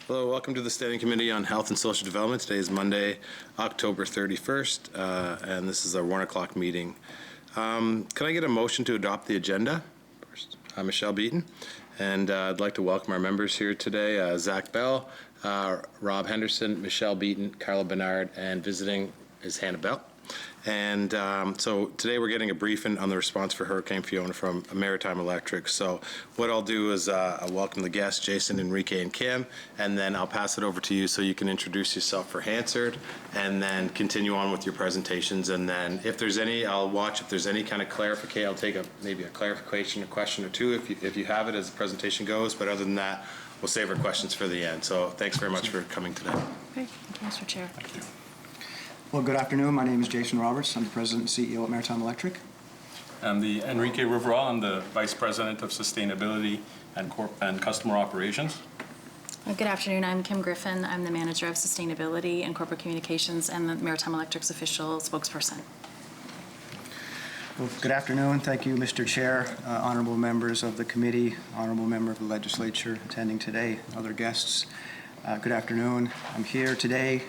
Hello, welcome to the Standing Committee on Health and Social Development. Today is Monday, October 31st, and this is our 1 o'clock meeting. Can I get a motion to adopt the agenda? First, Michelle Beaton, and I'd like to welcome our members here today, Zach Bell, Rob Henderson, Michelle Beaton, Carla Bernard, and visiting is Hannah Bell. And so today we're getting a briefing on the response for Hurricane Fiona from Maritime Electric. So what I'll do is I'll welcome the guests, Jason, Enrique, and Kim, and then I'll pass it over to you so you can introduce yourself for Hansard, and then continue on with your presentations. And then if there's any, I'll watch if there's any kind of clarification. I'll take maybe a clarification, a question or two if you have it as the presentation goes. But other than that, we'll save our questions for the end. So thanks very much for coming today. Okay, thank you, Mr. Chair. Thank you. Well, good afternoon. My name is Jason Roberts. I'm the President and CEO at Maritime Electric. I'm the Enrique Riverol. I'm the Vice President of Sustainability and Customer Operations. Good afternoon. I'm Kim Griffin. I'm the Manager of Sustainability and Corporate Communications and the Maritime Electric's official spokesperson. Well, good afternoon. Thank you, Mr. Chair, honorable members of the committee, honorable member of the legislature attending today, other guests. Good afternoon. I'm here today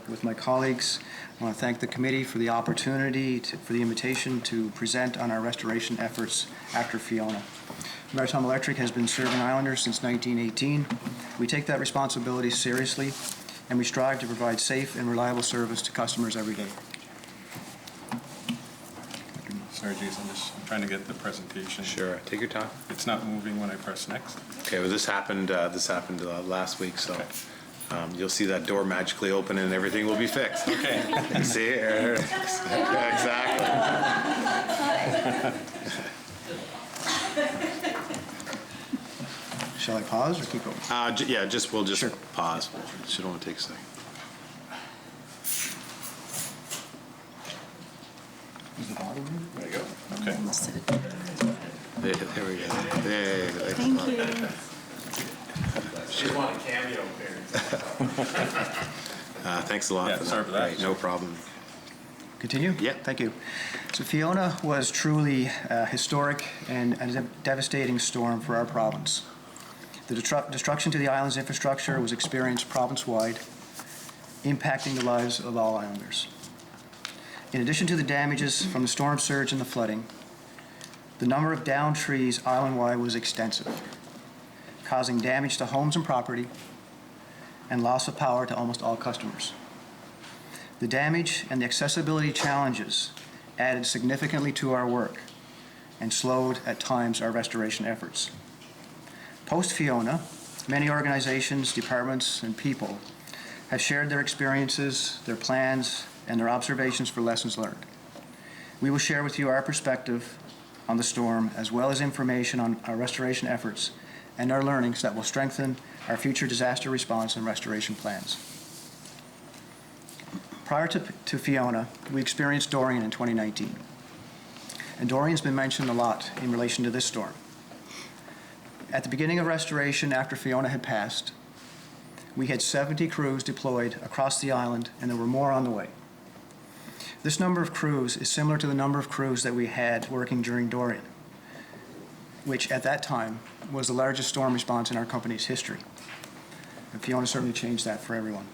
with my colleagues. I want to thank the committee for the opportunity, for the invitation to present on our restoration efforts after Fiona. Maritime Electric has been serving islanders since 1918. We take that responsibility seriously, and we strive to provide safe and reliable service to customers every day. Sorry, Jason, I'm trying to get the presentation. Sure, take your time. It's not moving when I press next. Okay, well this happened last week, so Okay. You'll see that door magically open and everything will be fixed. Okay. See here? Exactly. Shall I pause or keep going? Yeah, we'll just Sure. pause. Should only take a second. Is the bottom here? There you go. Okay. There we go. Thank you. She want a cameo appearance. Thanks a lot Yeah, for that. sorry for that. Great, no problem. Continue? Yeah. Thank you. So Fiona was truly a historic and a devastating storm for our province. The destruction to the island's infrastructure was experienced province-wide, impacting the lives of all islanders. In addition to the damages from the storm surge and the flooding, the number of downed trees island-wide was extensive, causing damage to homes and property and loss of power to almost all customers. The damage and the accessibility challenges added significantly to our work and slowed at times our restoration efforts. Post-Fiona, many organizations, departments, and people have shared their experiences, their plans, and their observations for lessons learned. We will share with you our perspective on the storm, as well as information on our restoration efforts and our learnings that will strengthen our future disaster response and restoration plans. Prior to Fiona, we experienced Dorian in 2019. And Dorian's been mentioned a lot in relation to this storm. At the beginning of restoration, after Fiona had passed, we had 70 crews deployed across the island, and there were more on the way. This number of crews is similar to the number of crews that we had working during Dorian, which at that time was the largest storm response in our company's history. And Fiona certainly changed that for everyone.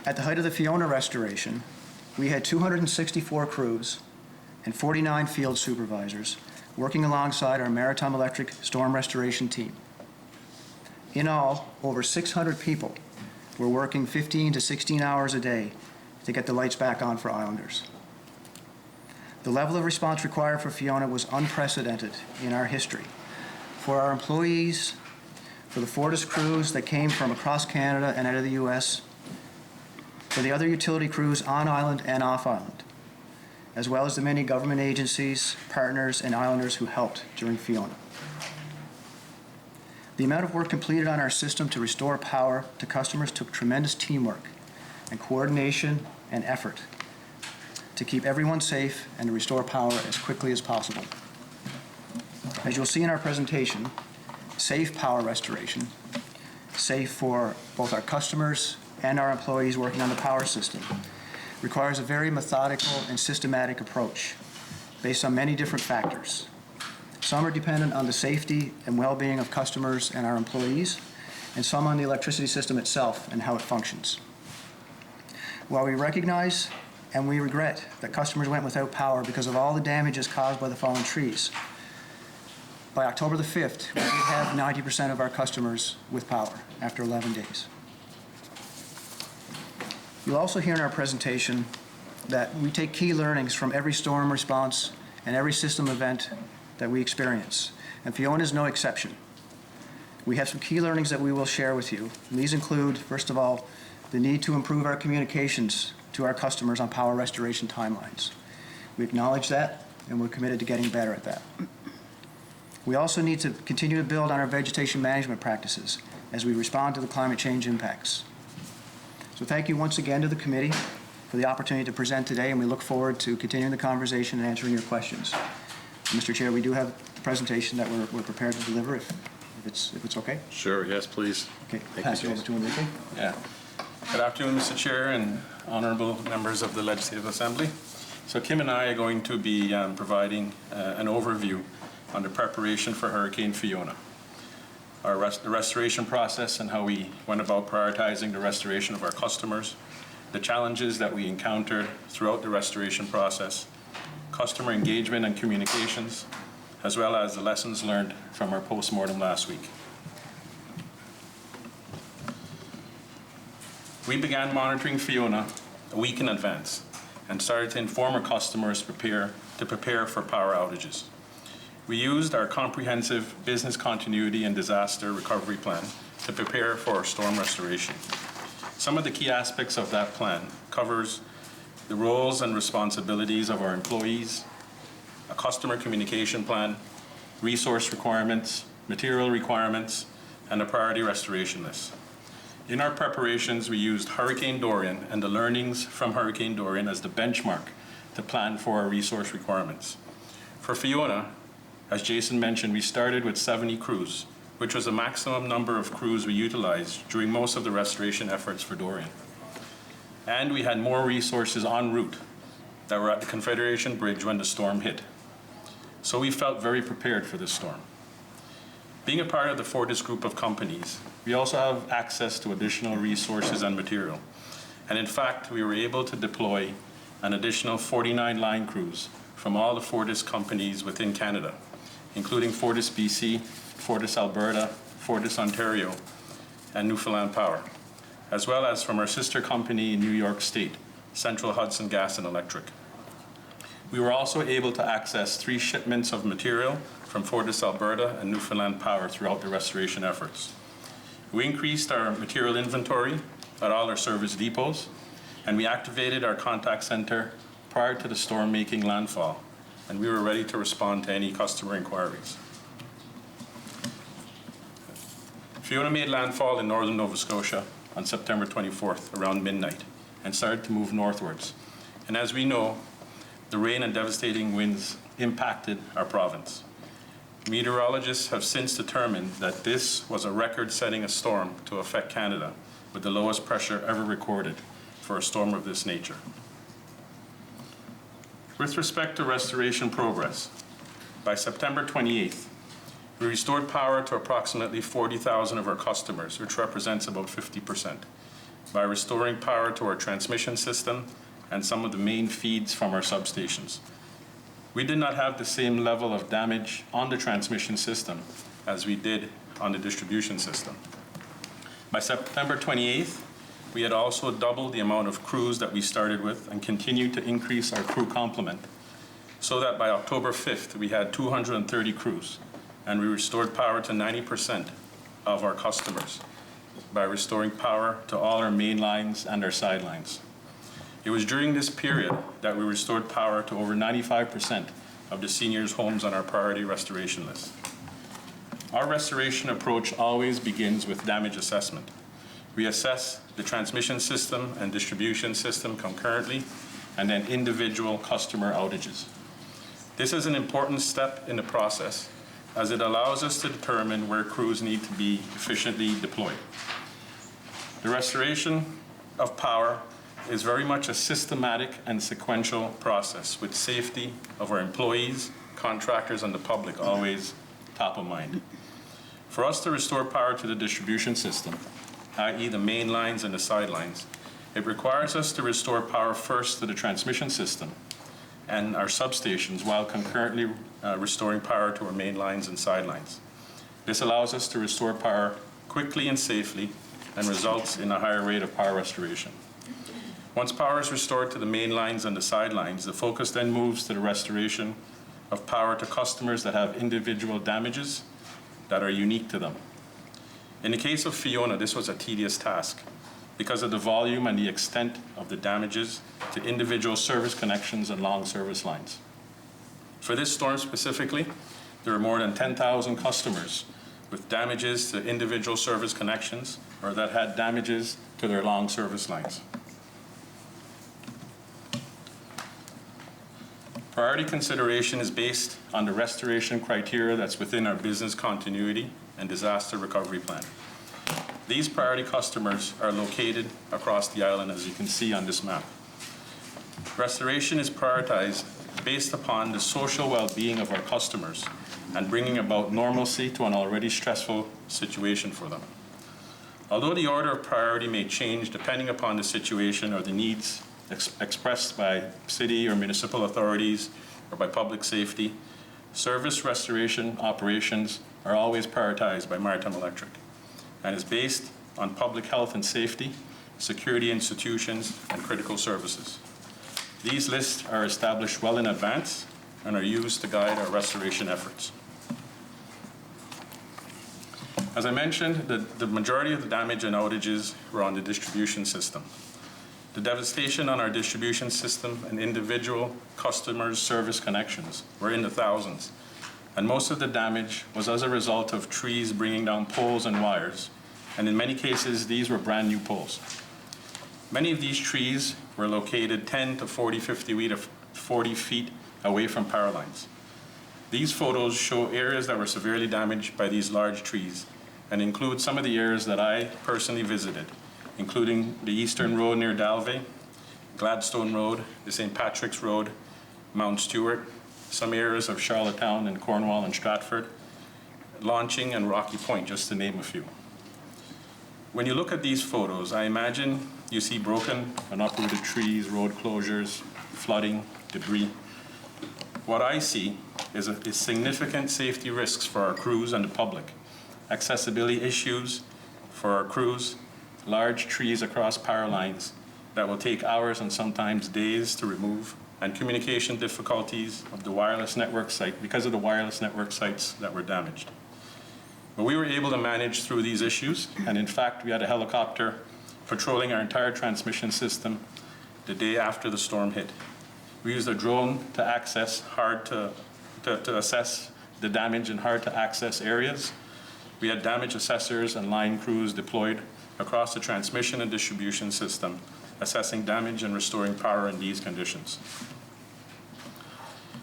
At the height of the Fiona restoration, we had 264 crews and 49 field supervisors working alongside our Maritime Electric storm restoration team. In all, over 600 people were working 15 to 16 hours a day to get the lights back on for islanders. The level of response required for Fiona was unprecedented in our history. For our employees, for the Fortis crews that came from across Canada and out of the US, for the other utility crews on island and off island, as well as the many government agencies, partners, and islanders who helped during Fiona. The amount of work completed on our system to restore power to customers took tremendous teamwork and coordination and effort to keep everyone safe and to restore power as quickly as possible. As you'll see in our presentation, safe power restoration, safe for both our customers and our employees working on the power system, requires a very methodical and systematic approach based on many different factors. Some are dependent on the safety and well-being of customers and our employees, and some on the electricity system itself and how it functions. While we recognize and we regret that customers went without power because of all the damages caused by the fallen trees, by October the 5th, we did have 90% of our customers with power after 11 days. You'll also hear in our presentation that we take key learnings from every storm response and every system event that we experience, and Fiona is no exception. We have some key learnings that we will share with you. And these include, first of all, the need to improve our communications to our customers on power restoration timelines. We acknowledge that, and we're committed to getting better at that. We also need to continue to build on our vegetation management practices as we respond to the climate change impacts. So thank you once again to the committee for the opportunity to present today, and we look forward to continuing the conversation and answering your questions. Mr. Chair, we do have a presentation that we're prepared to deliver if it's okay. Sure, yes, please. Okay, Thank pass you, it over to Enrique. Yeah. Good afternoon, Mr. Chair and honorable members of the Legislative Assembly. So Kim and I are going to be providing an overview on the preparation for Hurricane Fiona, the restoration process and how we went about prioritizing the restoration of our customers, the challenges that we encountered throughout the restoration process, customer engagement and communications, as well as the lessons learned from our postmortem last week. We began monitoring Fiona a week in advance and started to inform our customers to prepare for power outages. We used our comprehensive business continuity and disaster recovery plan to prepare for storm restoration. Some of the key aspects of that plan covers the roles and responsibilities of our employees, a customer communication plan, resource requirements, material requirements, and a priority restoration list. In our preparations, we used Hurricane Dorian and the learnings from Hurricane Dorian as the benchmark to plan for our resource requirements. For Fiona, as Jason mentioned, we started with 70 crews, which was the maximum number of crews we utilized during most of the restoration efforts for Dorian. And we had more resources en route that were at the Confederation Bridge when the storm hit. So we felt very prepared for this storm. Being a part of the Fortis group of companies, we also have access to additional resources and material. And in fact, we were able to deploy an additional 49 line crews from all the Fortis companies within Canada, including Fortis BC, Fortis Alberta, Fortis Ontario, and Newfoundland Power, as well as from our sister company in New York State, Central Hudson Gas and Electric. We were also able to access 3 shipments of material from Fortis Alberta and Newfoundland Power throughout the restoration efforts. We increased our material inventory at all our service depots, and we activated our contact center prior to the storm making landfall, and we were ready to respond to any customer inquiries. Fiona made landfall in northern Nova Scotia on September 24th around midnight and started to move northwards. And as we know, the rain and devastating winds impacted our province. Meteorologists have since determined that this was a record-setting storm to affect Canada, with the lowest pressure ever recorded for a storm of this nature. With respect to restoration progress, by September 28th, we restored power to approximately 40,000 of our customers, which represents about 50%, by restoring power to our transmission system and some of the main feeds from our substations. We did not have the same level of damage on the transmission system as we did on the distribution system. By September 28th, we had also doubled the amount of crews that we started with and continued to increase our crew complement, so that by October 5th, we had 230 crews, and we restored power to 90% of our customers by restoring power to all our main lines and our sidelines. It was during this period that we restored power to over 95% of the seniors' homes on our priority restoration list. Our restoration approach always begins with damage assessment. We assess the transmission system and distribution system concurrently, and then individual customer outages. This is an important step in the process, as it allows us to determine where crews need to be efficiently deployed. The restoration of power is very much a systematic and sequential process, with safety of our employees, contractors, and the public always top of mind. For us to restore power to the distribution system, i.e. the main lines and the sidelines, it requires us to restore power first to the transmission system and our substations while concurrently restoring power to our main lines and sidelines. This allows us to restore power quickly and safely and results in a higher rate of power restoration. Once power is restored to the main lines and the sidelines, the focus then moves to the restoration of power to customers that have individual damages that are unique to them. In the case of Fiona, this was a tedious task because of the volume and the extent of the damages to individual service connections and long service lines. For this storm specifically, there were more than 10,000 customers with damages to individual service connections or that had damages to their long service lines. Priority consideration is based on the restoration criteria that's within our business continuity and disaster recovery plan. These priority customers are located across the island, as you can see on this map. Restoration is prioritized based upon the social well-being of our customers and bringing about normalcy to an already stressful situation for them. Although the order of priority may change depending upon the situation or the needs expressed by city or municipal authorities or by public safety, service restoration operations are always prioritized by Maritime Electric and is based on public health and safety, security institutions, and critical services. These lists are established well in advance and are used to guide our restoration efforts. As I mentioned, the majority of the damage and outages were on the distribution system. The devastation on our distribution system and individual customers' service connections were in the thousands, and most of the damage was as a result of trees bringing down poles and wires, and in many cases, these were brand new poles. Many of these trees were located 10 to 40 feet away from power lines. These photos show areas that were severely damaged by these large trees and include some of the areas that I personally visited, including the Eastern Road near Dalvey, Gladstone Road, the St. Patrick's Road, Mount Stewart, some areas of Charlottetown and Cornwall and Stratford, Launching and Rocky Point, just to name a few. When you look at these photos, I imagine you see broken and uprooted trees, road closures, flooding, debris. What I see is significant safety risks for our crews and the public, accessibility issues for our crews, large trees across power lines that will take hours and sometimes days to remove, and communication difficulties of the wireless network site because of the wireless network sites that were damaged. But we were able to manage through these issues, and in fact, we had a helicopter patrolling our entire transmission system the day after the storm hit. We used a drone to access to assess the damage in hard to access areas. We had damage assessors and line crews deployed across the transmission and distribution system, assessing damage and restoring power in these conditions.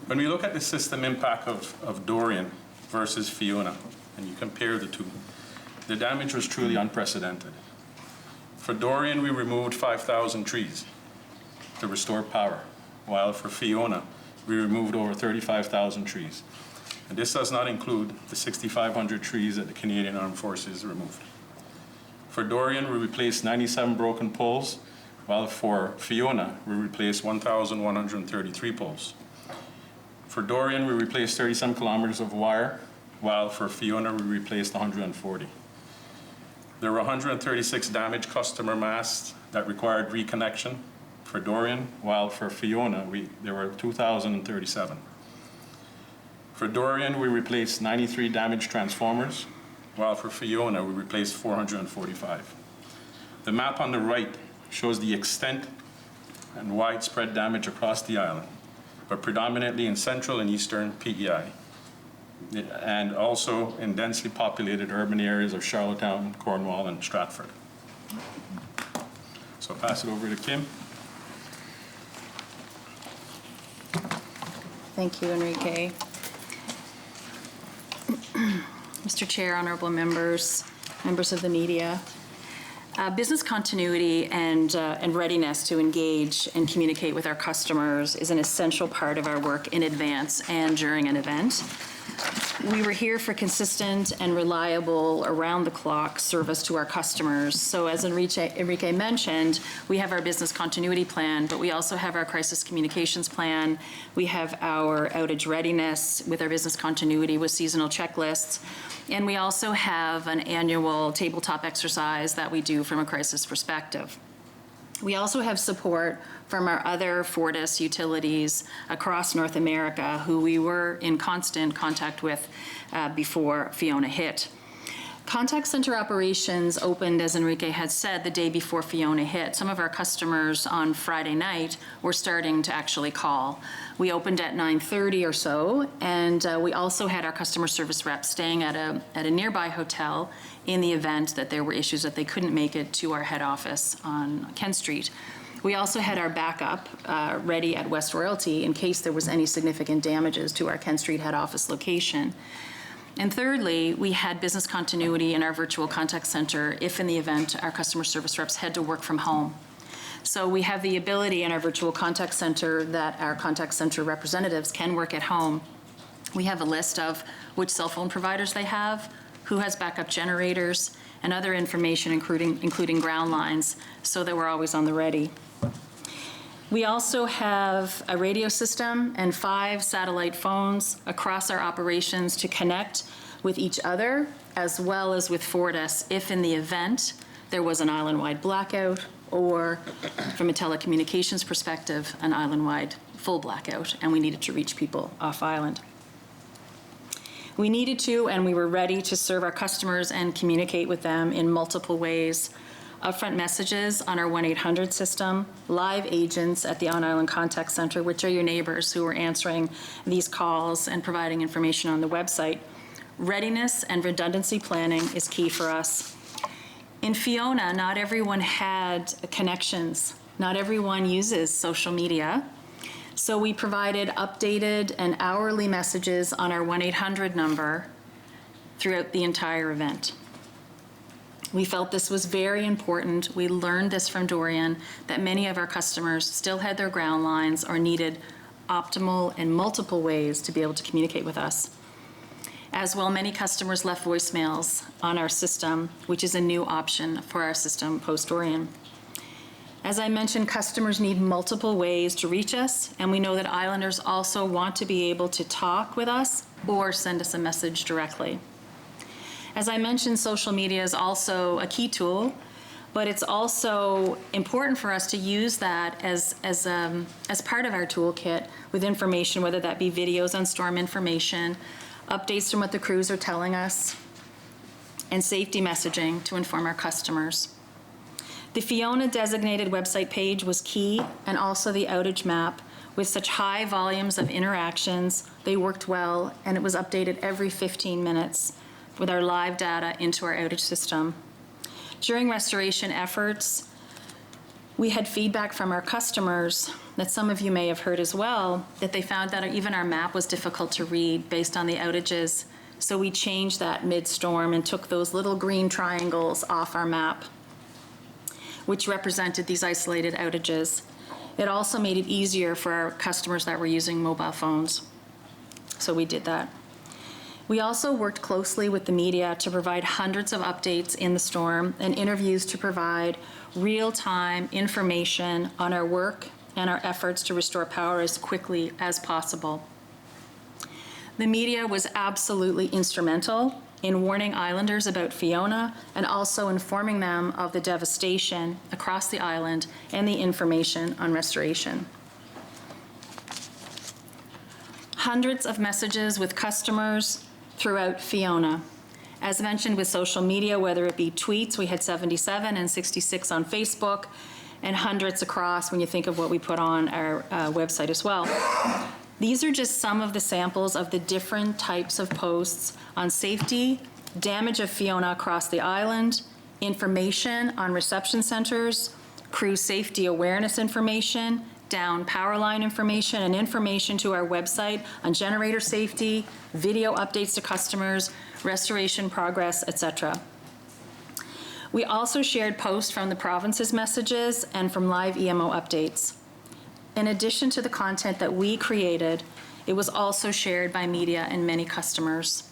When we look at the system impact of Dorian versus Fiona, and you compare the two, the damage was truly unprecedented. For Dorian, we removed 5,000 trees to restore power, while for Fiona, we removed over 35,000 trees. And this does not include the 6,500 trees that the Canadian Armed Forces removed. For Dorian, we replaced 97 broken poles, while for Fiona, we replaced 1,133 poles. For Dorian, we replaced 37 kilometers of wire, while for Fiona, we replaced 140. There were 136 damaged customer masts that required reconnection for Dorian, while for Fiona, there were 2,037. For Dorian, we replaced 93 damaged transformers, while for Fiona, we replaced 445. The map on the right shows the extent and widespread damage across the island, but predominantly in central and eastern PEI, and also in densely populated urban areas of Charlottetown, Cornwall, and Stratford. So I'll pass it over to Kim. Thank you, Enrique. Mr. Chair, honorable members, members of the media. Business continuity and readiness to engage and communicate with our customers is an essential part of our work in advance and during an event. We were here for consistent and reliable, around-the-clock service to our customers. So as Enrique mentioned, we have our business continuity plan, but we also have our crisis communications plan. We have our outage readiness with our business continuity with seasonal checklists. And we also have an annual tabletop exercise that we do from a crisis perspective. We also have support from our other Fortis utilities across North America who we were in constant contact with before Fiona hit. Contact center operations opened, as Enrique had said, the day before Fiona hit. Some of our customers on Friday night were starting to actually call. We opened at 9:30 or so, and we also had our customer service reps staying at a nearby hotel in the event that there were issues that they couldn't make it to our head office on Kent Street. We also had our backup ready at West Royalty in case there was any significant damages to our Kent Street head office location. And thirdly, we had business continuity in our virtual contact center if in the event our customer service reps had to work from home. So we have the ability in our virtual contact center that our contact center representatives can work at home. We have a list of which cell phone providers they have, who has backup generators, and other information including ground lines, so that we're always on the ready. We also have a radio system and 5 satellite phones across our operations to connect with each other as well as with Fortis if in the event there was an island-wide blackout or, from a telecommunications perspective, an island-wide full blackout and we needed to reach people off island. We needed to and we were ready to serve our customers and communicate with them in multiple ways. Upfront messages on our 1-800 system, live agents at the on-island contact center, which are your neighbors who are answering these calls and providing information on the website. Readiness and redundancy planning is key for us. In Fiona, not everyone had connections. Not everyone uses social media. So we provided updated and hourly messages on our 1-800 number throughout the entire event. We felt this was very important. We learned this from Dorian, that many of our customers still had their ground lines or needed optimal and multiple ways to be able to communicate with us. As well, many customers left voicemails on our system, which is a new option for our system post-Dorian. As I mentioned, customers need multiple ways to reach us, and we know that islanders also want to be able to talk with us or send us a message directly. As I mentioned, social media is also a key tool, but it's also important for us to use that as part of our toolkit with information, whether that be videos on storm information, updates from what the crews are telling us, and safety messaging to inform our customers. The Fiona designated website page was key, and also the outage map. With such high volumes of interactions, they worked well, and it was updated every 15 minutes with our live data into our outage system. During restoration efforts, we had feedback from our customers that some of you may have heard as well, that they found that even our map was difficult to read based on the outages. So we changed that mid-storm and took those little green triangles off our map, which represented these isolated outages. It also made it easier for our customers that were using mobile phones. So we did that. We also worked closely with the media to provide hundreds of updates in the storm and interviews to provide real-time information on our work and our efforts to restore power as quickly as possible. The media was absolutely instrumental in warning islanders about Fiona and also informing them of the devastation across the island and the information on restoration. Hundreds of messages with customers throughout Fiona. As mentioned with social media, whether it be tweets, we had 77 and 66 on Facebook, and hundreds across when you think of what we put on our website as well. These are just some of the samples of the different types of posts on safety, damage of Fiona across the island, information on reception centers, crew safety awareness information, down power line information, and information to our website on generator safety, video updates to customers, restoration progress, etc. We also shared posts from the province's messages and from live EMO updates. In addition to the content that we created It was also shared by media and many customers.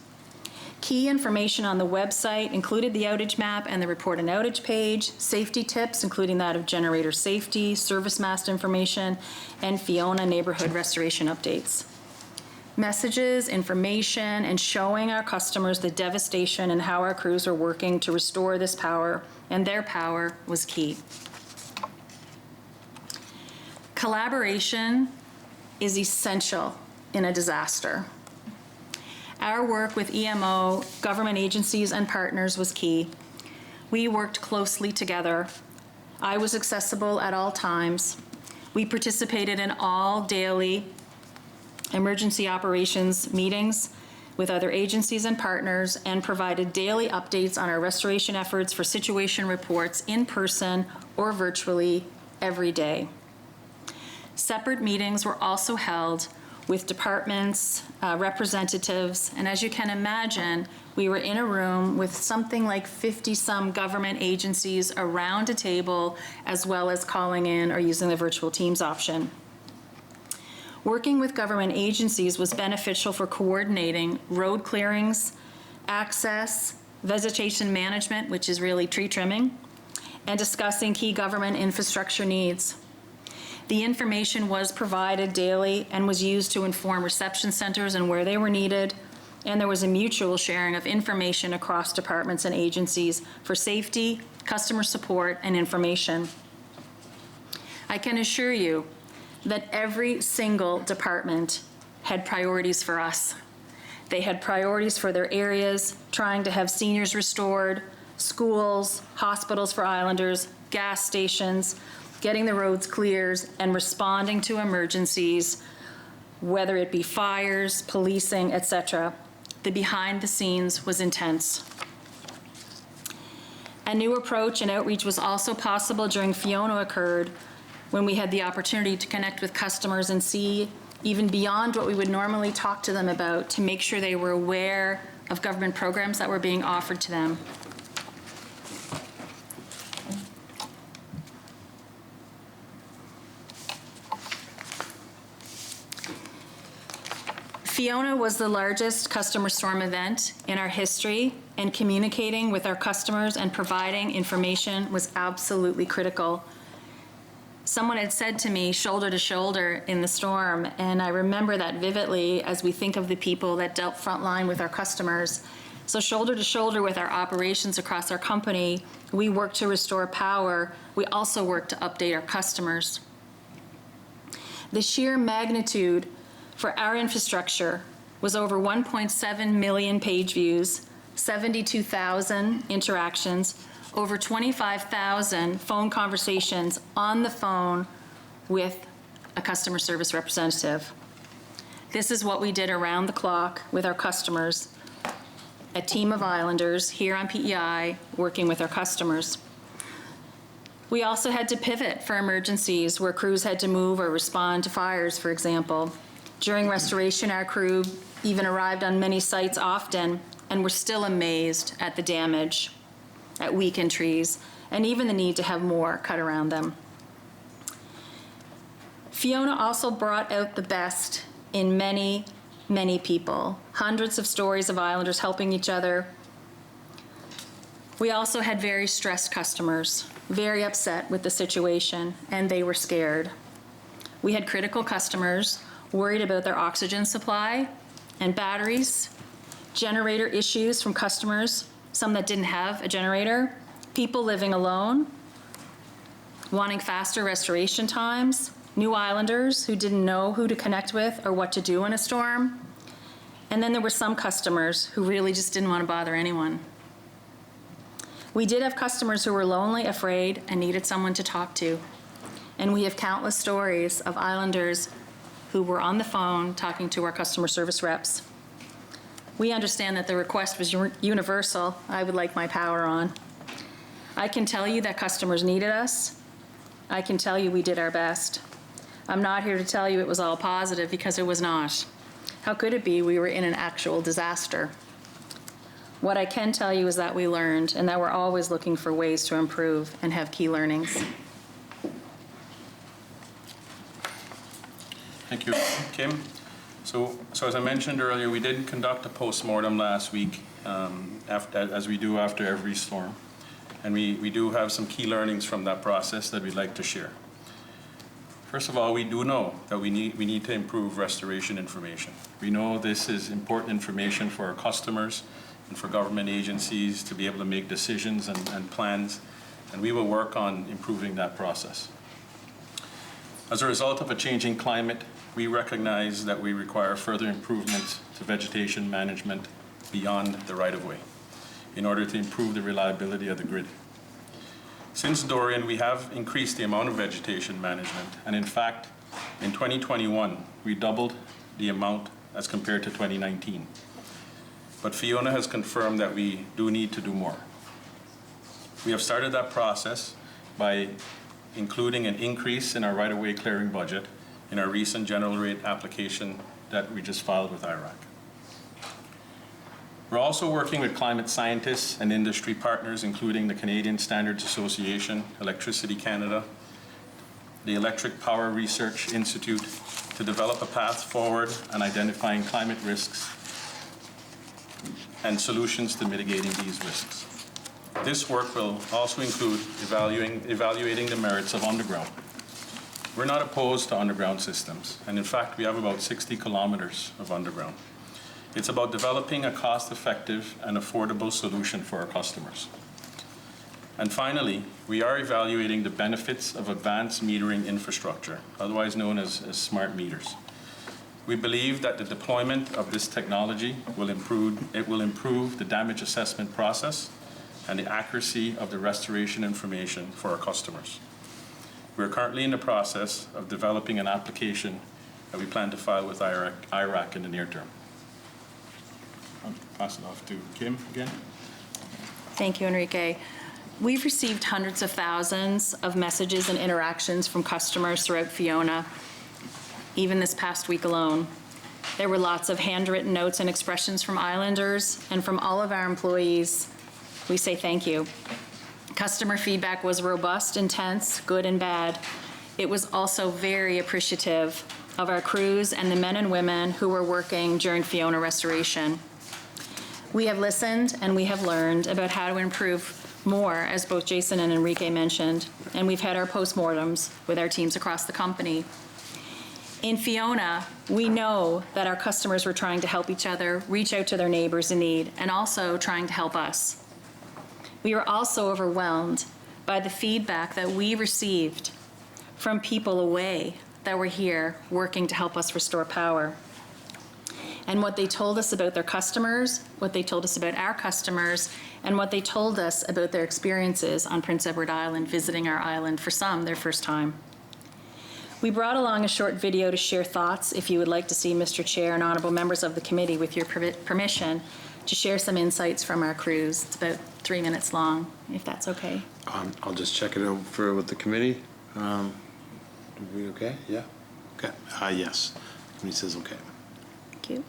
Key information on the website included the outage map and the report and outage page, safety tips, including that of generator safety, service mast information, and Fiona neighborhood restoration updates. Messages, information, and showing our customers the devastation and how our crews are working to restore this power, and their power was key. Collaboration is essential in a disaster. Our work with EMO, government agencies, and partners was key. We worked closely together. I was accessible at all times. We participated in all daily emergency operations meetings with other agencies and partners and provided daily updates on our restoration efforts for situation reports in person or virtually every day. Separate meetings were also held with departments, representatives, and as you can imagine, we were in a room with something like 50-some government agencies around a table, as well as calling in or using the virtual Teams option. Working with government agencies was beneficial for coordinating road clearings, access, vegetation management, which is really tree trimming, and discussing key government infrastructure needs. The information was provided daily and was used to inform reception centers and where they were needed, and there was a mutual sharing of information across departments and agencies for safety, customer support, and information. I can assure you that every single department had priorities for us. They had priorities for their areas, trying to have seniors restored, schools, hospitals for islanders, gas stations, getting the roads cleared, and responding to emergencies, whether it be fires, policing, etc. The behind the scenes was intense. A new approach and outreach was also possible during Fiona occurred, when we had the opportunity to connect with customers and see even beyond what we would normally talk to them about to make sure they were aware of government programs that were being offered to them. Fiona was the largest customer storm event in our history, and communicating with our customers and providing information was absolutely critical. Someone had said to me, shoulder to shoulder in the storm, and I remember that vividly as we think of the people that dealt frontline with our customers. So shoulder to shoulder with our operations across our company, we worked to restore power. We also worked to update our customers. The sheer magnitude for our infrastructure was over 1.7 million page views, 72,000 interactions, over 25,000 phone conversations on the phone with a customer service representative. This is what we did around the clock with our customers, a team of islanders here on PEI working with our customers. We also had to pivot for emergencies where crews had to move or respond to fires, for example. During restoration, our crew even arrived on many sites often and were still amazed at the damage, at weakened trees, and even the need to have more cut around them. Fiona also brought out the best in many, many people. Hundreds of stories of islanders helping each other. We also had very stressed customers, very upset with the situation, and they were scared. We had critical customers worried about their oxygen supply and batteries, generator issues from customers, some that didn't have a generator, people living alone, wanting faster restoration times, new islanders who didn't know who to connect with or what to do in a storm. And then there were some customers who really just didn't want to bother anyone. We did have customers who were lonely, afraid, and needed someone to talk to. And we have countless stories of islanders who were on the phone talking to our customer service reps. We understand that the request was universal. I would like my power on. I can tell you that customers needed us. I can tell you we did our best. I'm not here to tell you it was all positive, because it was not. How could it be? We were in an actual disaster. What I can tell you is that we learned, and that we're always looking for ways to improve and have key learnings. Thank you, Kim. So as I mentioned earlier, we did conduct a postmortem last week, as we do after every storm. And we do have some key learnings from that process that we'd like to share. First of all, we do know that we need to improve restoration information. We know this is important information for our customers and for government agencies to be able to make decisions and plans, and we will work on improving that process. As a result of a changing climate, we recognize that we require further improvements to vegetation management beyond the right-of-way in order to improve the reliability of the grid. Since Dorian, we have increased the amount of vegetation management, and in fact, in 2021, we doubled the amount as compared to 2019. But Fiona has confirmed that we do need to do more. We have started that process by including an increase in our right-of-way clearing budget in our recent general rate application that we just filed with IRAC. We're also working with climate scientists and industry partners, including the Canadian Standards Association, Electricity Canada, the Electric Power Research Institute, to develop a path forward on identifying climate risks and solutions to mitigating these risks. This work will also include evaluating the merits of underground. We're not opposed to underground systems, and in fact, we have about 60 kilometers of underground. It's about developing a cost-effective and affordable solution for our customers. And finally, we are evaluating the benefits of advanced metering infrastructure, otherwise known as smart meters. We believe that the deployment of this technology will improve the damage assessment process and the accuracy of the restoration information for our customers. We're currently in the process of developing an application that we plan to file with IRAC in the near term. I'll pass it off to Kim again. Thank you, Enrique. We've received hundreds of thousands of messages and interactions from customers throughout Fiona, even this past week alone. There were lots of handwritten notes and expressions from Islanders and from all of our employees. We say thank you. Customer feedback was robust, intense, good and bad. It was also very appreciative of our crews and the men and women who were working during Fiona restoration. We have listened and we have learned about how to improve more, as both Jason and Enrique mentioned, and we've had our postmortems with our teams across the company. In Fiona, we know that our customers were trying to help each other, reach out to their neighbors in need, and also trying to help us. We were also overwhelmed by the feedback that we received from people away that were here working to help us restore power. And what they told us about their customers, what they told us about our customers, and what they told us about their experiences on Prince Edward Island, visiting our island, for some, their first time. We brought along a short video to share thoughts if you would like to see Mr. Chair and honorable members of the committee, with your permission, to share some insights from our crews. It's about 3 minutes long, if that's okay. I'll just check it over with the committee. Are we okay? Yeah? Okay. Yes. He says okay. Thank you.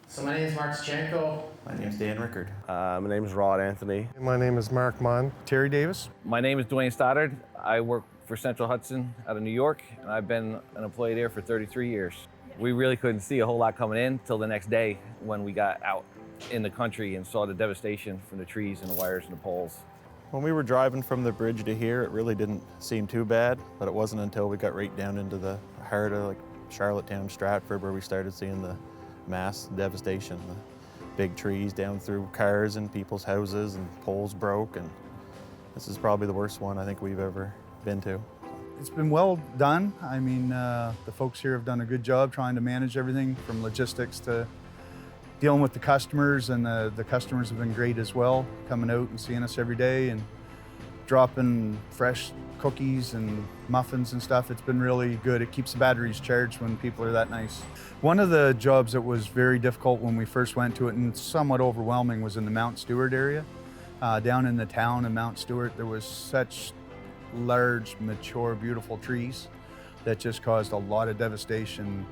So my name is Mark Schenko. My name's Dan Rickard. My name is Rod Anthony. My name is Mark Mon. Terry Davis. My name is Dwayne Stoddard. I work for Central Hudson out of New York, and I've been an employee there for 33 years. We really couldn't see a whole lot coming in till the next day when we got out in the country and saw the devastation from the trees and the wires and the poles. When we were driving from the bridge to here, it really didn't seem too bad, but it wasn't until we got right down into the heart of like Charlottetown, Stratford, where we started seeing the mass devastation. The big trees down through cars and people's houses, and poles broke, and this is probably the worst one I think we've ever been to. It's been well done. I mean, the folks here have done a good job trying to manage everything from logistics to dealing with the customers, and the customers have been great as well, coming out and seeing us every day and dropping fresh cookies and muffins and stuff. It's been really good. It keeps the batteries charged when people are that nice. One of the jobs that was very difficult when we first went to it and somewhat overwhelming was in the Mount Stewart area. Down in the town of Mount Stewart, there was such large, mature, beautiful trees that just caused a lot of devastation,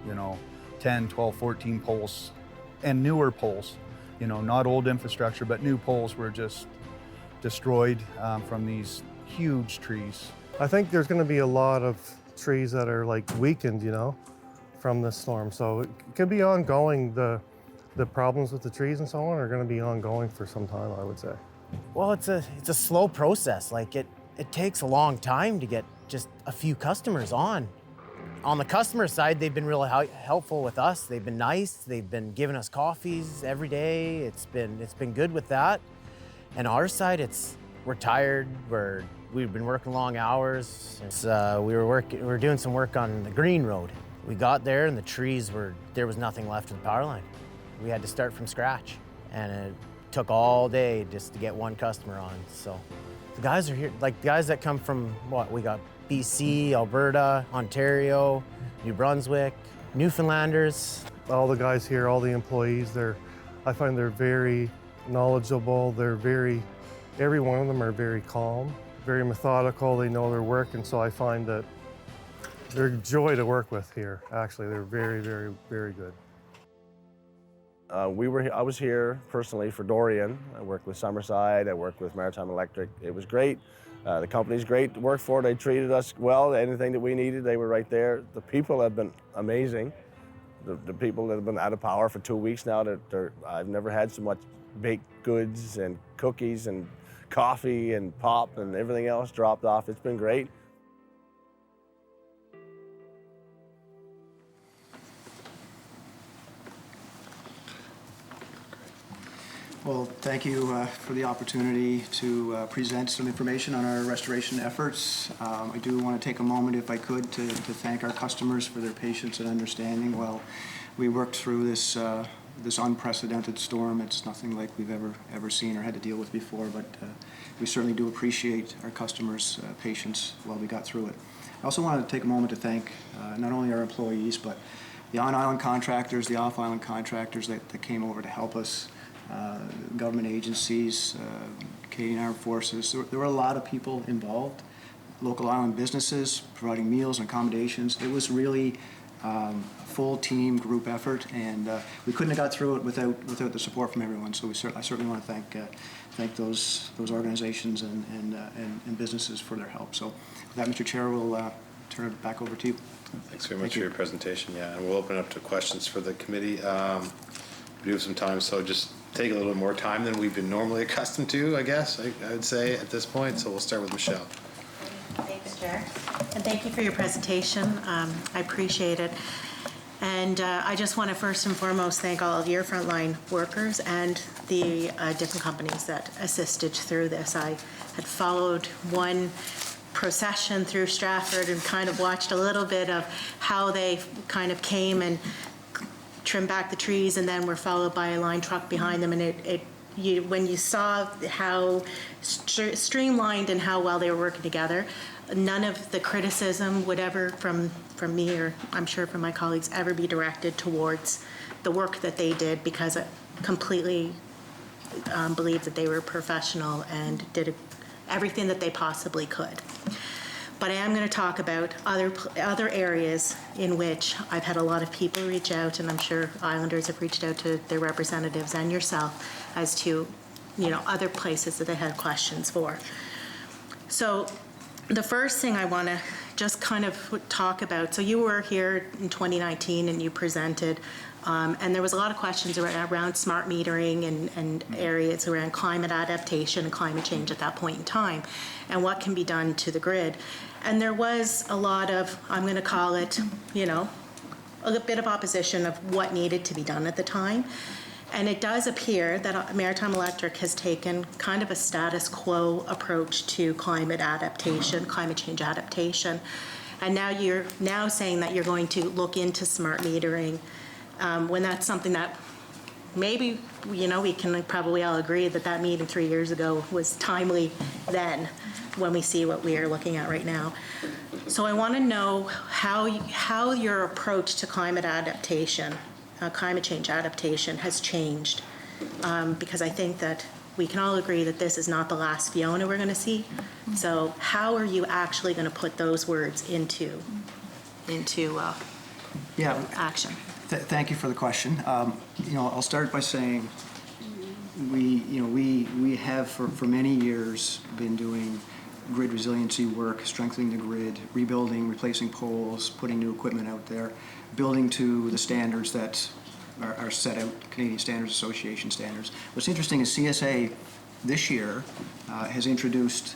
10, 12, 14 poles, and newer poles, not old infrastructure, but new poles were just destroyed from these huge trees. I think there's going to be a lot of trees that are like weakened, from this storm. So it could be ongoing. The problems with the trees and so on are going to be ongoing for some time, I would say. Well, it's a slow process. Like it takes a long time to get just a few customers on. On the customer side, they've been really helpful with us. They've been nice. They've been giving us coffees every day. It's been good with that. And our side, we're tired. We've been working long hours. We were doing some work on the Green Road. We got there and the trees there was nothing left of the power line. We had to start from scratch, and it took all day just to get one customer on. So the guys are here, like the guys that come from we got BC, Alberta, Ontario, New Brunswick, Newfoundlanders. All the guys here, all the employees, I find they're very knowledgeable. Every one of them are very calm, very methodical. They know their work, and so I find that they're a joy to work with here. Actually, they're very, very, very good. I was here personally for Dorian. I worked with Summerside, I worked with Maritime Electric. It was great. The company's great to work for. They treated us well. Anything that we needed, they were right there. The people have been amazing. The people that have been out of power for 2 weeks now, I've never had so much baked goods and cookies and coffee and pop and everything else dropped off. It's been great. Well, thank you for the opportunity to present some information on our restoration efforts. I do want to take a moment, if I could, to thank our customers for their patience and understanding while we worked through this unprecedented storm. It's nothing like we've ever seen or had to deal with before, but we certainly do appreciate our customers' patience while we got through it. I also wanted to take a moment to thank not only our employees, but the on-island contractors, the off-island contractors that came over to help us. Government agencies, Canadian Armed Forces. There were a lot of people involved, local island businesses providing meals and accommodations. It was really a full team group effort, and we couldn't have got through it without the support from everyone. So I certainly want to thank those organizations and businesses for their help. So with that, Mr. Chair, we'll turn it back over to you. Thanks very much for your presentation. Yeah, and we'll open up to questions for the committee. We do have some time, so just take a little bit more time than we've been normally accustomed to, I guess, I would say at this point. So we'll start with Michelle. Thanks, Chair. And thank you for your presentation. I appreciate it. And I just want to first and foremost thank all of your frontline workers and the different companies that assisted through this. I had followed one procession through Stratford and kind of watched a little bit of how they kind of came and trim back the trees, and then were followed by a line truck behind them. And when you saw how streamlined and how well they were working together, none of the criticism would ever, from me or I'm sure from my colleagues, ever be directed towards the work that they did, because I completely believe that they were professional and did everything that they possibly could. But I am going to talk about other areas in which I've had a lot of people reach out, and I'm sure Islanders have reached out to their representatives and yourself as to, other places that they had questions for. So the first thing I want to just kind of talk about, so you were here in 2019 and you presented, and there was a lot of questions around smart metering and areas around climate adaptation and climate change at that point in time, and what can be done to the grid. And there was a lot of, I'm going to call it, a bit of opposition of what needed to be done at the time. And it does appear that Maritime Electric has taken kind of a status quo approach to climate change adaptation. And now you're saying that you're going to look into smart metering, when that's something that maybe, we can probably all agree that meeting 3 years ago was timely then, when we see what we are looking at right now. So I want to know how your approach to climate adaptation, climate change adaptation has changed, because I think that we can all agree that this is not the last Fiona we're going to see. So how are you actually going to put those words into action? Thank you for the question. I'll start by saying we have for many years been doing grid resiliency work, strengthening the grid, rebuilding, replacing poles, putting new equipment out there, building to the standards that are set out, Canadian Standards Association standards. What's interesting is CSA this year has introduced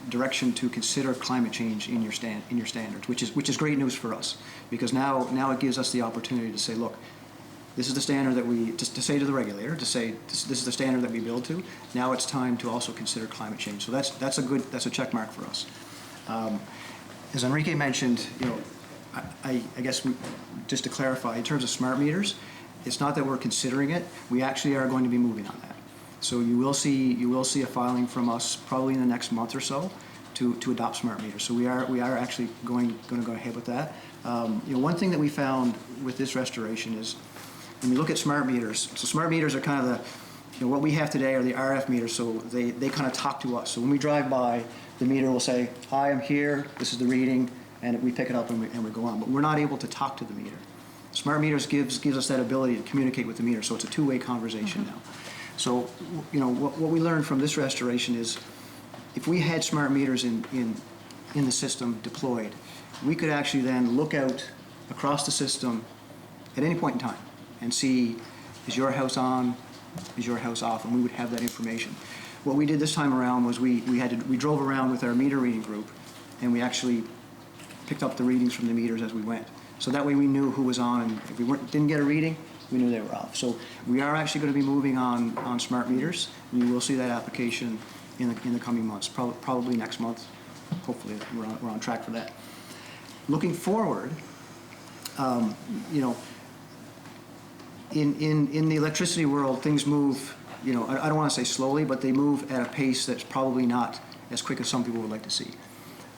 direction to consider climate change in your standards, which is great news for us, because now it gives us the opportunity to say, look, this is the standard that we, just to say to the regulator, to say this is the standard that we build to. Now it's time to also consider climate change. So that's a check mark for us. As Enrique mentioned, I guess just to clarify, in terms of smart meters, it's not that we're considering it. We actually are going to be moving on that. So you will see a filing from us probably in the next month or so to adopt smart meters. So we are actually going to go ahead with that. One thing that we found with this restoration is when you look at smart meters. So smart meters are kind of what we have today are the RF meters. So they kind of talk to us. So when we drive by, the meter will say, "Hi, I'm here. This is the reading," and we pick it up and we go on. But we're not able to talk to the meter. Smart meters gives us that ability to communicate with the meter. So it's a two-way conversation now. So, what we learned from this restoration is if we had smart meters in the system deployed, we could actually then look out across the system at any point in time and see, is your house on, is your house off, and we would have that information. What we did this time around was we drove around with our meter reading group, and we actually picked up the readings from the meters as we went. So that way we knew who was on, and if we didn't get a reading, we knew they were off. So we are actually going to be moving on smart meters. And you will see that application in the coming months, probably next month. Hopefully we're on track for that. Looking forward, in the electricity world, things move, I don't want to say slowly, but they move at a pace that's probably not as quick as some people would like to see.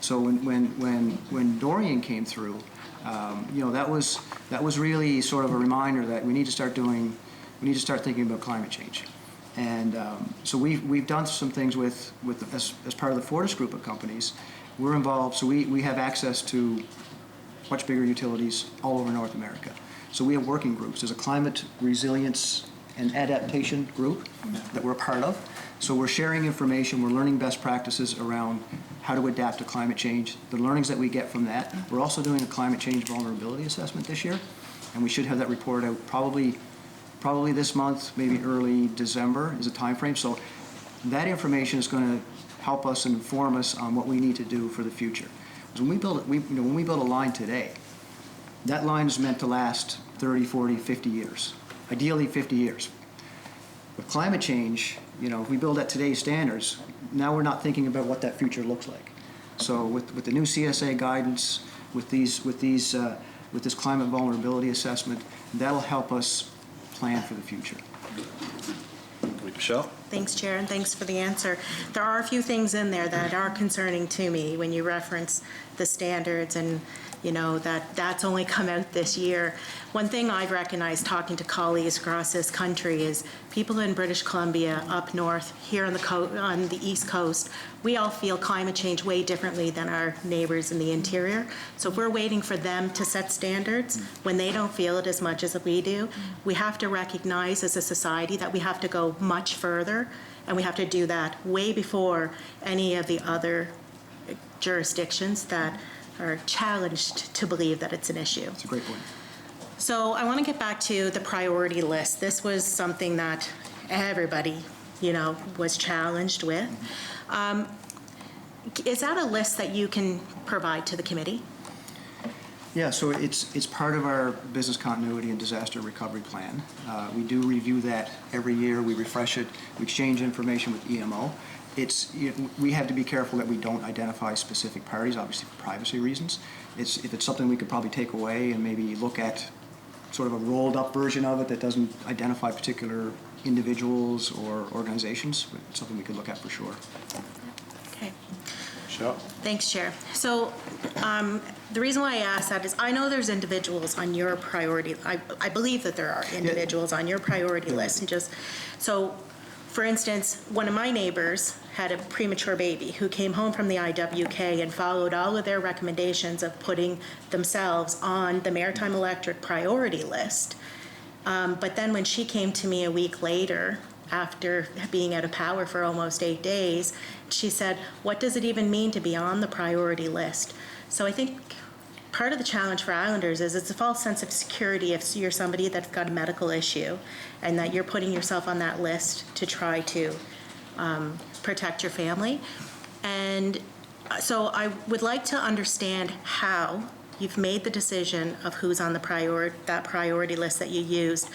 So when Dorian came through, that was really sort of a reminder that we need to start thinking about climate change. And so we've done some things as part of the Fortis group of companies. We're involved, so we have access to much bigger utilities all over North America. So we have working groups. There's a climate resilience and adaptation group that we're a part of. So we're sharing information, we're learning best practices around how to adapt to climate change, the learnings that we get from that. We're also doing a climate change vulnerability assessment this year, and we should have that report out probably this month, maybe early December is a time frame. So that information is going to help us and inform us on what we need to do for the future. Because when we build a line today, that line is meant to last 30, 40, 50 years, ideally 50 years. With climate change, if we build at today's standards, now we're not thinking about what that future looks like. So with the new CSA guidance, with this climate vulnerability assessment, that'll help us plan for the future. Michelle? Thanks, Chair, and thanks for the answer. There are a few things in there that are concerning to me when you reference the standards and that's only come out this year. One thing I've recognized talking to colleagues across this country is people in British Columbia, up north, here on the East Coast, we all feel climate change way differently than our neighbors in the interior. So if we're waiting for them to set standards when they don't feel it as much as we do, we have to recognize as a society that we have to go much further, and we have to do that way before any of the other jurisdictions that are challenged to believe that it's an issue. That's a great point. So I want to get back to the priority list. This was something that everybody, was challenged with. Is that a list that you can provide to the committee? Yeah, so it's part of our business continuity and disaster recovery plan. We do review that every year. We refresh it. We exchange information with EMO. We have to be careful that we don't identify specific parties, obviously for privacy reasons. If it's something we could probably take away and maybe look at sort of a rolled up version of it that doesn't identify particular individuals or organizations, it's something we could look at for sure. Okay. Michelle? Thanks, Chair. So the reason why I asked that is I know there's individuals on your priority. I believe that there are individuals on your priority list. And for instance, one of my neighbors had a premature baby who came home from the IWK and followed all of their recommendations of putting themselves on the Maritime Electric priority list. But then when she came to me a week later after being out of power for almost 8 days. She said, what does it even mean to be on the priority list? So I think part of the challenge for Islanders is it's a false sense of security if you're somebody that's got a medical issue and that you're putting yourself on that list to try to protect your family. And so I would like to understand how you've made the decision of who's on the priority list that you used.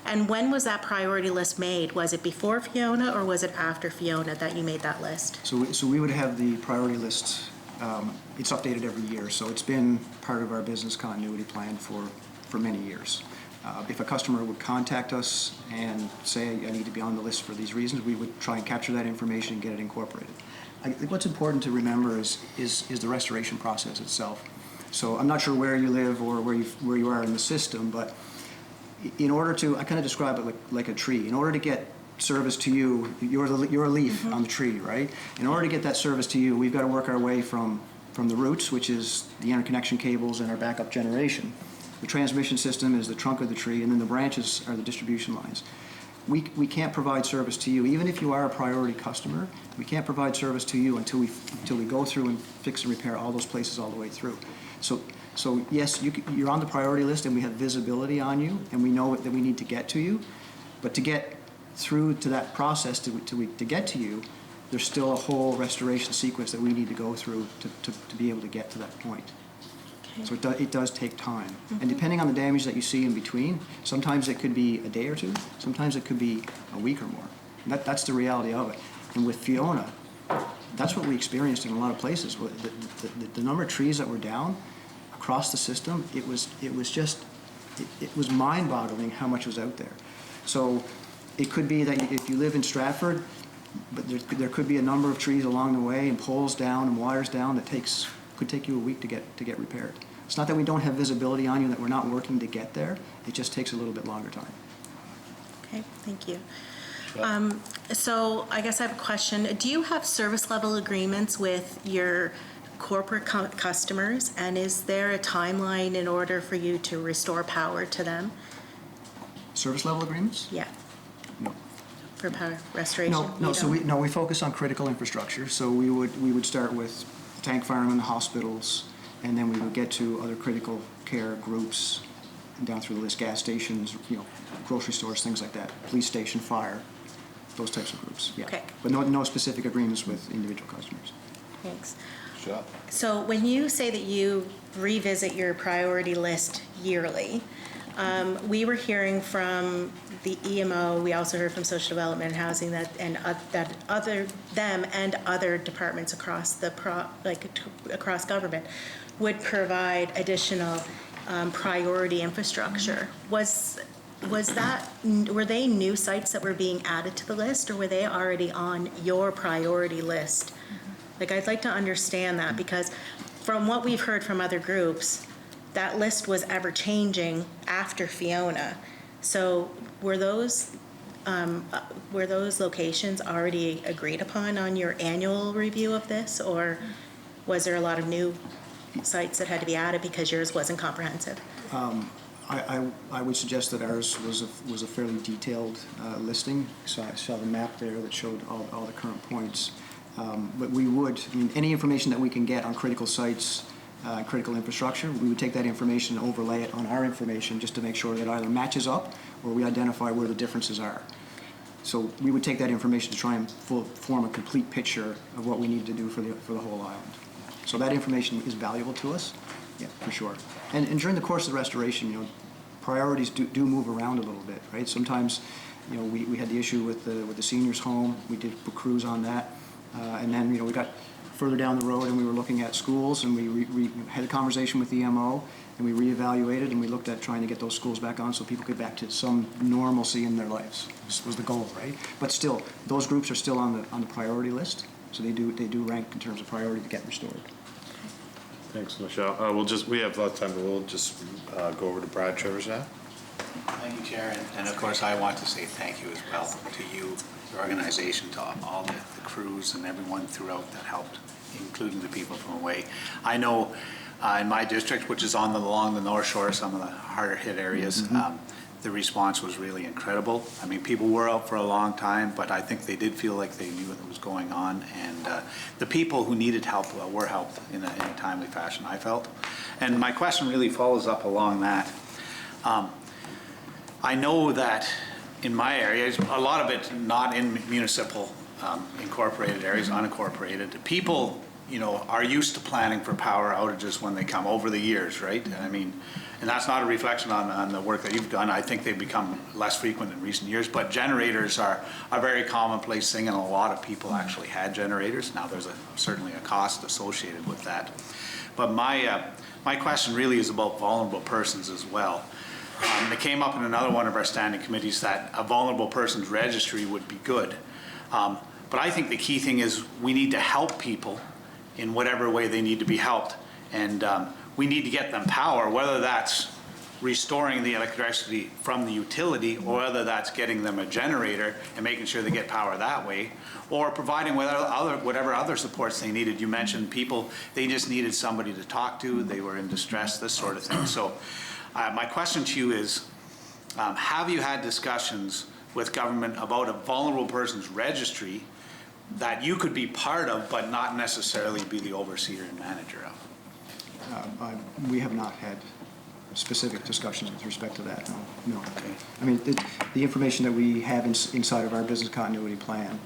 And when was that priority list made? Was it before Fiona or was it after Fiona that you made that list? So we would have the priority list, it's updated every year, so it's been part of our business continuity plan for many years. If a customer would contact us and say, I need to be on the list for these reasons, we would try and capture that information and get it incorporated. I think what's important to remember is the restoration process itself. So I'm not sure where you live or where you are in the system, but in order to, I kind of describe it like a tree. In order to get service to you, you're a leaf on the tree, right? In order to get that service to you, we've got to work our way from the roots, which is the interconnection cables and our backup generation. The transmission system is the trunk of the tree, and then the branches are the distribution lines. We can't provide service to you, even if you are a priority customer, we can't provide service to you until we go through and fix and repair all those places all the way through. So yes, you're on the priority list and we have visibility on you and we know that we need to get to you, but to get through to that process to get to you, there's still a whole restoration sequence that we need to go through to be able to get to that point. So it does take time. And depending on the damage that you see in between, sometimes it could be a day or two, sometimes it could be a week or more. That's the reality of it. And with Fiona, that's what we experienced in a lot of places. The number of trees that were down across the system, it was mind-boggling how much was out there. So it could be that if you live in Stratford, but there could be a number of trees along the way and poles down and wires down that could take you a week to get repaired. It's not that we don't have visibility on you, that we're not working to get there. It just takes a little bit longer time. Okay, thank you. So I guess I have a question. Do you have service level agreements with your corporate customers, and is there a timeline in order for you to restore power to them? Service level agreements? Yeah. No. For power restoration? No. So we focus on critical infrastructure. So we would start with tank firemen, hospitals, and then we would get to other critical care groups, and down through the list, gas stations, grocery stores, things like that, police station, fire, those types of groups. Yeah. Okay. But no specific agreements with individual customers. Thanks. Sure. So when you say that you revisit your priority list yearly, we were hearing from the EMO, we also heard from Social Development and Housing that other departments across across government would provide additional priority infrastructure. Were they new sites that were being added to the list, or were they already on your priority list? I'd like to understand that, because from what we've heard from other groups, that list was ever changing after Fiona. So were those locations already agreed upon on your annual review of this, or was there a lot of new sites that had to be added because yours wasn't comprehensive? I would suggest that ours was a fairly detailed listing. So I saw the map there that showed all the current points. But any information that we can get on critical sites, critical infrastructure, we would take that information and overlay it on our information just to make sure that either matches up or we identify where the differences are. So we would take that information to try and form a complete picture of what we need to do for the whole island. So that information is valuable to us, yeah, for sure. And during the course of the restoration, priorities do move around a little bit, right? Sometimes, we had the issue with the seniors' home. We did put crews on that. And then, we got further down the road and we were looking at schools, and we had a conversation with the EMO, and we reevaluated and we looked at trying to get those schools back on so people could get back to some normalcy in their lives. This was the goal, right? But still, those groups are still on the priority list, so they do rank in terms of priority to get restored. Thanks, Michelle. We have lots of time, but we'll just go over to Brad Trevors now. Thank you, Chair, and of course I want to say thank you as well to you, the organization, to all the crews and everyone throughout that helped, including the people from away. I know in my district, which is along the North Shore, some of the harder hit areas, the response was really incredible. I mean, people were out for a long time, but I think they did feel like they knew what was going on, and the people who needed help were helped in a timely fashion, I felt. And my question really follows up along that. I know that in my area, a lot of it not in municipal incorporated areas, unincorporated, people, you know, are used to planning for power outages when they come over the years, right? I mean, and that's not a reflection on the work that you've done. I think they've become less frequent in recent years, but generators are a very commonplace thing, and a lot of people actually had generators. Now there's certainly a cost associated with that. But my question really is about vulnerable persons as well. It came up in another one of our standing committees that a vulnerable persons registry would be good. But I think the key thing is we need to help people in whatever way they need to be helped. And we need to get them power, whether that's restoring the electricity from the utility, or whether that's getting them a generator and making sure they get power that way, or providing whatever other supports they needed. You mentioned people, they just needed somebody to talk to, they were in distress, this sort of thing. So my question to you is, have you had discussions with government about a vulnerable persons registry that you could be part of, but not necessarily be the overseer and manager of? We have not had specific discussions with respect to that, no. Okay. I mean, the information that we have inside of our business continuity plan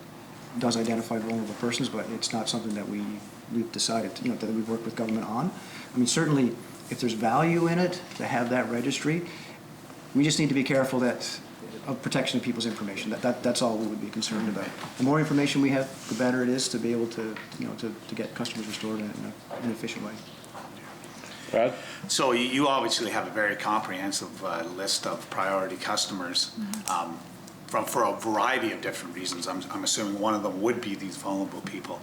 does identify vulnerable persons, but it's not something that we've decided, you know, that we've worked with government on. I mean, certainly, if there's value in it to have that registry, we just need to be careful of protection of people's information. That's all we would be concerned about. The more information we have, the better it is to be able to, you know, to get customers restored in an efficient way. Brad? So you obviously have a very comprehensive list of priority customers for a variety of different reasons. I'm assuming one of them would be these vulnerable people.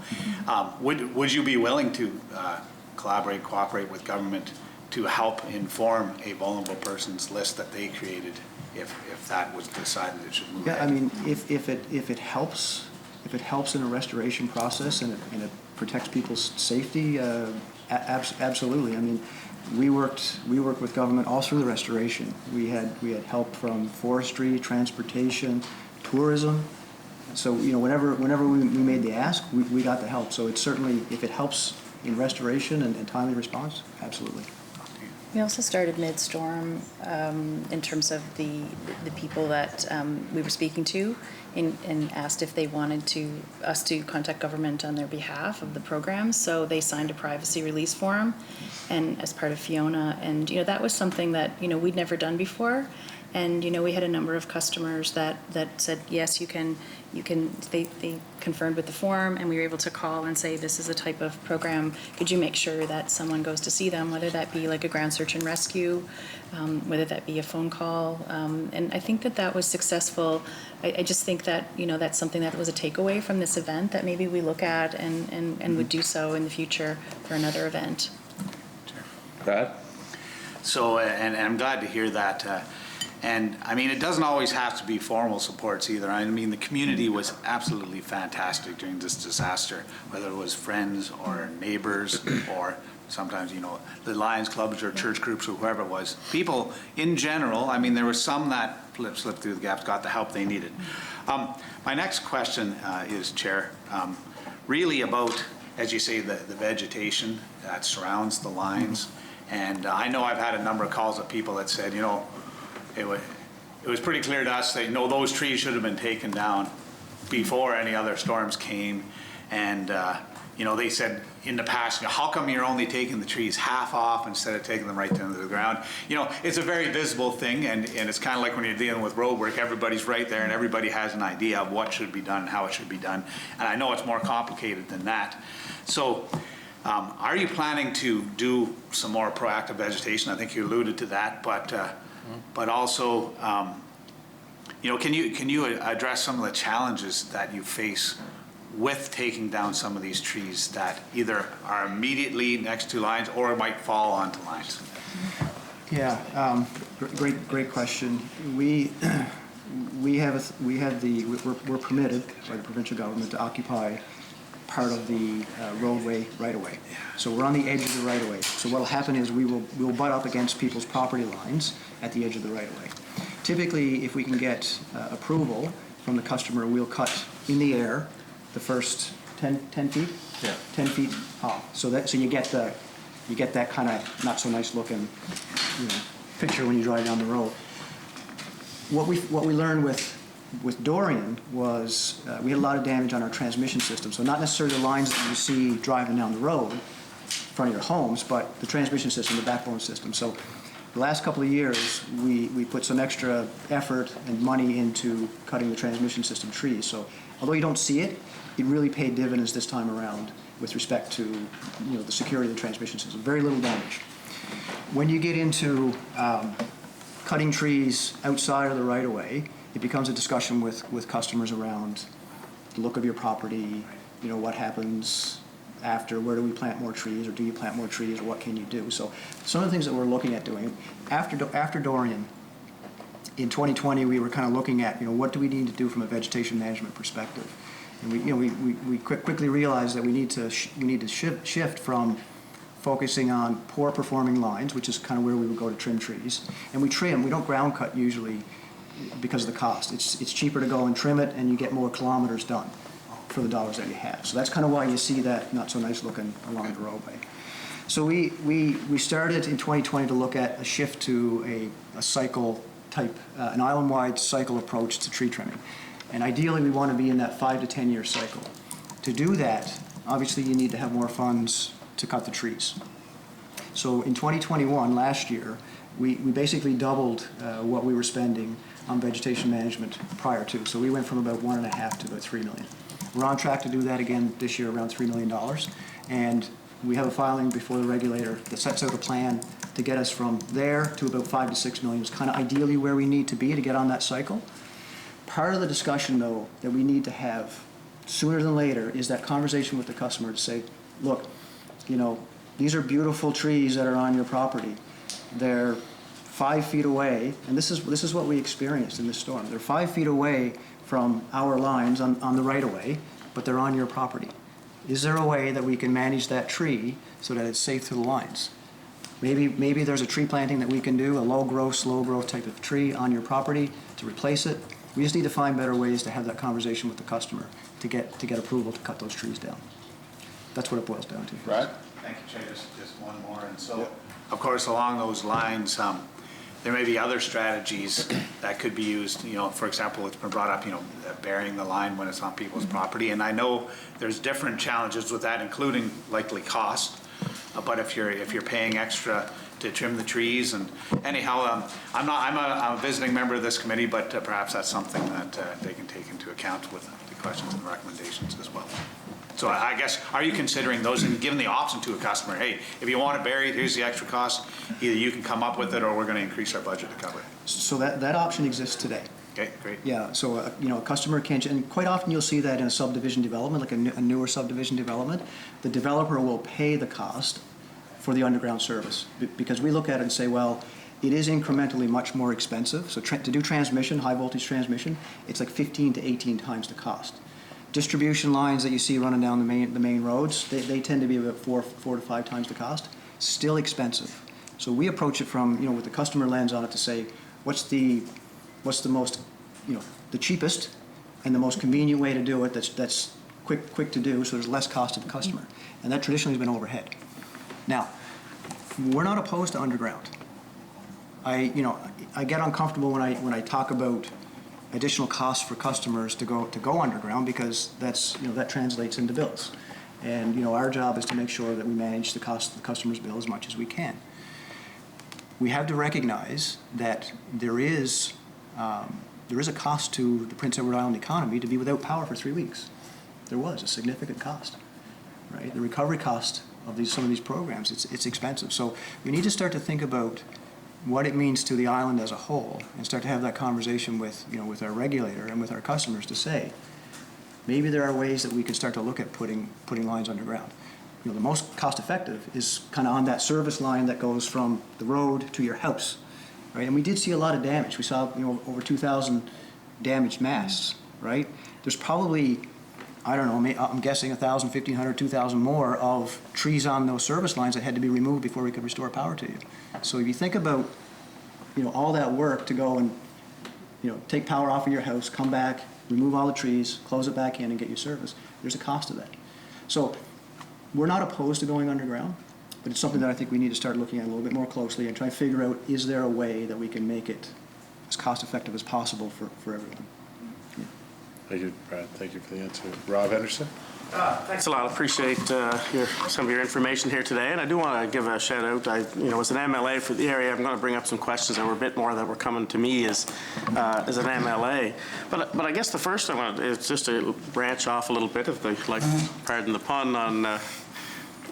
Would you be willing to cooperate with government to help inform a vulnerable persons list that they created if that was decided it should move ahead? I mean, if it helps in a restoration process and it protects people's safety, absolutely. I mean, we worked with government all through the restoration. We had help from forestry, transportation, tourism. So, you know, whenever we made the ask, we got the help. So it's certainly, if it helps in restoration and timely response, absolutely. We also started mid-storm in terms of the people that we were speaking to and asked if they wanted us to contact government on their behalf of the program. So they signed a privacy release form and as part of Fiona. And, you know, that was something that, you know, we'd never done before. And, you know, we had a number of customers that said, yes, you can, they confirmed with the form, and we were able to call and say, this is a type of program. Could you make sure that someone goes to see them, whether that be like a ground search and rescue, whether that be a phone call. And I think that was successful. I just think that, you know, that's something that was a takeaway from this event that maybe we look at and would do so in the future for another event. Brad? So, and I'm glad to hear that. And I mean, it doesn't always have to be formal supports either. I mean, the community was absolutely fantastic during this disaster, whether it was friends or neighbors or sometimes, you know, the Lions clubs or church groups or whoever it was. People in general, I mean, there were some that slipped through the gaps, got the help they needed. My next question is, Chair, really about, as you say, the vegetation that surrounds the lines. And I know I've had a number of calls of people that said, you know, it was pretty clear to us that, you know, those trees should have been taken down before any other storms came. And, you know, they said in the past, you know, how come you're only taking the trees half off instead of taking them right down to the ground? You know, it's a very visible thing, and it's kind of like when you're dealing with road work, everybody's right there and everybody has an idea of what should be done and how it should be done. And I know it's more complicated than that. So are you planning to do some more proactive vegetation? I think you alluded to that, but also, you know, can you address some of the challenges that you face with taking down some of these trees that either are immediately next to lines or might fall onto lines? Yeah, great question. We're permitted by the provincial government to occupy part of the roadway right-of-way. So we're on the edge of the right-of-way. So what will happen is we'll butt up against people's property lines at the edge of the right-of-way. Typically, if we can get approval from the customer, we'll cut in the air the first 10 feet? Yeah. 10 feet off. So you get that kind of not so nice looking, picture when you drive down the road. What we learned with Dorian was we had a lot of damage on our transmission system. So not necessarily the lines that you see driving down the road in front of your homes, but the transmission system, the backbone system. So the last couple of years, we put some extra effort and money into cutting the transmission system trees. So although you don't see it, it really paid dividends this time around with respect to the security of the transmission system. Very little damage. When you get into cutting trees outside of the right-of-way, it becomes a discussion with customers around the look of your property, what happens after, where do we plant more trees, or do you plant more trees, or what can you do? So some of the things that we're looking at doing, after Dorian, in 2020, we were kind of looking at, what do we need to do from a vegetation management perspective? And we quickly realized that we need to shift from focusing on poor performing lines, which is kind of where we would go to trim trees. And we trim, we don't ground cut usually because of the cost. It's cheaper to go and trim it, and you get more kilometers done for the dollars that you have. So that's kind of why you see that not so nice looking along the roadway. So we started in 2020 to look at a shift to a cycle type, an island-wide cycle approach to tree trimming. And ideally, we want to be in that 5 to 10 year cycle. To do that, obviously, you need to have more funds to cut the trees. So in 2021, last year, we basically doubled what we were spending on vegetation management prior to. So we went from about 1.5 to about $3 million. We're on track to do that again this year, around $3 million. And we have a filing before the regulator that sets out a plan to get us from there to about 5 to 6 million. It's kind of ideally where we need to be to get on that cycle. Part of the discussion, though, that we need to have sooner than later is that conversation with the customer to say, look, these are beautiful trees that are on your property. They're 5 feet away, and this is what we experienced in this storm. They're 5 feet away from our lines on the right-of-way, but they're on your property. Is there a way that we can manage that tree so that it's safe to the lines? Maybe there's a tree planting that we can do, a low-growth, slow-growth type of tree on your property to replace it. We just need to find better ways to have that conversation with the customer to get approval to cut those trees down. That's what it boils down to. Right. Thank you, Chair. Just one more. And so, of course, along those lines, there may be other strategies that could be used. For example, it's been brought up, burying the line when it's on people's property. And I know there's different challenges with that, including likely cost. But if you're paying extra to trim the trees, and anyhow, I'm a visiting member of this committee, but perhaps that's something that they can take into account with the questions and recommendations as well. So I guess, are you considering those and giving the option to a customer, hey, if you want it buried, here's the extra cost, either you can come up with it or we're going to increase our budget to cover it? So that option exists today. Okay, great. Yeah, so a customer can, and quite often you'll see that in a subdivision development, like a newer subdivision development, the developer will pay the cost for the underground service, because we look at it and say, well, it is incrementally much more expensive. So to do transmission, high voltage transmission, it's like 15 to 18 times the cost. Distribution lines that you see running down the main roads, they tend to be about 4 to 5 times the cost. Still expensive. So we approach it from, with the customer lens on it to say, what's the most, the cheapest and the most convenient way to do it that's quick to do, so there's less cost to the customer. And that traditionally has been overhead. Now, we're not opposed to underground. I get uncomfortable when I talk about additional costs for customers to go underground, because that translates into bills. And our job is to make sure that we manage the cost of the customer's bill as much as we can. We have to recognize that there is a cost to the Prince Edward Island economy to be without power for 3 weeks. There was a significant cost, right? The recovery cost of some of these programs, it's expensive. So we need to start to think about what it means to the island as a whole, and start to have that conversation with our regulator and with our customers to say, maybe there are ways that we can start to look at putting lines underground. The most cost effective is kind of on that service line that goes from the road to your house, right? And we did see a lot of damage. We saw over 2,000 damaged masts, right? There's probably, I don't know, I'm guessing 1,000, 1,500, 2,000 more of trees on those service lines that had to be removed before we could restore power to you. So if you think about, all that work to go and take power off of your house, come back, remove all the trees, close it back in and get your service. There's a cost to that. So we're not opposed to going underground, but it's something that I think we need to start looking at a little bit more closely and try to figure out, is there a way that we can make it as cost effective as possible for everyone? Thank you, Brad. Thank you for the answer. Rob Henderson? Thanks a lot. I appreciate some of your information here today, and I do want to give a shout out. As an MLA for the area, I'm going to bring up some questions that were a bit more that were coming to me as an MLA. But I guess the first I want is just to branch off a little bit, if they like, pardon the pun, on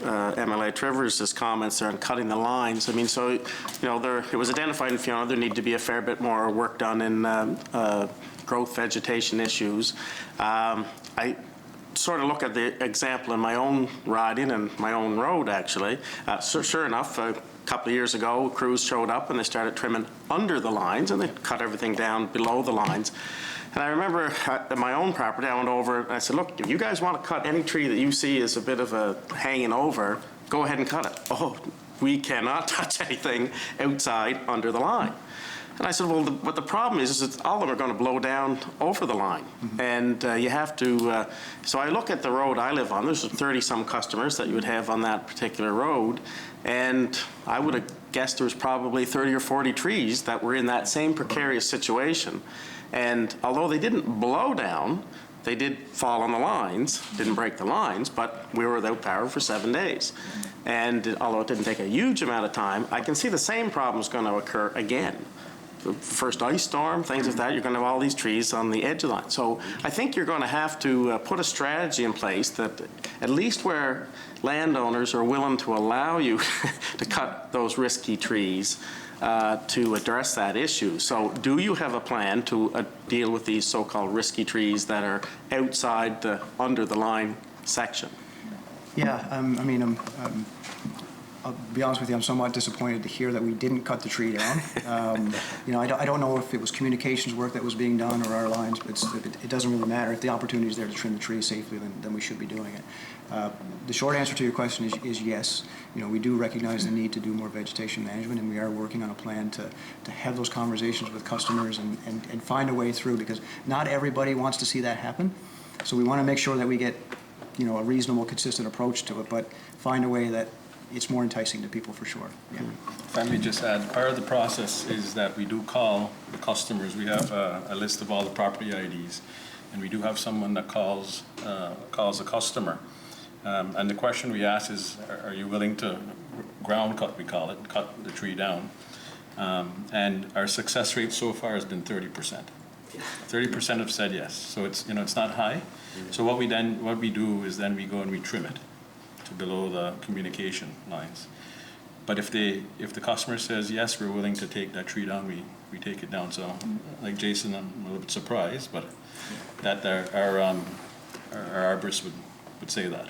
MLA Trivers' comments there on cutting the lines. I mean, so it was identified in Fiona there need to be a fair bit more work done in growth vegetation issues. I sort of look at the example in my own riding and my own road, actually. So sure enough, a couple of years ago, crews showed up and they started trimming under the lines and they cut everything down below the lines. And I remember at my own property, I went over and I said, look, if you guys want to cut any tree that you see is a bit of a hanging over, go ahead and cut it. Oh, we cannot touch anything outside under the line. And I said, well, what the problem is that all of them are going to blow down over the line. And you have to, so I look at the road I live on. There's 30-some customers that you would have on that particular road. And I would have guessed there was probably 30 or 40 trees that were in that same precarious situation. And although they didn't blow down, they did fall on the lines, didn't break the lines, but we were without power for 7 days. And although it didn't take a huge amount of time, I can see the same problem is going to occur again. The first ice storm, things like that, you're going to have all these trees on the edge of the line. So I think you're going to have to put a strategy in place that at least where landowners are willing to allow you to cut those risky trees to address that issue. So do you have a plan to deal with these so-called risky trees that are outside the under the line section? Yeah, I'll be honest with you, I'm somewhat disappointed to hear that we didn't cut the tree down. I don't know if it was communications work that was being done or our lines, but it doesn't really matter. If the opportunity is there to trim the tree safely, then we should be doing it. The short answer to your question is yes. We do recognize the need to do more vegetation management, and we are working on a plan to have those conversations with customers and find a way through, because not everybody wants to see that happen. So we want to make sure that we get a reasonable, consistent approach to it, but find a way that it's more enticing to people for sure. Yeah. If I may just add, part of the process is that we do call the customers. We have a list of all the property IDs, and we do have someone that calls a customer. And the question we ask is, are you willing to ground cut, we call it, cut the tree down? And our success rate so far has been 30%. 30% have said yes. So it's not high. So what we do is then we go and we trim it to below the communication lines. But if the customer says, yes, we're willing to take that tree down, we take it down. So like Jason, I'm a little bit surprised, but that our arborists would say that.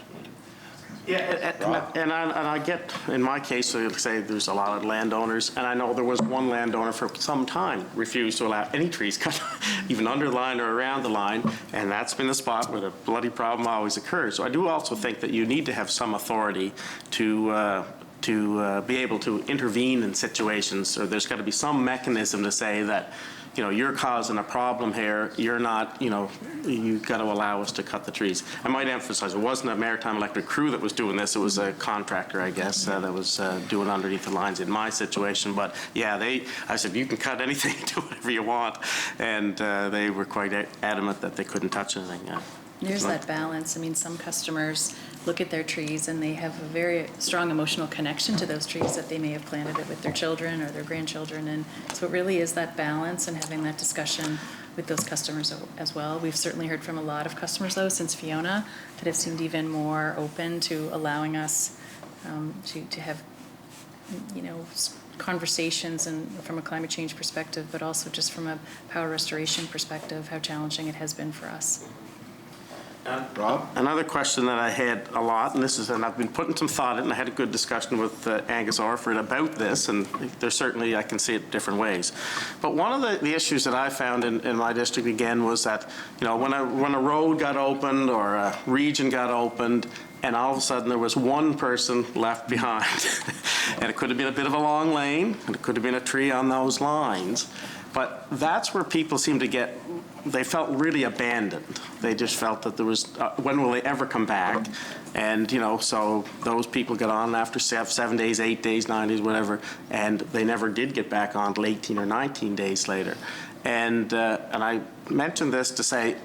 Yeah, and I get, in my case, so you'll say there's a lot of landowners, and I know there was one landowner for some time refused to allow any trees cut, even under the line or around the line, and that's been the spot where the bloody problem always occurs. So I do also think that you need to have some authority to be able to intervene in situations, or there's got to be some mechanism to say that, you're causing a problem here, you're not, you've got to allow us to cut the trees. I might emphasize, it wasn't a Maritime Electric crew that was doing this, it was a contractor, I guess, that was doing underneath the lines in my situation. But yeah, I said, you can cut anything, do whatever you want. And they were quite adamant that they couldn't touch anything. Yeah. There's that balance. I mean, some customers look at their trees and they have a very strong emotional connection to those trees that they may have planted it with their children or their grandchildren. And so it really is that balance and having that discussion with those customers as well. We've certainly heard from a lot of customers, though, since Fiona, that have seemed even more open to allowing us to have, conversations, and from a climate change perspective, but also just from a power restoration perspective, how challenging it has been for us. Rob? Another question that I had a lot, and I've been putting some thought in, and I had a good discussion with Angus Orford about this, and there's certainly, I can see it different ways. But one of the issues that I found in my district, again, was that, when a road got opened or a region got opened, and all of a sudden there was one person left behind, and it could have been a bit of a long lane, and it could have been a tree on those lines. But that's where people seem to get, they felt really abandoned. They just felt that there was, when will they ever come back? And, so those people got on after 7 days, 8 days, 9 days, whatever, and they never did get back on until 18 or 19 days later. And I mentioned this to say,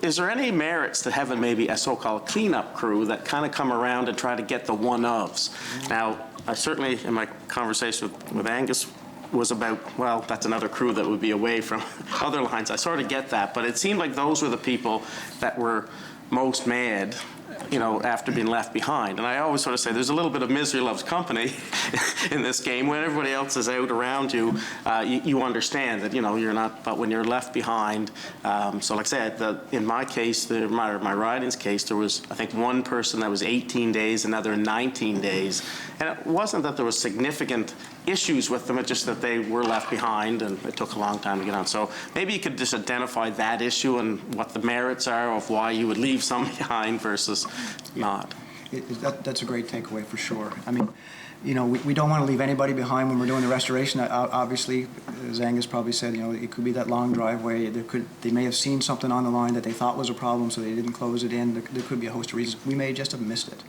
is there any merits to having maybe a so-called cleanup crew that kind of come around and try to get the one-ofs? Now, I certainly, in my conversation with Angus, was about, well, that's another crew that would be away from other lines. I sort of get that, but it seemed like those were the people that were most mad, after being left behind. And I always sort of say there's a little bit of misery loves company in this game. When everybody else is out around you, you understand that, you're not, but when you're left behind, so like I said, in my case, my riding's case, there was, I think, one person that was 18 days, another 19 days. And it wasn't that there was significant issues with them, it's just that they were left behind and it took a long time to get on. So maybe you could just identify that issue and what the merits are of why you would leave some behind versus not. That's a great takeaway for sure. I mean, we don't want to leave anybody behind when we're doing the restoration. Obviously, as Angus probably said, it could be that long driveway. They may have seen something on the line that they thought was a problem, so they didn't close it in. There could be a host of reasons. We may just have missed it.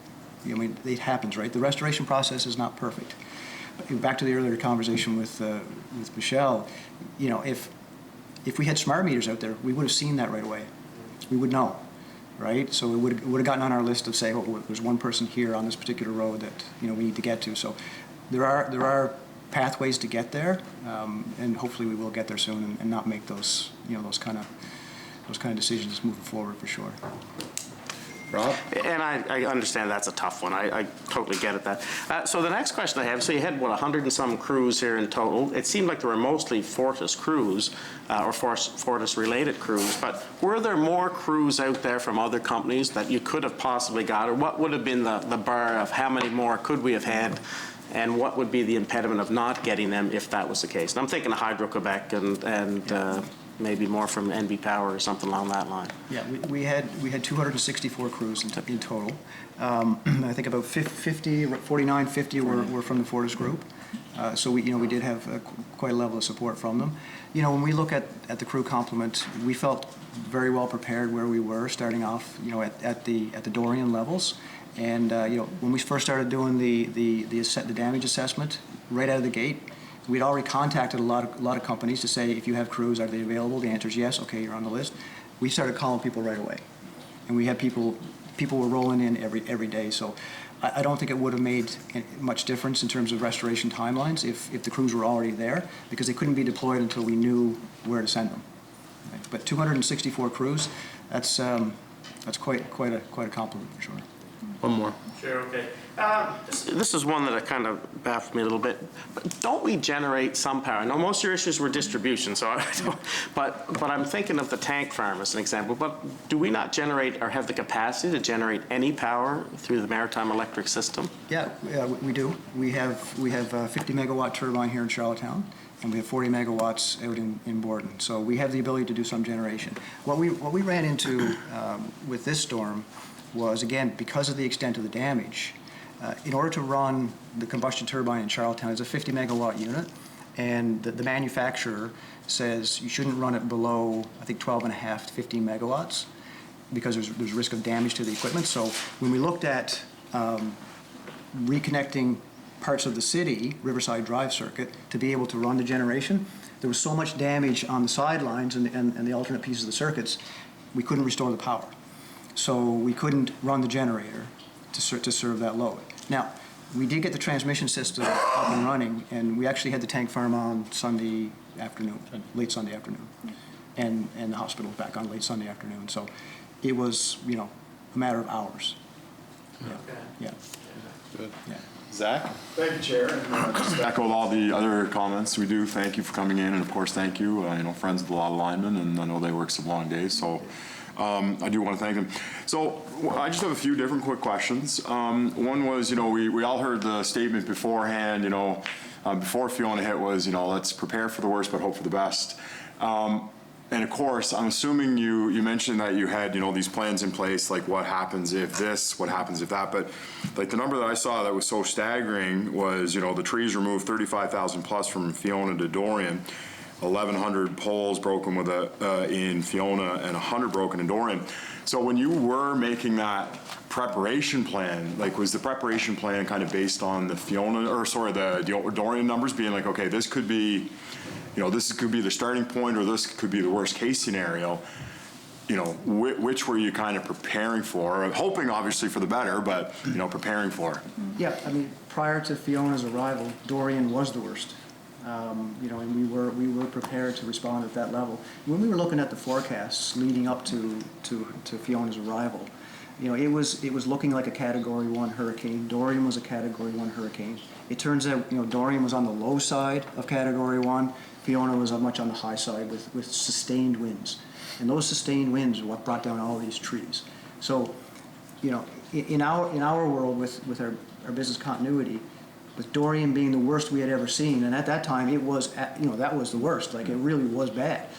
It happens, right? The restoration process is not perfect. Back to the earlier conversation with Michelle, if we had smart meters out there, we would have seen that right away. We would know, right? So it would have gotten on our list of say, oh, there's one person here on this particular road that we need to get to. So there are pathways to get there, and hopefully we will get there soon and not make those those kind of decisions moving forward for sure. Rob? And I understand that's a tough one. I totally get it that. So the next question I have, so you had, 100 and some crews here in total. It seemed like there were mostly Fortis crews or Fortis-related crews, but were there more crews out there from other companies that you could have possibly got, or what would have been the bar of how many more could we have had, and what would be the impediment of not getting them if that was the case? And I'm thinking of Hydro-Quebec and maybe more from NB Power or something along that line. Yeah, we had 264 crews in total. I think about 49, 50 were from the Fortis group. So we did have quite a level of support from them. When we look at the crew complement, we felt very well prepared where we were starting off. At the Dorian levels, and when we first started doing the damage assessment right out of the gate. We'd already contacted a lot of companies to say, if you have crews, are they available? The answer is yes. Okay, you're on the list. We started calling people right away, and we had people were rolling in every day. So I don't think it would have made much difference in terms of restoration timelines if the crews were already there, because they couldn't be deployed until we knew where to send them. Right? But 264 crews, that's quite a compliment for sure. One more. Sure, okay. This is one that kind of baffled me a little bit. But don't we generate some power? I know most of your issues were distribution, so but I'm thinking of the tank farm as an example. But do we not generate or have the capacity to generate any power through the Maritime electric system? Yeah, we do. We have a 50 megawatt turbine here in Charlottetown, and we have 40 megawatts out in Borden. So we have the ability to do some generation. What we ran into with this storm was, again, because of the extent of the damage, in order to run the combustion turbine in Charlottetown, it's a 50 megawatt unit, and the manufacturer says you shouldn't run it below, I think, 12 and a half to 15 megawatts because there's risk of damage to the equipment. So when we looked at reconnecting parts of the city, Riverside Drive circuit, to be able to run the generation, there was so much damage on the sidelines and the alternate pieces of the circuits, we couldn't restore the power. So we couldn't run the generator to serve that load. Now, we did get the transmission system up and running, and we actually had the tank farm on Sunday afternoon, late Sunday afternoon, and the hospital was back on late Sunday afternoon. So it was, a matter of hours. Yeah. Good. Yeah. Zach? Thank you, Chair. And just to echo all the other comments, we do thank you for coming in, and of course, thank you. Friends of the law linemen, and I know they work some long days, so I do want to thank them. So I just have a few different quick questions. One was, we all heard the statement beforehand, before Fiona hit was, let's prepare for the worst but hope for the best. And of course, I'm assuming you mentioned that you had, these plans in place, like what happens if this, what happens if that, but like the number that I saw that was so staggering was, the trees removed 35,000 plus from Fiona to Dorian. 1,100 poles broken with in Fiona and 100 broken in Dorian. So when you were making that preparation plan, like was the preparation plan kind of based on the Fiona, or sorry, the Dorian numbers being like, okay, this could be, this could be the starting point, or this could be the worst case scenario? Which were you kind of preparing for? Hoping obviously for the better, but preparing for. Yeah, I mean, prior to Fiona's arrival, Dorian was the worst. And we were prepared to respond at that level. When we were looking at the forecasts leading up to Fiona's arrival, it was looking like a Category 1 hurricane. Dorian was a Category 1 hurricane. It turns out, Dorian was on the low side of Category 1. Fiona was much on the high side with sustained winds. And those sustained winds are what brought down all these trees. So, in our world with our business continuity, with Dorian being the worst we had ever seen, and at that time it was, that was the worst. Like, it really was bad.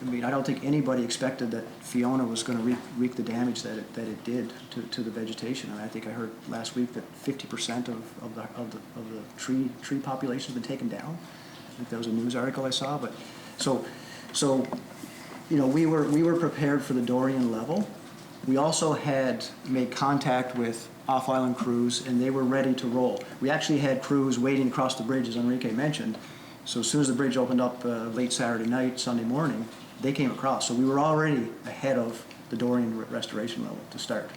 I mean, I don't think anybody expected that Fiona was going to wreak the damage that it did to the vegetation. And I think I heard last week that 50% of the tree population has been taken down. I think that was a news article I saw. But so we were prepared for the Dorian level. We also had made contact with off-island crews, and they were ready to roll. We actually had crews waiting across the bridge, as Enrique mentioned. So as soon as the bridge opened up late Saturday night, Sunday morning, they came across. So we were already ahead of the Dorian restoration level to start.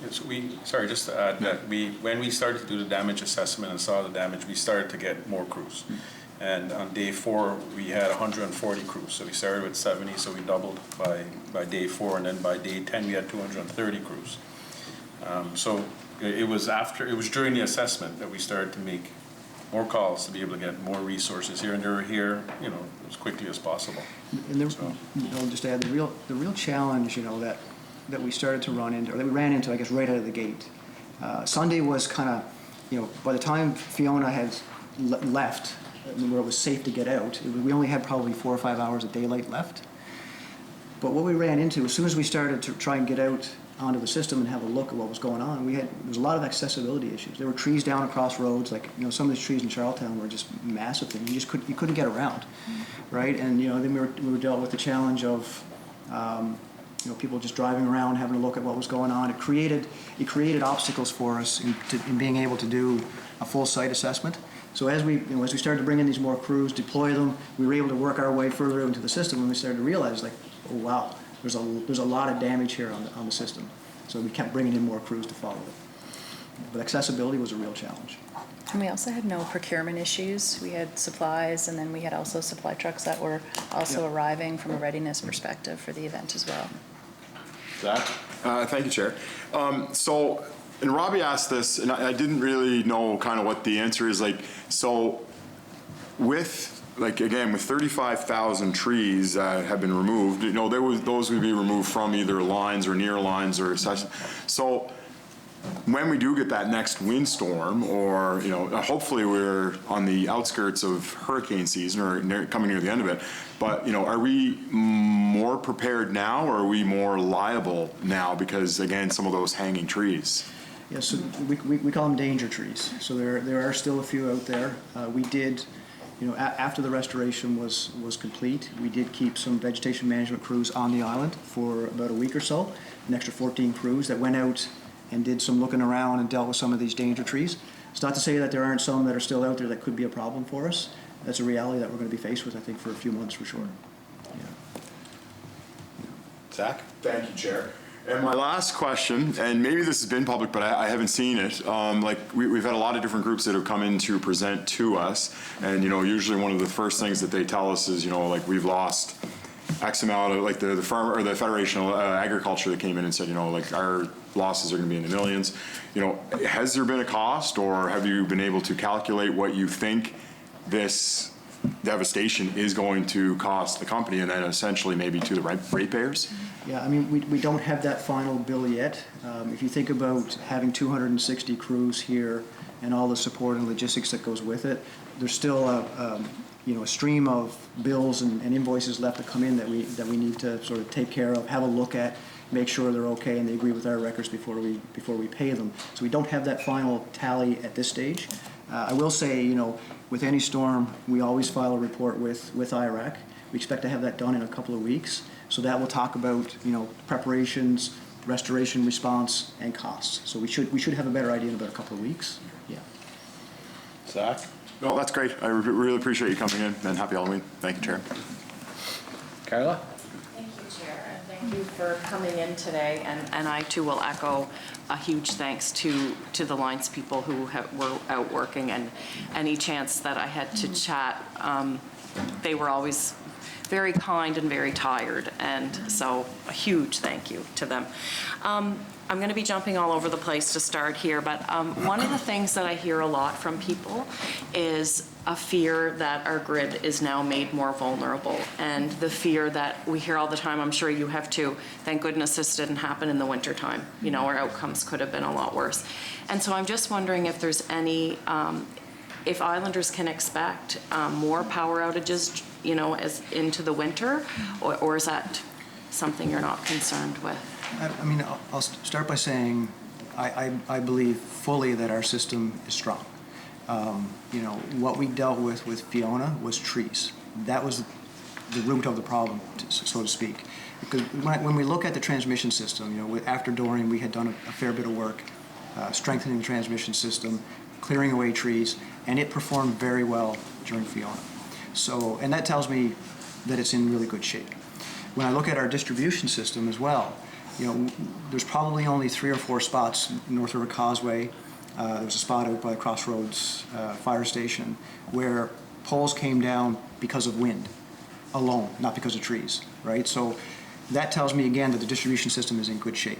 Yes, sorry, just to add that when we started to do the damage assessment and saw the damage, we started to get more crews. And on day 4, we had 140 crews. So we started with 70, so we doubled by day 4, and then by day 10, we had 230 crews. So it was during the assessment that we started to make more calls to be able to get more resources here, and they were here, as quickly as possible. And just to add, the real challenge, that we started to run into, or that we ran into, I guess, right out of the gate. Sunday was kind of, by the time Fiona had left, where it was safe to get out, we only had probably 4 or 5 hours of daylight left. But what we ran into, as soon as we started to try and get out onto the system and have a look at what was going on, there was a lot of accessibility issues. There were trees down across roads, like some of these trees in Charlottetown were just massive things. You couldn't get around, right? And then we were dealt with the challenge of people just driving around, having a look at what was going on. It created obstacles for us in being able to do a full site assessment. So as we started to bring in these more crews, deploy them, we were able to work our way further into the system, and we started to realize, like, oh wow, there's a lot of damage here on the system. So we kept bringing in more crews to follow it. But accessibility was a real challenge. And we also had no procurement issues. We had supplies, and then we had also supply trucks that were also arriving from a readiness perspective for the event as well. Zach? Thank you, Chair. And Robbie asked this, and I didn't really know kind of what the answer is. Like, so with 35,000 trees that have been removed, those would be removed from either lines or near lines or such. So when we do get that next windstorm, or hopefully we're on the outskirts of hurricane season or coming near the end of it, but are we more prepared now, or are we more liable now because, again, some of those hanging trees? Yeah, so we call them danger trees. So there are still a few out there. We did, after the restoration was complete, we did keep some vegetation management crews on the island for about a week or so, an extra 14 crews that went out and did some looking around and dealt with some of these danger trees. It's not to say that there aren't some that are still out there that could be a problem for us. That's a reality that we're going to be faced with, I think, for a few months for sure. Yeah. Zach? Thank you, Chair. And my last question, and maybe this has been public, but I haven't seen it. We've had a lot of different groups that have come in to present to us, and usually one of the first things that they tell us is, we've lost X amount of, the farm or the Federation of Agriculture that came in and said, our losses are going to be in the millions. Has there been a cost, or have you been able to calculate what you think this devastation is going to cost the company, and then essentially maybe to the ratepayers? Yeah, I mean, we don't have that final bill yet. If you think about having 260 crews here and all the support and logistics that goes with it, there's still a stream of bills and invoices left to come in that we need to sort of take care of, have a look at, make sure they're okay and they agree with our records before we pay them. So we don't have that final tally at this stage. I will say, you know, with any storm, we always file a report with IRAC. We expect to have that done in a couple of weeks. So that will talk about, you know, preparations, restoration response, and costs. So we should have a better idea in about a couple of weeks. Yeah. Zach? No, that's great. I really appreciate you coming in, and happy Halloween. Thank you, Chair. Carla? Thank you, Chair, and thank you for coming in today. And I too will echo a huge thanks to the lines people who were out working, and any chance that I had to chat, they were always very kind and very tired, and so a huge thank you to them. I'm going to be jumping all over the place to start here, but one of the things that I hear a lot from people is a fear that our grid is now made more vulnerable, and the fear that we hear all the time, I'm sure you have too, thank goodness this didn't happen in the wintertime. You know, our outcomes could have been a lot worse. And so I'm just wondering if there's any, if Islanders can expect more power outages, you know, as into the winter, or is that something you're not concerned with? I mean, I'll start by saying I believe fully that our system is strong. You know, what we dealt with Fiona was trees. That was the root of the problem, so to speak. Because when we look at the transmission system, you know, after Dorian, we had done a fair bit of work strengthening the transmission system, clearing away trees, and it performed very well during Fiona. So, and that tells me that it's in really good shape. When I look at our distribution system as well, you know, there's probably only 3 or 4 spots, North River Causeway, there's a spot out by Crossroads Fire Station, where poles came down because of wind alone, not because of trees, right? So that tells me again that the distribution system is in good shape.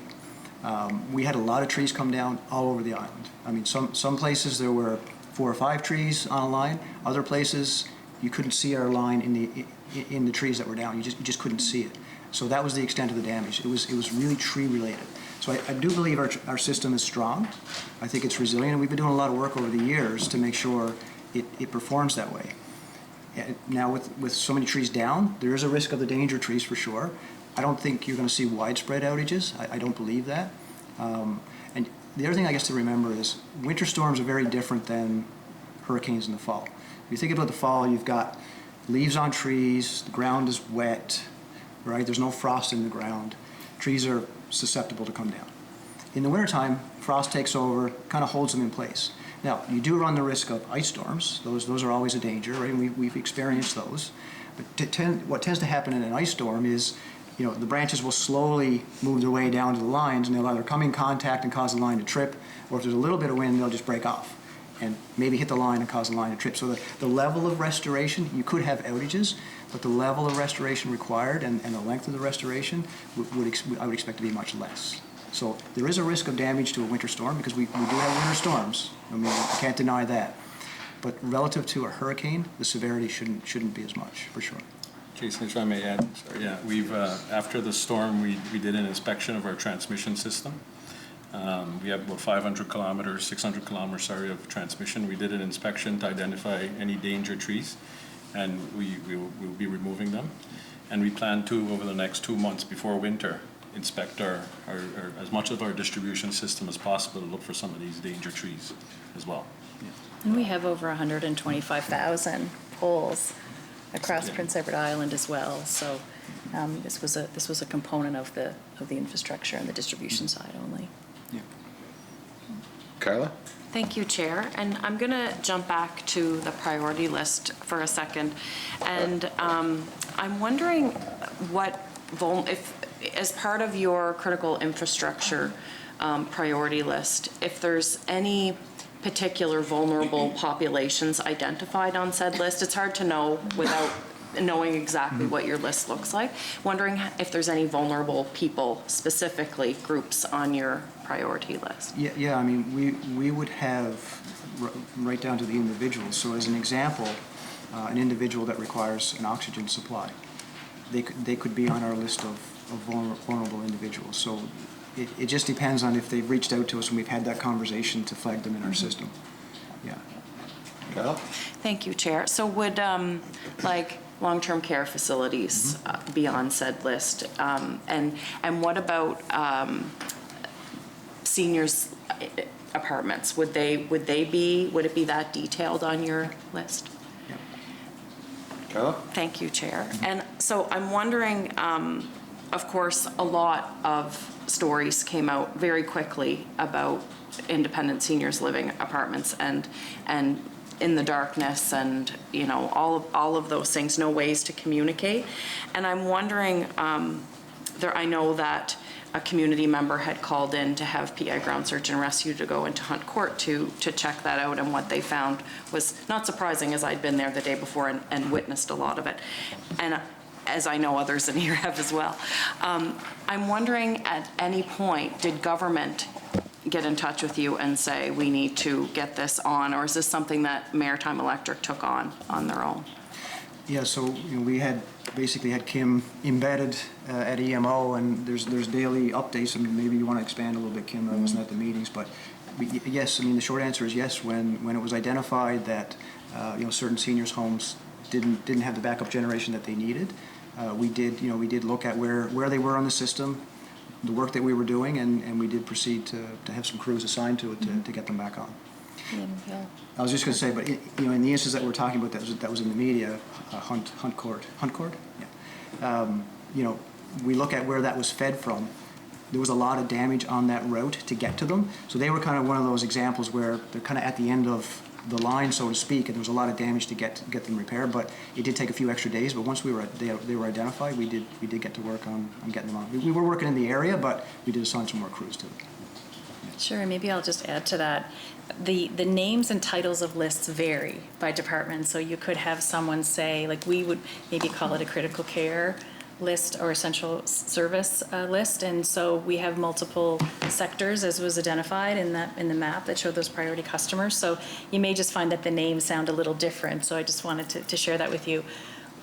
We had a lot of trees come down all over the island. I mean, some places there were 4 or 5 trees on a line. Other places you couldn't see our line in the trees that were down. You just couldn't see it. So that was the extent of the damage. It was really tree related. So I do believe our system is strong. I think it's resilient, and we've been doing a lot of work over the years to make sure it performs that way. Now with so many trees down, there is a risk of the danger trees for sure. I don't think you're going to see widespread outages. I don't believe that. And the other thing I guess to remember is winter storms are very different than hurricanes in the fall. If you think about the fall, you've got leaves on trees, the ground is wet, right? There's no frost in the ground. Trees are susceptible to come down. In the wintertime, frost takes over, kind of holds them in place. Now, you do run the risk of ice storms. Those are always a danger, right? And we've experienced those. But what tends to happen in an ice storm is, you know, the branches will slowly move their way down to the lines, and they'll either come in contact and cause the line to trip, or if there's a little bit of wind, they'll just break off and maybe hit the line and cause the line to trip. So the level of restoration, you could have outages, but the level of restoration required and the length of the restoration I would expect to be much less. So there is a risk of damage to a winter storm because we do have winter storms. I mean, I can't deny that. But relative to a hurricane, the severity shouldn't be as much, for sure. Jason, if I may add, sorry, yeah, we've, after the storm, we did an inspection of our transmission system. We have about 500 kilometers, 600 kilometers, sorry, of transmission. We did an inspection to identify any danger trees, and we'll be removing them. And we plan to, over the next 2 months before winter, inspect our as much of our distribution system as possible to look for some of these danger trees as well. Yeah. And we have over 125,000 poles across Prince Edward Island as well. So this was a component of the infrastructure and the distribution side only. Yeah. Carla? Thank you, Chair. And I'm going to jump back to the priority list for a second. And I'm wondering if, as part of your critical infrastructure priority list, if there's any particular vulnerable populations identified on said list. It's hard to know without knowing exactly what your list looks like. Wondering if there's any vulnerable people, specifically groups, on your priority list. Yeah. I mean, we would have right down to the individual. So as an example, an individual that requires an oxygen supply, they could be on our list of vulnerable individuals. So it just depends on if they've reached out to us and we've had that conversation to flag them in our system. Yeah. Carol? Thank you, Chair. So would like long-term care facilities be on said list? And what about seniors apartments. Would it be that detailed on your list? Carla? Thank you, Chair. And so I'm wondering, of course, a lot of stories came out very quickly about independent seniors living apartments and in the darkness and, you know, all of those things, no ways to communicate. And I'm wondering, I know that a community member had called in to have PI Ground Search and Rescue to go into Hunt Court to check that out, and what they found was not surprising, as I'd been there the day before and witnessed a lot of it, and as I know others in here have as well. I'm wondering, at any point, did government get in touch with you and say, we need to get this on, or is this something that Maritime Electric took on their own? Yeah, so we had basically had Kim embedded at EMO, and there's daily updates, and maybe you want to expand a little bit, Kim. I wasn't at the meetings, but yes, I mean the short answer is yes. When it was identified that certain seniors' homes didn't have the backup generation that they needed, we did look at where they were on the system, the work that we were doing, and we did proceed to have some crews assigned to it to get them back on. Yeah. I was just going to say, but in the instance that we're talking about, that was in the media, Hunt Court, yeah. We look at where that was fed from. There was a lot of damage on that route to get to them, so they were kind of one of those examples where they're kind of at the end of the line, so to speak, and there was a lot of damage to get them repaired. But it did take a few extra days. But once they were identified, we did get to work on getting them on. We were working in the area, but we did assign some more crews to it. Sure, and maybe I'll just add to that. The names and titles of lists vary by department, so you could have someone say, like, we would maybe call it a critical care list or essential service list, and so we have multiple sectors, as was identified in the map that showed those priority customers. So you may just find that the names sound a little different, so I just wanted to share that with you.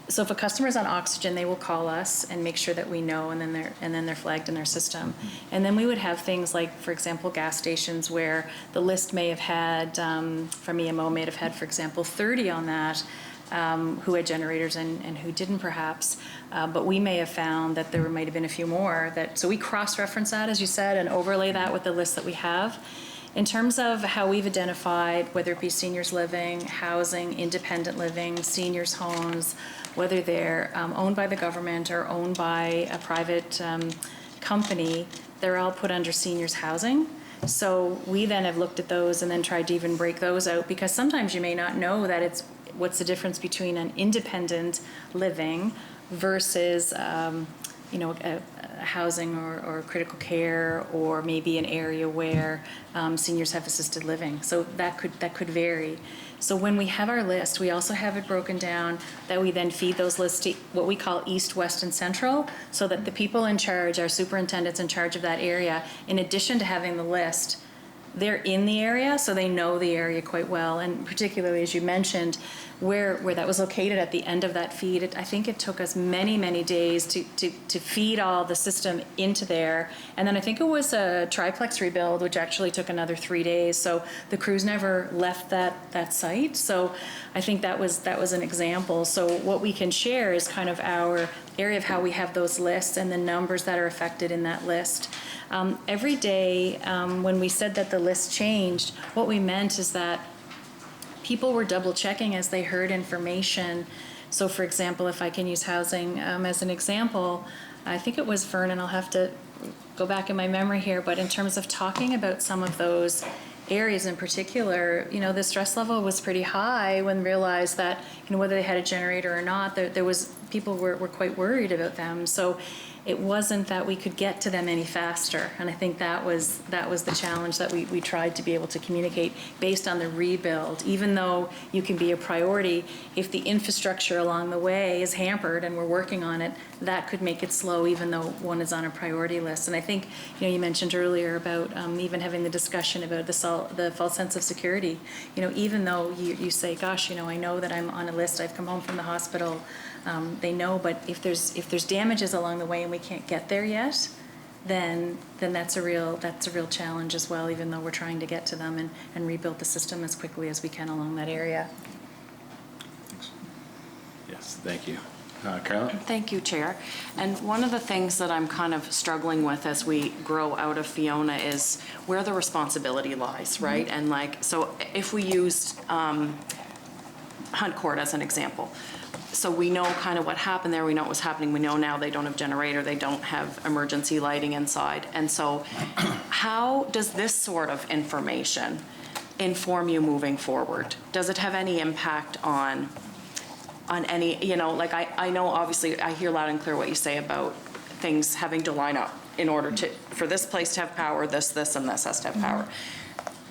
So if a customer's on oxygen, they will call us and make sure that we know, and then they're flagged in their system. And then we would have things like, for example, gas stations where the list may have had, from EMO, may have had, for example, 30 on that, who had generators and who didn't perhaps. But we may have found that there might have been a few more. So we cross-reference that, as you said, and overlay that with the list that we have. In terms of how we've identified, whether it be seniors living, housing, independent living, seniors' homes, whether they're owned by the government or owned by a private company, they're all put under seniors housing. So we then have looked at those and then tried to even break those out, because sometimes you may not know that what's the difference between an independent living versus a housing or critical care, or maybe an area where seniors have assisted living. So that could vary. So when we have our list, we also have it broken down that we then feed those lists to what we call East, West, and Central, so that the people in charge, our superintendents in charge of that area, in addition to having the list, they're in the area, so they know the area quite well. And particularly, as you mentioned, where that was located at the end of that feed, I think it took us many, many days to feed all the system into there. And then I think it was a triplex rebuild, which actually took another 3 days. So the crews never left that site. So I think that was an example. So what we can share is kind of our area of how we have those lists and the numbers that are affected in that list. Every day, when we said that the list changed, what we meant is that people were double checking as they heard information. So for example, if I can use housing as an example, I think it was Vernon, I'll have to go back in my memory here, but in terms of talking about some of those areas in particular, the stress level was pretty high when realized that, whether they had a generator or not, people were quite worried about them. So it wasn't that we could get to them any faster. And I think that was the challenge that we tried to be able to communicate based on the rebuild. Even though you can be a priority, if the infrastructure along the way is hampered and we're working on it, that could make it slow even though one is on a priority list. And I think, you mentioned earlier about even having the discussion about the false sense of security. Even though you say, gosh, I know that I'm on a list, I've come home from the hospital, they know, but if there's damages along the way and we can't get there yet, then that's a real challenge as well, even though we're trying to get to them and rebuild the system as quickly as we can along that area. Yes, thank you. Carolyn? Thank you, Chair. And one of the things that I'm kind of struggling with as we grow out of Fiona is where the responsibility lies, right? And like, so if we used Hunt Court as an example, so we know kind of what happened there, we know what was happening, we know now they don't have generator, they don't have emergency lighting inside. And so how does this sort of information inform you moving forward? Does it have any impact on any, you know, like I know obviously I hear loud and clear what you say about things having to line up in order to, for this place to have power, this, and this has to have power.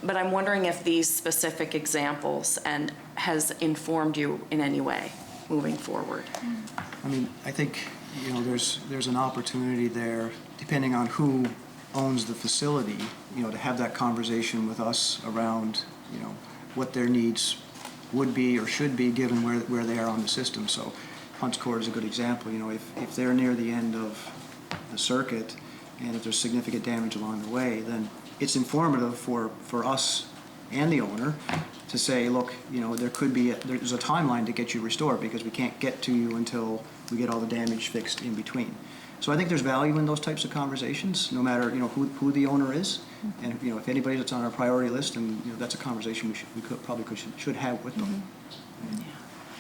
But I'm wondering if these specific examples and has informed you in any way moving forward. I mean, I think, you know, there's an opportunity there, depending on who owns the facility, you know, to have that conversation with us around, you know, what their needs would be or should be given where they are on the system. So Hunt's Court is a good example. You know, if they're near the end of the circuit and if there's significant damage along the way, then it's informative for us and the owner to say, look, you know, there's a timeline to get you restored because we can't get to you until we get all the damage fixed in between. So I think there's value in those types of conversations, no matter, you know, who the owner is, and, you know, if anybody that's on our priority list, and, you know, that's a conversation we should have with them.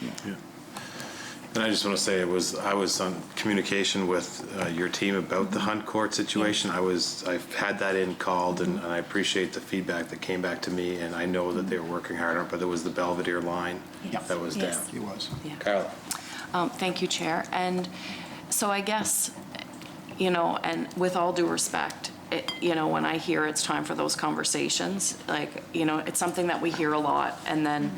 Yeah. And I just want to say I was on communication with your team about the Hunt Court situation. I've had that in called, and I appreciate the feedback that came back to me, and I know that they were working hard on it, but there was the Belvedere line that was down. It was. Yeah. Carla. Thank you, Chair. And so I guess, you know, and with all due respect, you know, when I hear it's time for those conversations, like, you know, it's something that we hear a lot, and then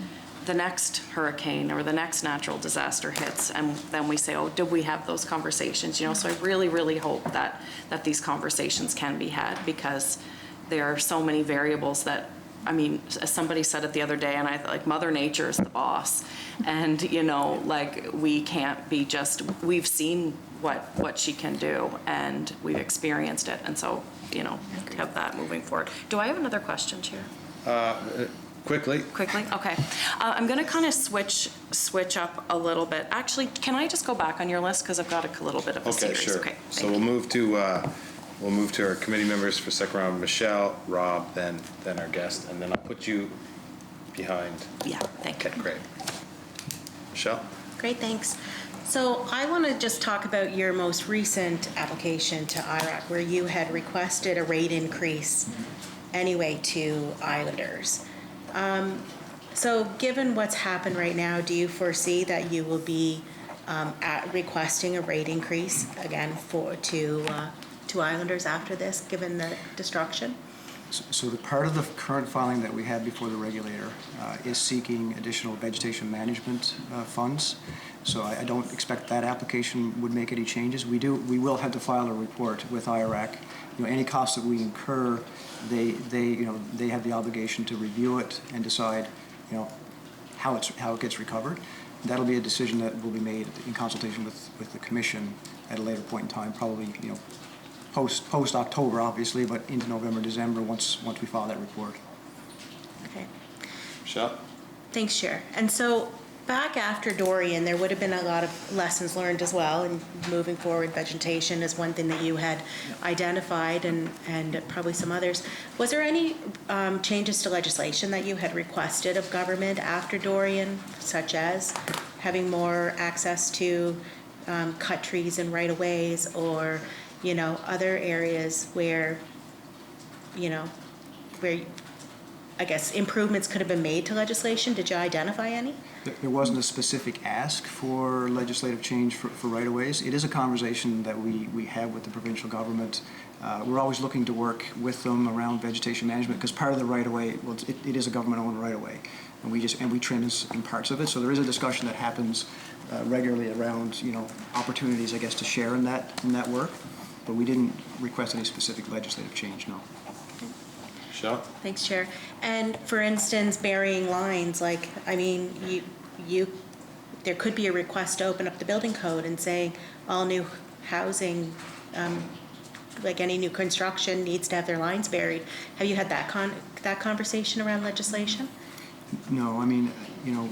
the next hurricane or the next natural disaster hits, and then we say, oh, did we have those conversations? You know, so I really, really hope that these conversations can be had, because there are so many variables that, I mean, as somebody said it the other day, and I like, Mother Nature is the boss. And, you know, like, we can't be just, we've seen what she can do, and we've experienced it. And so, you know, have that moving forward. Do I have another question, Chair? Quickly. Quickly? Okay. I'm going to kind of switch up a little bit. Actually, can I just go back on your list? Because I've got a little bit of a series. Sure. Okay, so we'll move to our committee members for second round. Michelle, Rob, then our guest, and then I'll put you behind. Yeah, thank you. Okay, great. Michelle? Great, thanks. So I want to just talk about your most recent application to IRAC, where you had requested a rate increase anyway to Islanders. So given what's happened right now, do you foresee that you will be requesting a rate increase again to Islanders after this, given the destruction? So the part of the current filing that we have before the regulator is seeking additional vegetation management funds. So I don't expect that application would make any changes. We will have to file a report with IRAC. You know, any costs that we incur, they have the obligation to review it and decide, you know, how it gets recovered. That'll be a decision that will be made in consultation with the commission at a later point in time, probably, you know, post October, obviously, but into November, December, once we file that report. Okay. Michelle? Thanks, Chair. And so back after Dorian, there would have been a lot of lessons learned as well, and moving forward, vegetation is one thing that you had identified, and probably some others. Was there any changes to legislation that you had requested of government after Dorian, such as having more access to cut trees and right-of-ways, or, you know, other areas where, you know, where I guess improvements could have been made to legislation? Did you identify any? There wasn't a specific ask for legislative change for right-of-ways. It is a conversation that we have with the provincial government. We're always looking to work with them around vegetation management, because part of the right-of-way, well, it is a government-owned right-of-way, and we trim in parts of it. So there is a discussion that happens regularly around, you know, opportunities, I guess, to share in that work. But we didn't request any specific legislative change, no. Michelle? Thanks, Chair. And for instance, burying lines, like, I mean, there could be a request to open up the building code and saying all new housing, like any new construction, needs to have their lines buried. Have you had that conversation around legislation? No, I mean, you know,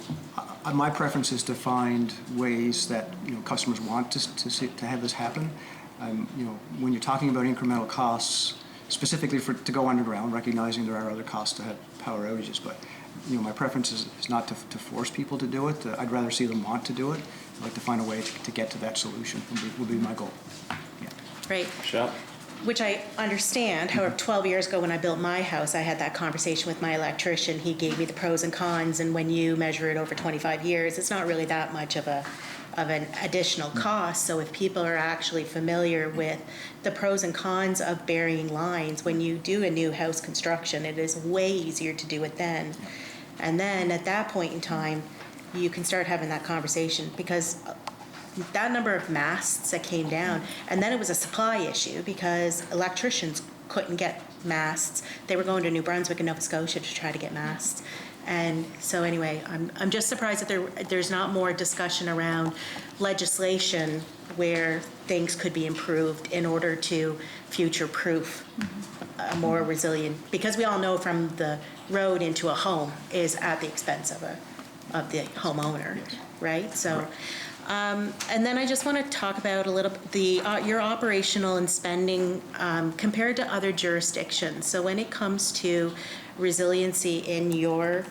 My preference is to find ways that, customers want to have this happen. When you're talking about incremental costs, specifically to go underground, recognizing there are other costs to have power outages, but my preference is not to force people to do it. I'd rather see them want to do it. I'd like to find a way to get to that solution would be my goal. Yeah. Right. Michelle? Which I understand. However, 12 years ago when I built my house, I had that conversation with my electrician. He gave me the pros and cons, and when you measure it over 25 years, it's not really that much of an additional cost. So if people are actually familiar with the pros and cons of burying lines, when you do a new house construction, it is way easier to do it then. And then at that point in time, you can start having that conversation, because that number of masts that came down, and then it was a supply issue because electricians couldn't get masts. They were going to New Brunswick and Nova Scotia to try to get masts. And so anyway, I'm just surprised that there's not more discussion around legislation where things could be improved in order to future-proof a more resilient, because we all know from the road into a home is at the expense of the homeowner, right? So. And then I just want to talk about a little your operational and spending compared to other jurisdictions. So when it comes to resiliency in your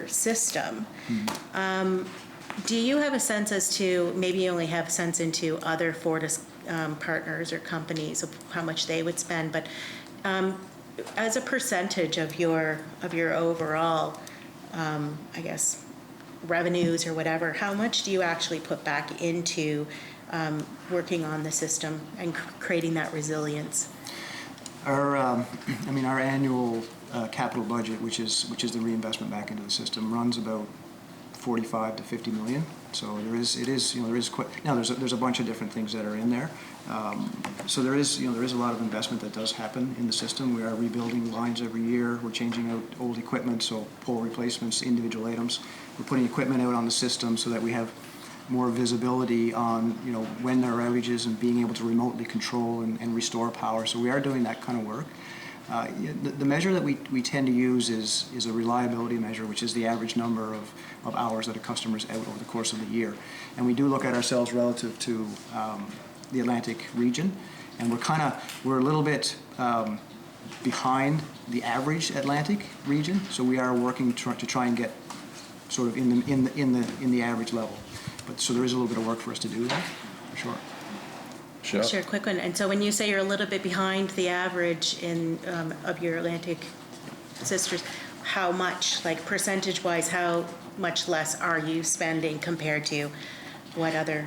system, do you have a sense as to, maybe you only have a sense into other Fortis partners or companies of how much they would spend, but as a percentage of your overall, I guess, revenues or whatever, how much do you actually put back into working on the system and creating that resilience? Our annual capital budget, which is the reinvestment back into the system, runs about 45 to 50 million. So there's a bunch of different things that are in there. So there is a lot of investment that does happen in the system. We are rebuilding lines every year. We're changing out old equipment, so pole replacements, individual items. We're putting equipment out on the system so that we have more visibility on when there are outages and being able to remotely control and restore power. So we are doing that kind of work. The measure that we tend to use is a reliability measure, which is the average number of hours that a customer is out over the course of the year. And we do look at ourselves relative to the Atlantic region, and we're a little bit behind the average Atlantic region. So we are working to try and get sort of in the average level. But so there is a little bit of work for us to do there, for sure. Sure, quick one. And so when you say you're a little bit behind the average of your Atlantic sisters, how much, like percentage-wise, how much less are you spending compared to what other?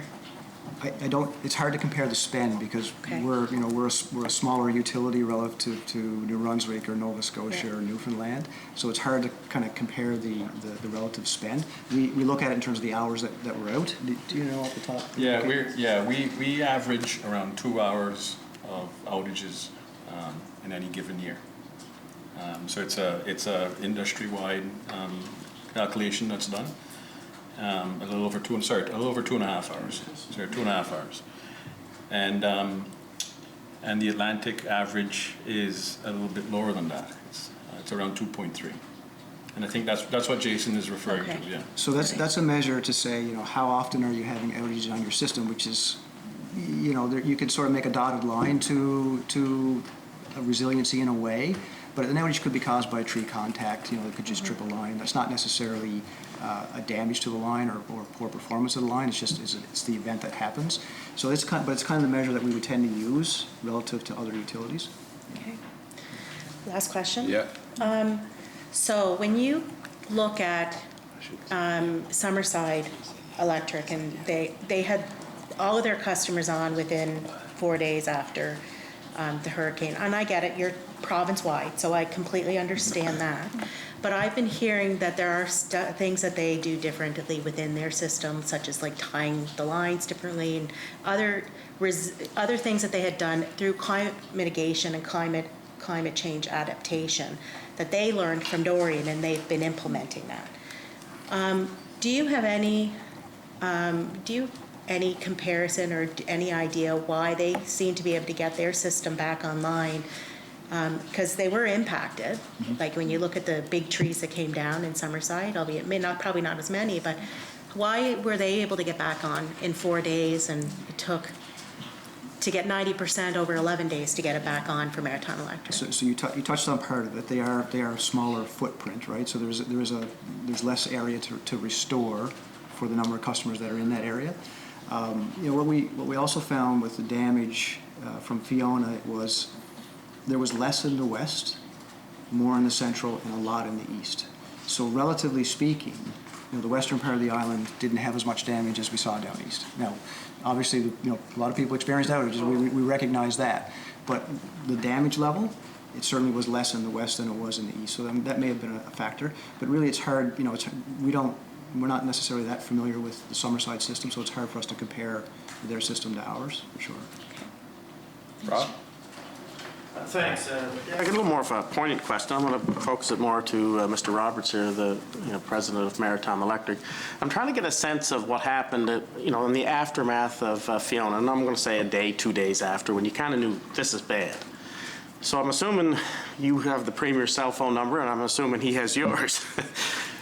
It's hard to compare the spend because we're a smaller utility relative to New Brunswick or Nova Scotia or Newfoundland, so it's hard to kind of compare the relative spend. We look at it in terms of the hours that we're out. Do you know off the top? Yeah, we average around 2 hours of outages in any given year. So it's a industry-wide calculation that's done. A little over 2.5 hours. Sorry, 2.5 hours. And the Atlantic average is a little bit lower than that. It's around 2.3. And I think that's what Jason is referring to. Yeah. So that's a measure to say, how often are you having outages on your system, which is, you could sort of make a dotted line to a resiliency in a way, but an outage could be caused by tree contact. It could just trip a line. That's not necessarily a damage to the line or poor performance of the line. It's just it's the event that happens. So it's kind of the measure that we would tend to use relative to other utilities. Okay. Last question. Yeah. So when you look at Summerside Electric, and they had all of their customers on within 4 days after the hurricane, and I get it, you're province-wide, so I completely understand that. But I've been hearing that there are things that they do differently within their system, such as like tying the lines differently and other things that they had done through climate mitigation and climate change adaptation that they learned from Dorian, and they've been implementing that. Do you have any comparison or any idea why they seem to be able to get their system back online because they were impacted. Like when you look at the big trees that came down in Summerside, albeit probably not as many, but why were they able to get back on in 4 days, and it took to get 90% over 11 days to get it back on for Maritime Electric? So you touched on part of it. They are a smaller footprint, right? So there's less area to restore for the number of customers that are in that area. What we also found with the damage from Fiona was there was less in the west, more in the central, and a lot in the east. So relatively speaking, the western part of the island didn't have as much damage as we saw down east. Now, obviously, a lot of people experienced outages. We recognize that, but the damage level, it certainly was less in the west than it was in the east. So that may have been a factor. But really, it's hard. We're not necessarily that familiar with the Summerside system, so it's hard for us to compare their system to ours, for sure. Rob? Thanks. I got a little more of a poignant question. I'm going to focus it more to Mr. Roberts here, the president of Maritime Electric. I'm trying to get a sense of what happened, in the aftermath of Fiona, and I'm going to say a day, 2 days after, when you kind of knew this is bad. So I'm assuming you have the Premier's cell phone number, and I'm assuming he has yours.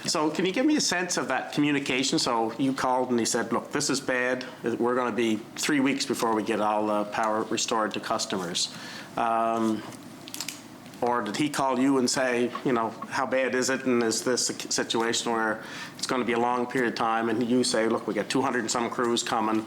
So can you give me a sense of that communication? So you called and he said, look, this is bad. We're going to be 3 weeks before we get all the power restored to customers. Or did he call you and say, how bad is it? And is this a situation where it's going to be a long period of time? And you say, look, we got 200 and some crews coming.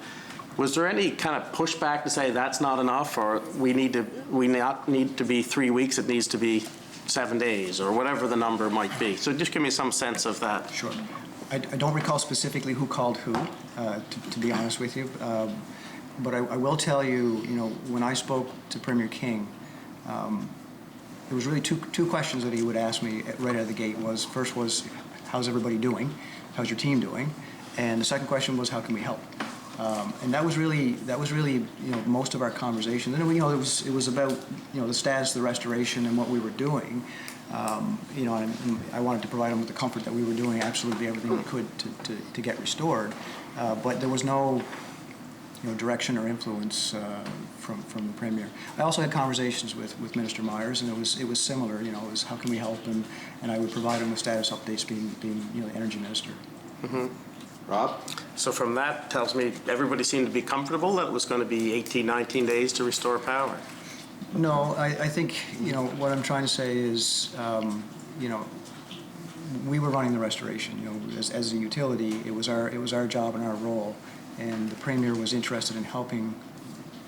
Was there any kind of pushback to say that's not enough, or we not need to be 3 weeks, it needs to be 7 days, or whatever the number might be? So just give me some sense of that. Sure. I don't recall specifically who called who, to be honest with you. But I will tell you, when I spoke to Premier King, there was really two questions that he would ask me right out of the gate. First was, how's everybody doing? How's your team doing? And the second question was, how can we help? And that was really most of our conversation. And it was about the status of the restoration and what we were doing. And I wanted to provide them with the comfort that we were doing absolutely everything we could to get restored. But there was no direction or influence from the Premier. I also had conversations with Minister Myers, and it was similar. It was how can we help, and I would provide him with status updates, being the Energy Minister. Mm-hmm. Rob? So from that tells me everybody seemed to be comfortable that it was going to be 18, 19 days to restore power. No, I think what I'm trying to say is we were running the restoration. As a utility, it was our job and our role. And the Premier was interested in helping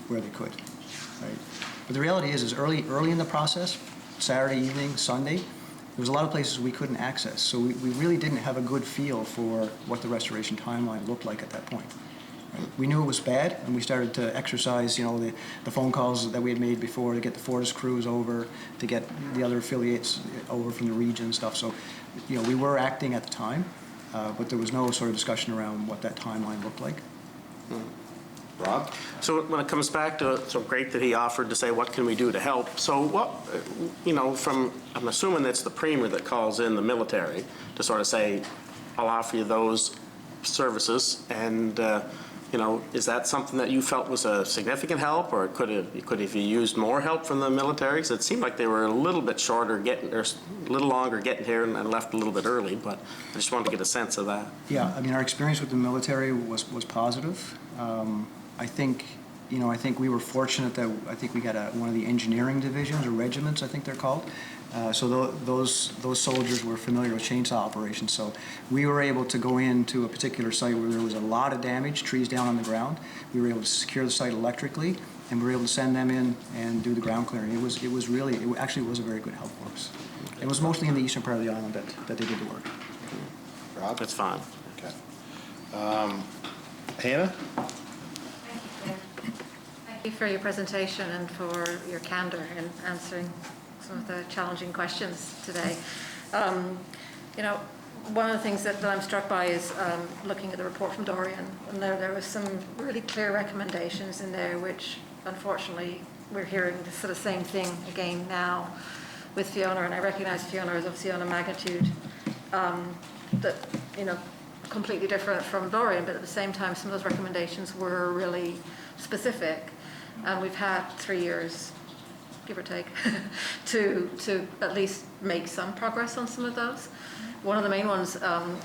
where they could, right? But the reality is early in the process, Saturday evening, Sunday, there was a lot of places we couldn't access. So we really didn't have a good feel for what the restoration timeline looked like at that point. Right? We knew it was bad, and we started to exercise, the phone calls that we had made before to get the Fortis crews over, to get the other affiliates over from the region and stuff. So, we were acting at the time, but there was no sort of discussion around what that timeline looked like. Rob? So when it comes back to, so great that he offered to say, what can we do to help? So what, I'm assuming it's the Premier that calls in the military to sort of say, I'll offer you those services. And, is that something that you felt was a significant help, or could have you used more help from the military? Because it seemed like they were a little bit shorter a little longer getting here and left a little bit early, but I just wanted to get a sense of that. Yeah, our experience with the military was positive. I think we were fortunate that we got one of the engineering divisions or regiments, I think they're called. So those soldiers were familiar with chainsaw operations. So we were able to go into a particular site where there was a lot of damage, trees down on the ground. We were able to secure the site electrically, and we were able to send them in and do the ground clearing. It actually was a very good help for us. It was mostly in the eastern part of the island that they did the work. Rob? That's fine. Okay. Hannah? Thank you for your presentation and for your candor in answering some of the challenging questions today. One of the things that I'm struck by is looking at the report from Dorian, and there was some really clear recommendations in there, which unfortunately we're hearing the sort of same thing again now with Fiona, and I recognize Fiona is obviously on a magnitude that, completely different from Dorian, but at the same time some of those recommendations were really specific, and we've had 3 years give or take, to at least make some progress on some of those. One of the main ones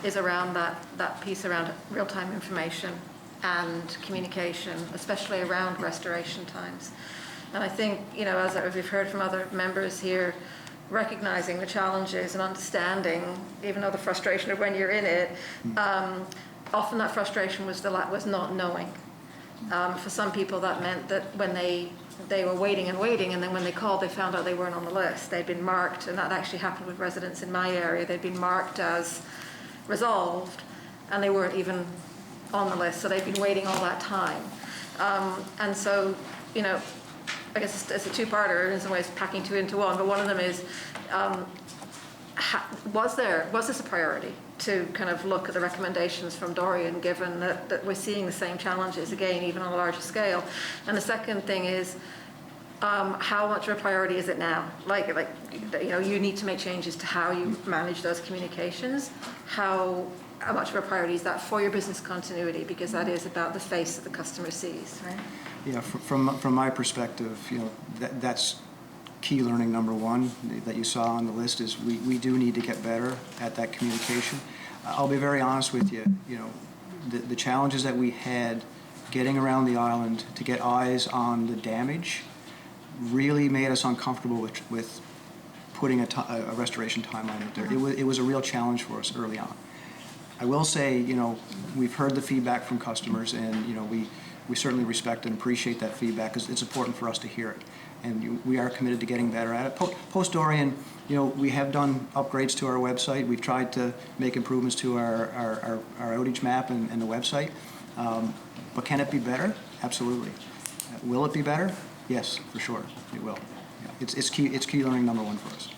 is around that piece around real-time information and communication, especially around restoration times. And I think, as we've heard from other members here, recognizing the challenges and understanding, even though the frustration of when you're in it, often that frustration was not knowing. For some people, that meant that when they were waiting, and then when they called, they found out they weren't on the list. They'd been marked, and that actually happened with residents in my area. They'd been marked as resolved, and they weren't even on the list, so they'd been waiting all that time. And so, I guess it's a two-parter, in some ways packing two into one, but one of them is, was this a priority to kind of look at the recommendations from Dorian, given that we're seeing the same challenges again, even on a larger scale? And the second thing is, how much of a priority is it now? You need to make changes to how you manage those communications. How much of a priority is that for your business continuity? Because that is about the face that the customer sees, right? Yeah, from my perspective, that's key learning number one that you saw on the list is we do need to get better at that communication. I'll be very honest with you, the challenges that we had getting around the island to get eyes on the damage really made us uncomfortable with putting a restoration timeline out there. It was a real challenge for us early on. I will say, we've heard the feedback from customers, and we certainly respect and appreciate that feedback because it's important for us to hear it. And we are committed to getting better at it. Post-Dorian, we have done upgrades to our website. We've tried to make improvements to our outage map and the website. But can it be better? Absolutely. Will it be better? Yes, for sure, it will. Yeah. It's key learning number one for us.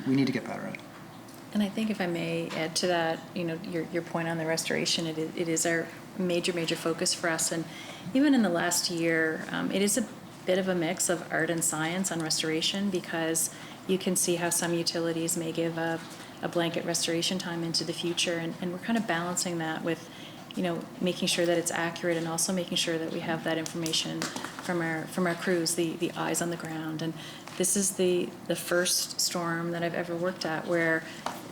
We need to get better at it. And I think if I may add to that, your point on the restoration, it is our major focus for us. And even in the last year, it is a bit of a mix of art and science on restoration, because you can see how some utilities may give a blanket restoration time into the future. And we're kind of balancing that with, making sure that it's accurate and also making sure that we have that information from our crews, the eyes on the ground. And this is the first storm that I've ever worked at where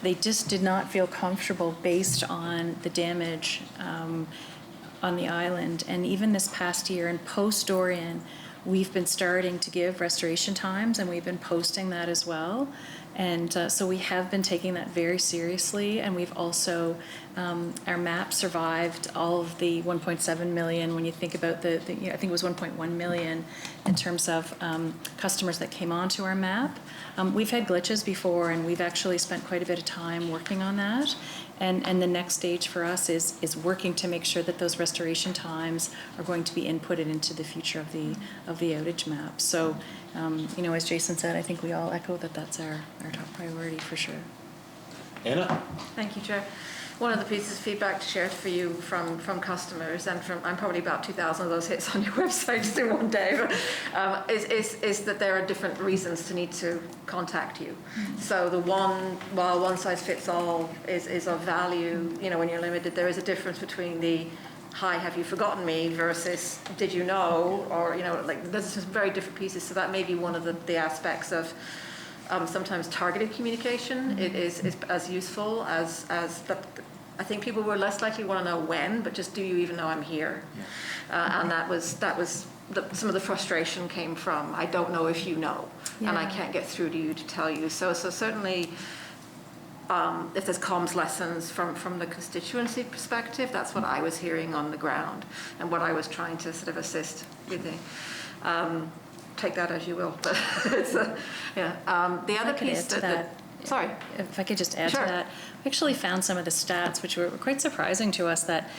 they just did not feel comfortable based on the damage on the island. And even this past year and post-Dorian, we've been starting to give restoration times, and we've been posting that as well. And so we have been taking that very seriously, and we've also, our map survived all of the 1.7 million. When you think about I think it was 1.1 million in terms of customers that came onto our map. We've had glitches before, and we've actually spent quite a bit of time working on that. And the next stage for us is working to make sure that those restoration times are going to be inputted into the future of the outage map. So, as Jason said, I think we all echo that that's our top priority for sure. Anna? Thank you, Chair. One of the pieces of feedback to share for you from customers, and I'm probably about 2,000 of those hits on your website just in one day, but, is that there are different reasons to need to contact you. Mm-hmm. So while one size fits all is of value, when you're limited, there is a difference between the hi, have you forgotten me versus did you know, or there's some very different pieces. So that may be one of the aspects of sometimes targeted communication. It is as useful as that. I think people were less likely to want to know when, but just do you even know I'm here? Yeah. And that was some of the frustration came from I don't know if you know, yeah. And I can't get through to you to tell you. So certainly. If there's comms lessons from the constituency perspective, that's what I was hearing on the ground and what I was trying to sort of assist with. Take that as you will, but it's yeah. The other piece sorry, if I could just add sure. to that, we actually found some of the stats which were quite surprising to us that.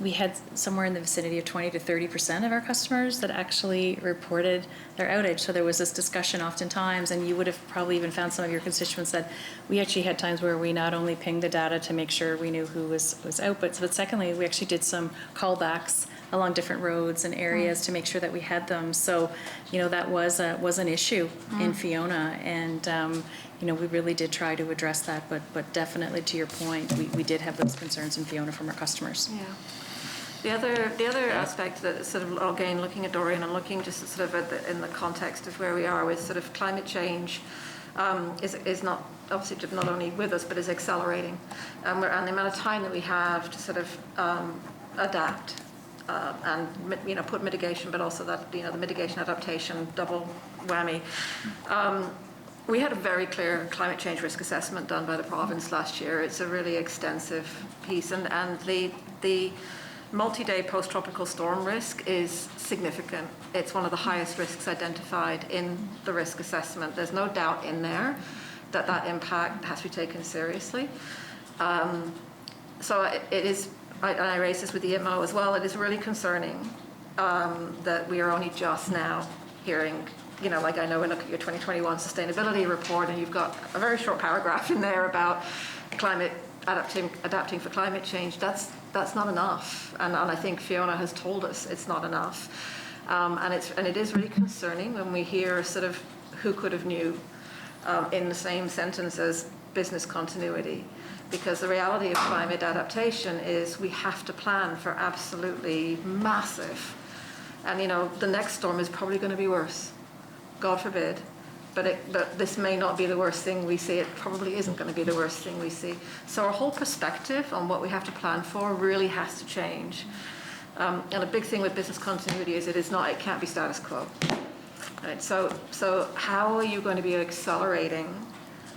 We had somewhere in the vicinity of 20 to 30% of our customers that actually reported their outage. So there was this discussion oftentimes, and you would have probably even found some of your constituents that we actually had times where we not only pinged the data to make sure we knew who was out, but secondly, we actually did some callbacks along different roads and areas to make sure that we had them. So, that was an issue in Fiona, and we really did try to address that, but definitely to your point, we did have those concerns in Fiona from our customers. Yeah. The other aspect that is sort of, again, looking at Dorian and looking just sort of in the context of where we are with sort of climate change, is not, obviously not only with us, but is accelerating. And the amount of time that we have to sort of adapt and, put mitigation, but also that, the mitigation adaptation, double whammy. We had a very clear climate change risk assessment done by the province last year. It's a really extensive piece, and the multi-day post-tropical storm risk is significant. It's one of the highest risks identified in the risk assessment. There's no doubt in there that that impact has to be taken seriously. So it is, and I raised this with the IMO as well, it is really concerning that we are only just now hearing, like I know we look at your 2021 sustainability report and you've got a very short paragraph in there about climate adapting for climate change. That's not enough, and I think Fiona has told us it's not enough, and it is really concerning when we hear sort of who could have knew in the same sentence as business continuity, because the reality of climate adaptation is we have to plan for absolutely massive, and the next storm is probably going to be worse, God forbid. But this may not be the worst thing we see. It probably isn't going to be the worst thing we see. So our whole perspective on what we have to plan for really has to change. And a big thing with business continuity is it can't be status quo. Right? So how are you going to be accelerating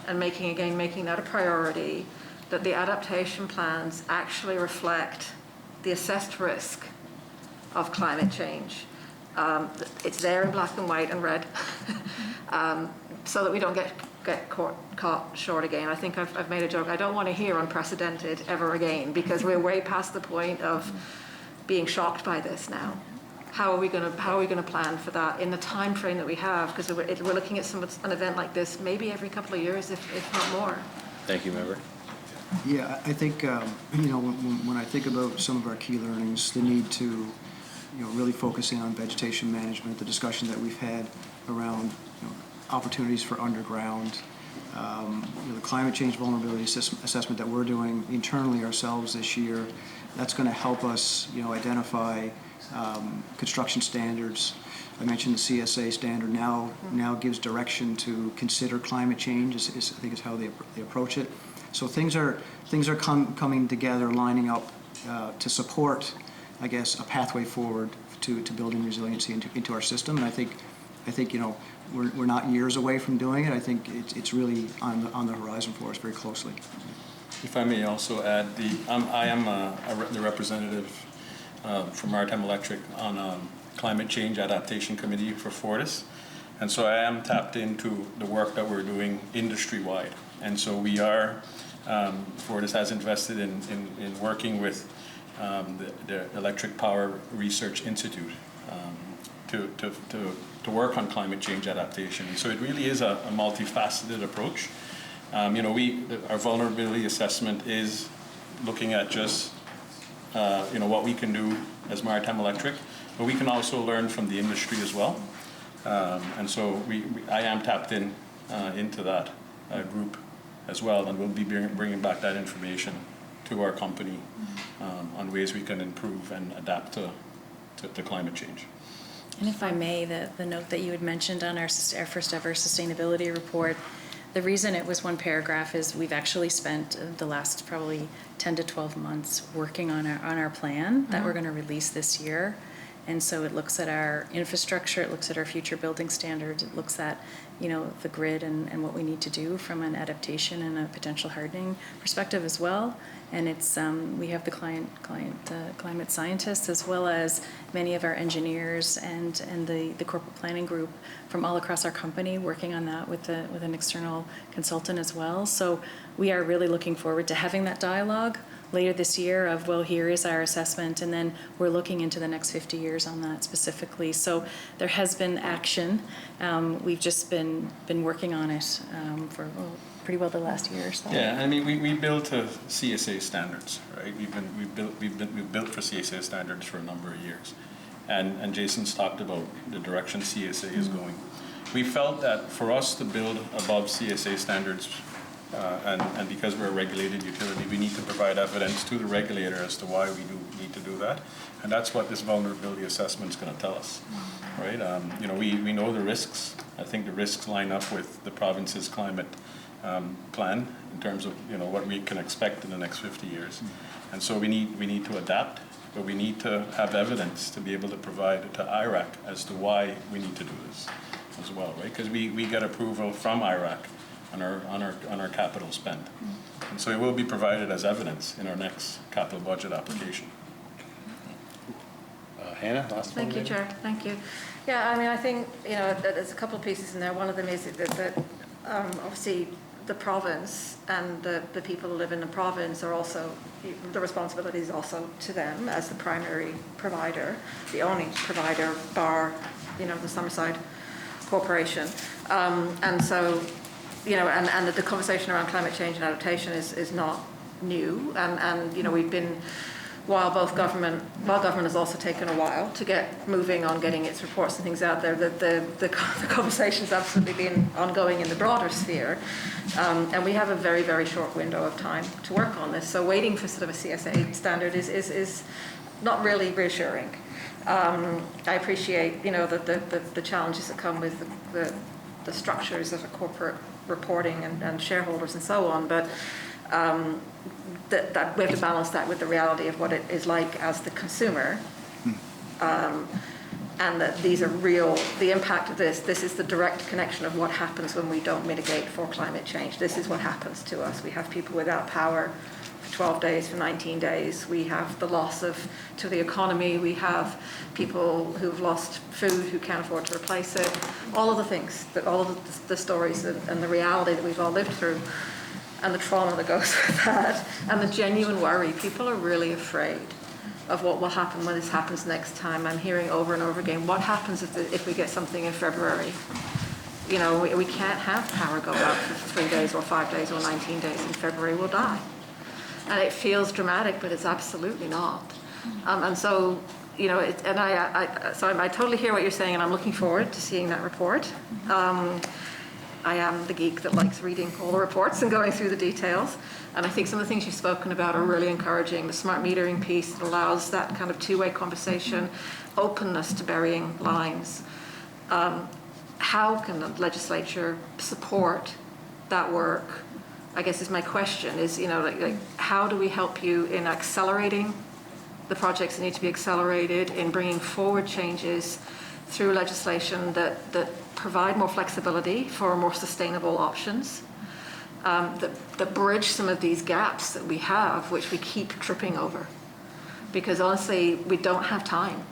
and making that a priority, that the adaptation plans actually reflect the assessed risk of climate change? It's there in black and white and red, so that we don't get caught short again. I think I've made a joke. I don't want to hear unprecedented ever again, because we're way past the point of being shocked by this now. How are we going to plan for that in the time frame that we have? Because we're looking at an event like this maybe every couple of years, if not more. Thank you, Member. Yeah, I think, when I think about some of our key learnings, the need to really focusing on vegetation management, the discussion that we've had around opportunities for underground, the climate change vulnerability assessment that we're doing internally ourselves this year, that's going to help us identify construction standards. I mentioned the CSA standard now gives direction to consider climate change, I think is how they approach it. So things are coming together, lining up to support, I guess, a pathway forward to building resiliency into our system. And I think we're not years away from doing it. I think it's really on the horizon for us very closely. If I may also add, I am the representative from Maritime Electric on Climate Change Adaptation Committee for Fortis. And so I am tapped into the work that we're doing industry-wide. And so we are, Fortis has invested in working with the Electric Power Research Institute to work on climate change adaptation. And so it really is a multifaceted approach. Our vulnerability assessment is looking at just what we can do as Maritime Electric, but we can also learn from the industry as well. And so I am tapped into that group as well, and we'll be bringing back that information to our company on ways we can improve and adapt to climate change. And if I may, the note that you had mentioned on our first ever sustainability report, the reason it was one paragraph is we've actually spent the last probably 10 to 12 months working on our plan that we're going to release this year. And so it looks at our infrastructure, it looks at our future building standards, it looks at the grid and what we need to do from an adaptation and a potential hardening perspective as well. And it's we have the climate scientists as well as many of our engineers and the corporate planning group from all across our company working on that with an external consultant as well. So we are really looking forward to having that dialogue later this year of, well, here is our assessment, and then we're looking into the next 50 years on that specifically. So there has been action. We've just been working on it for pretty well the last year or so. Yeah, I mean, we built to CSA standards, right? We've built for CSA standards for a number of years, and Jason's talked about the direction CSA is going. We felt that for us to build above CSA standards And because we're a regulated utility, we need to provide evidence to the regulator as to why we do need to do that. And that's what this vulnerability assessment is going to tell us, right? We know the risks. I think the risks line up with the province's climate plan in terms of what we can expect in the next 50 years. And so we need to adapt, but we need to have evidence to be able to provide to IRAC as to why we need to do this as well, right? Because we get approval from IRAC on our capital spend. And so it will be provided as evidence in our next capital budget application. Hannah, last one. Thank you, Chair. Thank you. Yeah, I mean, I think, there's a couple of pieces in there. One of them is that obviously the province and the people who live in the province are also, the responsibility is also to them as the primary provider, the only provider bar, the Summerside Corporation. And so, and the conversation around climate change and adaptation is not new. And we've been, while government has also taken a while to get moving on getting its reports and things out there, the conversation has absolutely been ongoing in the broader sphere. And we have a very, very short window of time to work on this. So waiting for sort of a CSA standard is not really reassuring. I appreciate, the challenges that come with the structures of a corporate reporting and shareholders and so on, but that we have to balance that with the reality of what it is like as the consumer, and that these are real, the impact of this is the direct connection of what happens when we don't mitigate for climate change. This is what happens to us. We have people without power for 12 days, for 19 days. We have the loss to the economy. We have people who've lost food who can't afford to replace it. All of the things, all of the stories and the reality that we've all lived through, and the trauma that goes with that, and the genuine worry. People are really afraid of what will happen when this happens next time. I'm hearing over and over again, what happens if we get something in February? We can't have power go out for 3 days or 5 days or 19 days in February. We'll die. And it feels dramatic, but it's absolutely not. And so, I totally hear what you're saying, and I'm looking forward to seeing that report. I am the geek that likes reading all the reports and going through the details. And I think some of the things you've spoken about are really encouraging. The smart metering piece that allows that kind of two-way conversation, openness to burying lines. How can the legislature support that work? I guess is my question is, how do we help you in accelerating the projects that need to be accelerated, in bringing forward changes through legislation that provide more flexibility for more sustainable options, that bridge some of these gaps that we have, which we keep tripping over. Because honestly, we don't have time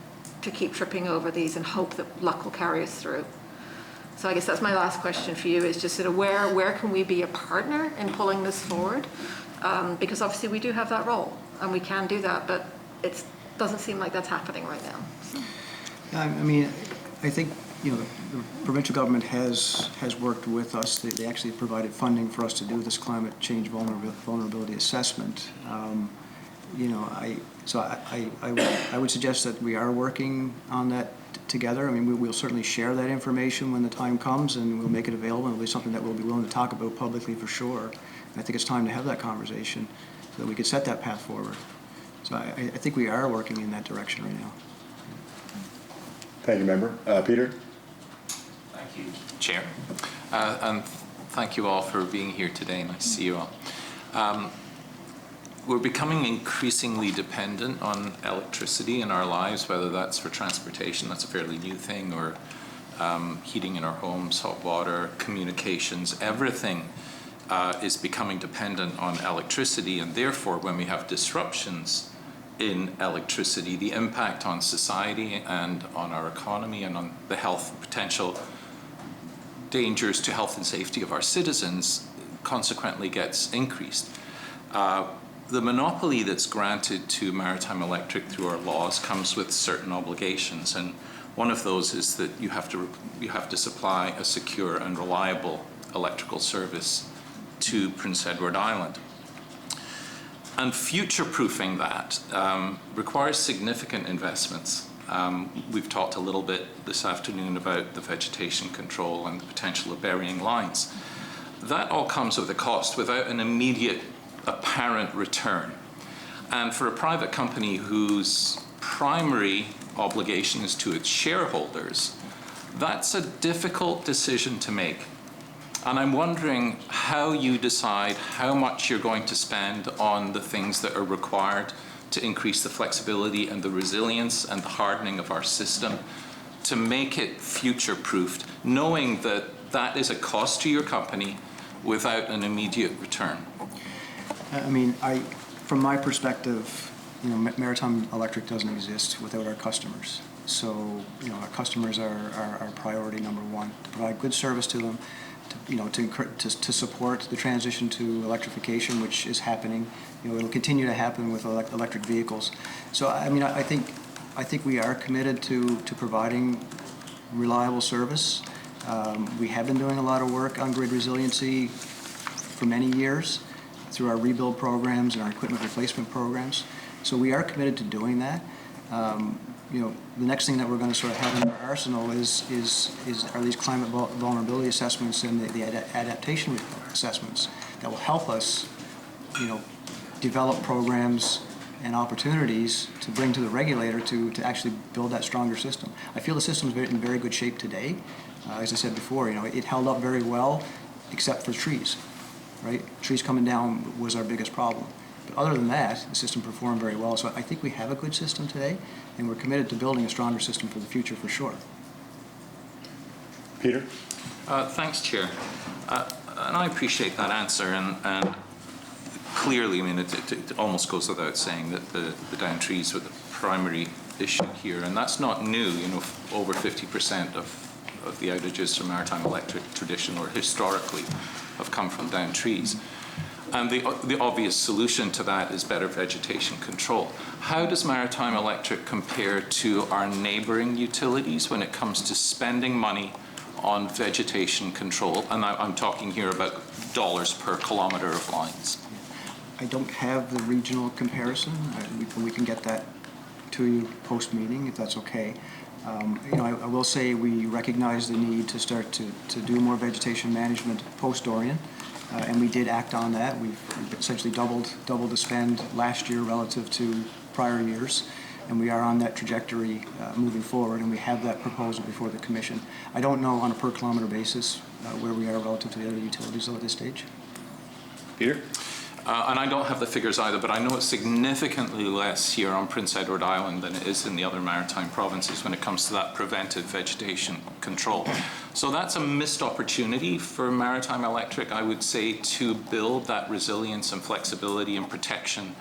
to keep tripping over these and hope that luck will carry us through. So I guess that's my last question for you, is just sort of where can we be a partner in pulling this forward? Because obviously we do have that role and we can do that, but it doesn't seem like that's happening right now. So. I think the provincial government has worked with us. They actually provided funding for us to do this climate change vulnerability assessment. I would suggest that we are working on that together. We'll certainly share that information when the time comes, and we'll make it available. It'll be something that we'll be willing to talk about publicly for sure. And I think it's time to have that conversation so that we could set that path forward. So I think we are working in that direction right now. Thank you, Member. Peter? Thank you, Chair. And thank you all for being here today. Nice to see you all. We're becoming increasingly dependent on electricity in our lives, whether that's for transportation, that's a fairly new thing, or heating in our homes, hot water, communications. Everything is becoming dependent on electricity, and therefore when we have disruptions in electricity, the impact on society and on our economy and on the health potential dangers to health and safety of our citizens consequently gets increased. The monopoly that's granted to Maritime Electric through our laws comes with certain obligations, and one of those is that you have to supply a secure and reliable electrical service to Prince Edward Island. And future-proofing that requires significant investments. We've talked a little bit this afternoon about the vegetation control and the potential of burying lines. that all comes with a cost without an immediate apparent return. And for a private company whose primary obligation is to its shareholders, that's a difficult decision to make. And I'm wondering how you decide how much you're going to spend on the things that are required to increase the flexibility and the resilience and the hardening of our system to make it future-proofed, knowing that that is a cost to your company without an immediate return. I mean, from my perspective, you know, Maritime Electric doesn't exist without our customers. So, you know, our customers are our priority number one, to provide good service to them, to support the transition to electrification, which is happening. You know, it'll continue to happen with electric vehicles. So, I mean, I think we are committed to providing reliable service. We have been doing a lot of work on grid resiliency for many years through our rebuild programs and our equipment replacement programs. So we are committed to doing that. You know, the next thing that we're going to sort of have in our arsenal are these climate vulnerability assessments and the adaptation assessments that will help us, you know, develop programs and opportunities to bring to the regulator to actually build that stronger system. I feel the system is in very good shape today. As I said before, you know, it held up very well, except for trees, right? Trees coming down was our biggest problem. But other than that, the system performed very well. So I think we have a good system today, and we're committed to building a stronger system for the future for sure. Peter? Thanks, Chair. And I appreciate that answer. And clearly, I mean, it almost goes without saying that the downed trees were the primary issue here. And that's not new. You know, over 50% of the outages from Maritime Electric tradition or historically have come from downed trees. And the obvious solution to that is better vegetation control. How does Maritime Electric compare to our neighboring utilities when it comes to spending money on vegetation control? And I'm talking here about dollars per kilometer of lines. I don't have the regional comparison. We can get that to you post-meeting if that's okay. You know, I will say we recognize the need to start to do more vegetation management post-Dorian. And we did act on that. We've essentially doubled the spend last year relative to prior years, and we are on that trajectory moving forward, and we have that proposal before the Commission. I don't know on a per kilometer basis where we are relative to the other utilities at this stage. Peter? And I don't have the figures either, but I know it's significantly less here on Prince Edward Island than it is in the other maritime provinces when it comes to that preventive vegetation control. So that's a missed opportunity for Maritime Electric, I would say, to build that resilience and flexibility and protection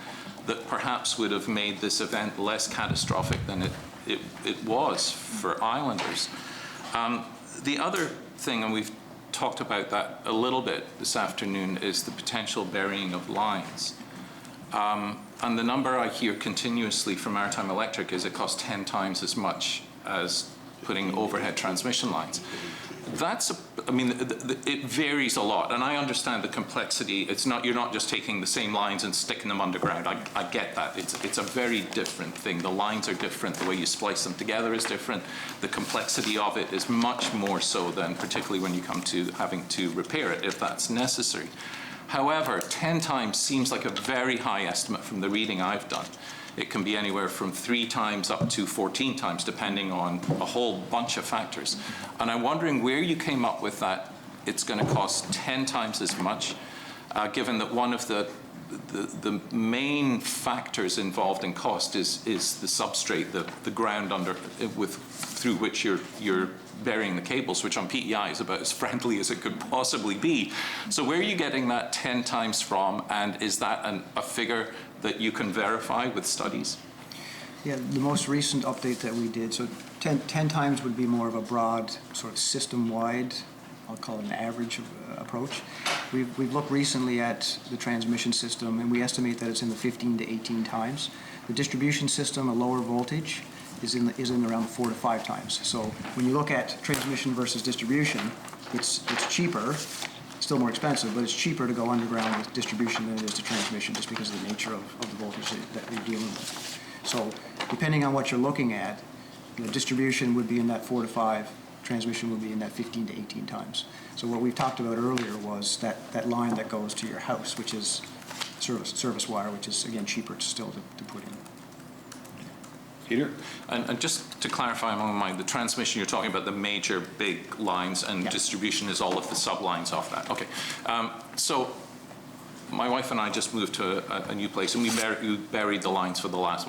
that perhaps would have made this event less catastrophic than it was for islanders. The other thing, and we've talked about that a little bit this afternoon, is the potential burying of lines. And the number I hear continuously from Maritime Electric is it costs 10 times as much as putting overhead transmission lines. I mean, it varies a lot, and I understand the complexity. You're not just taking the same lines and sticking them underground. I get that. It's a very different thing. The lines are different. The way you splice them together is different. The complexity of it is much more so than particularly when you come to having to repair it, if that's necessary. However, 10 times seems like a very high estimate from the reading I've done. It can be anywhere from 3 times up to 14 times, depending on a whole bunch of factors. And I'm wondering where you came up with that it's going to cost 10 times as much, given that one of the main factors involved in cost is the substrate, the ground through which you're burying the cables, which on PEI is about as friendly as it could possibly be. So where are you getting that 10 times from, and is that a figure that you can verify with studies? Yeah, the most recent update that we did, so 10 times would be more of a broad sort of system-wide, I'll call it an average approach. We've looked recently at the transmission system, and we estimate that it's in the 15 to 18 times. The distribution system, a lower voltage, is in around 4 to 5 times. So when you look at transmission versus distribution, it's cheaper, still more expensive, but it's cheaper to go underground with distribution than it is to transmission, just because of the nature of the voltage that you're dealing with. So depending on what you're looking at, distribution would be in that 4 to 5, transmission will be in that 15 to 18 times. So what we've talked about earlier was that line that goes to your house, which is service wire, which is, again, cheaper still to put in. Peter? And just to clarify in my mind, the transmission, you're talking about the major big lines, and distribution is all of the sublines off that. Okay. So my wife and I just moved to a new place, and we buried the lines for the last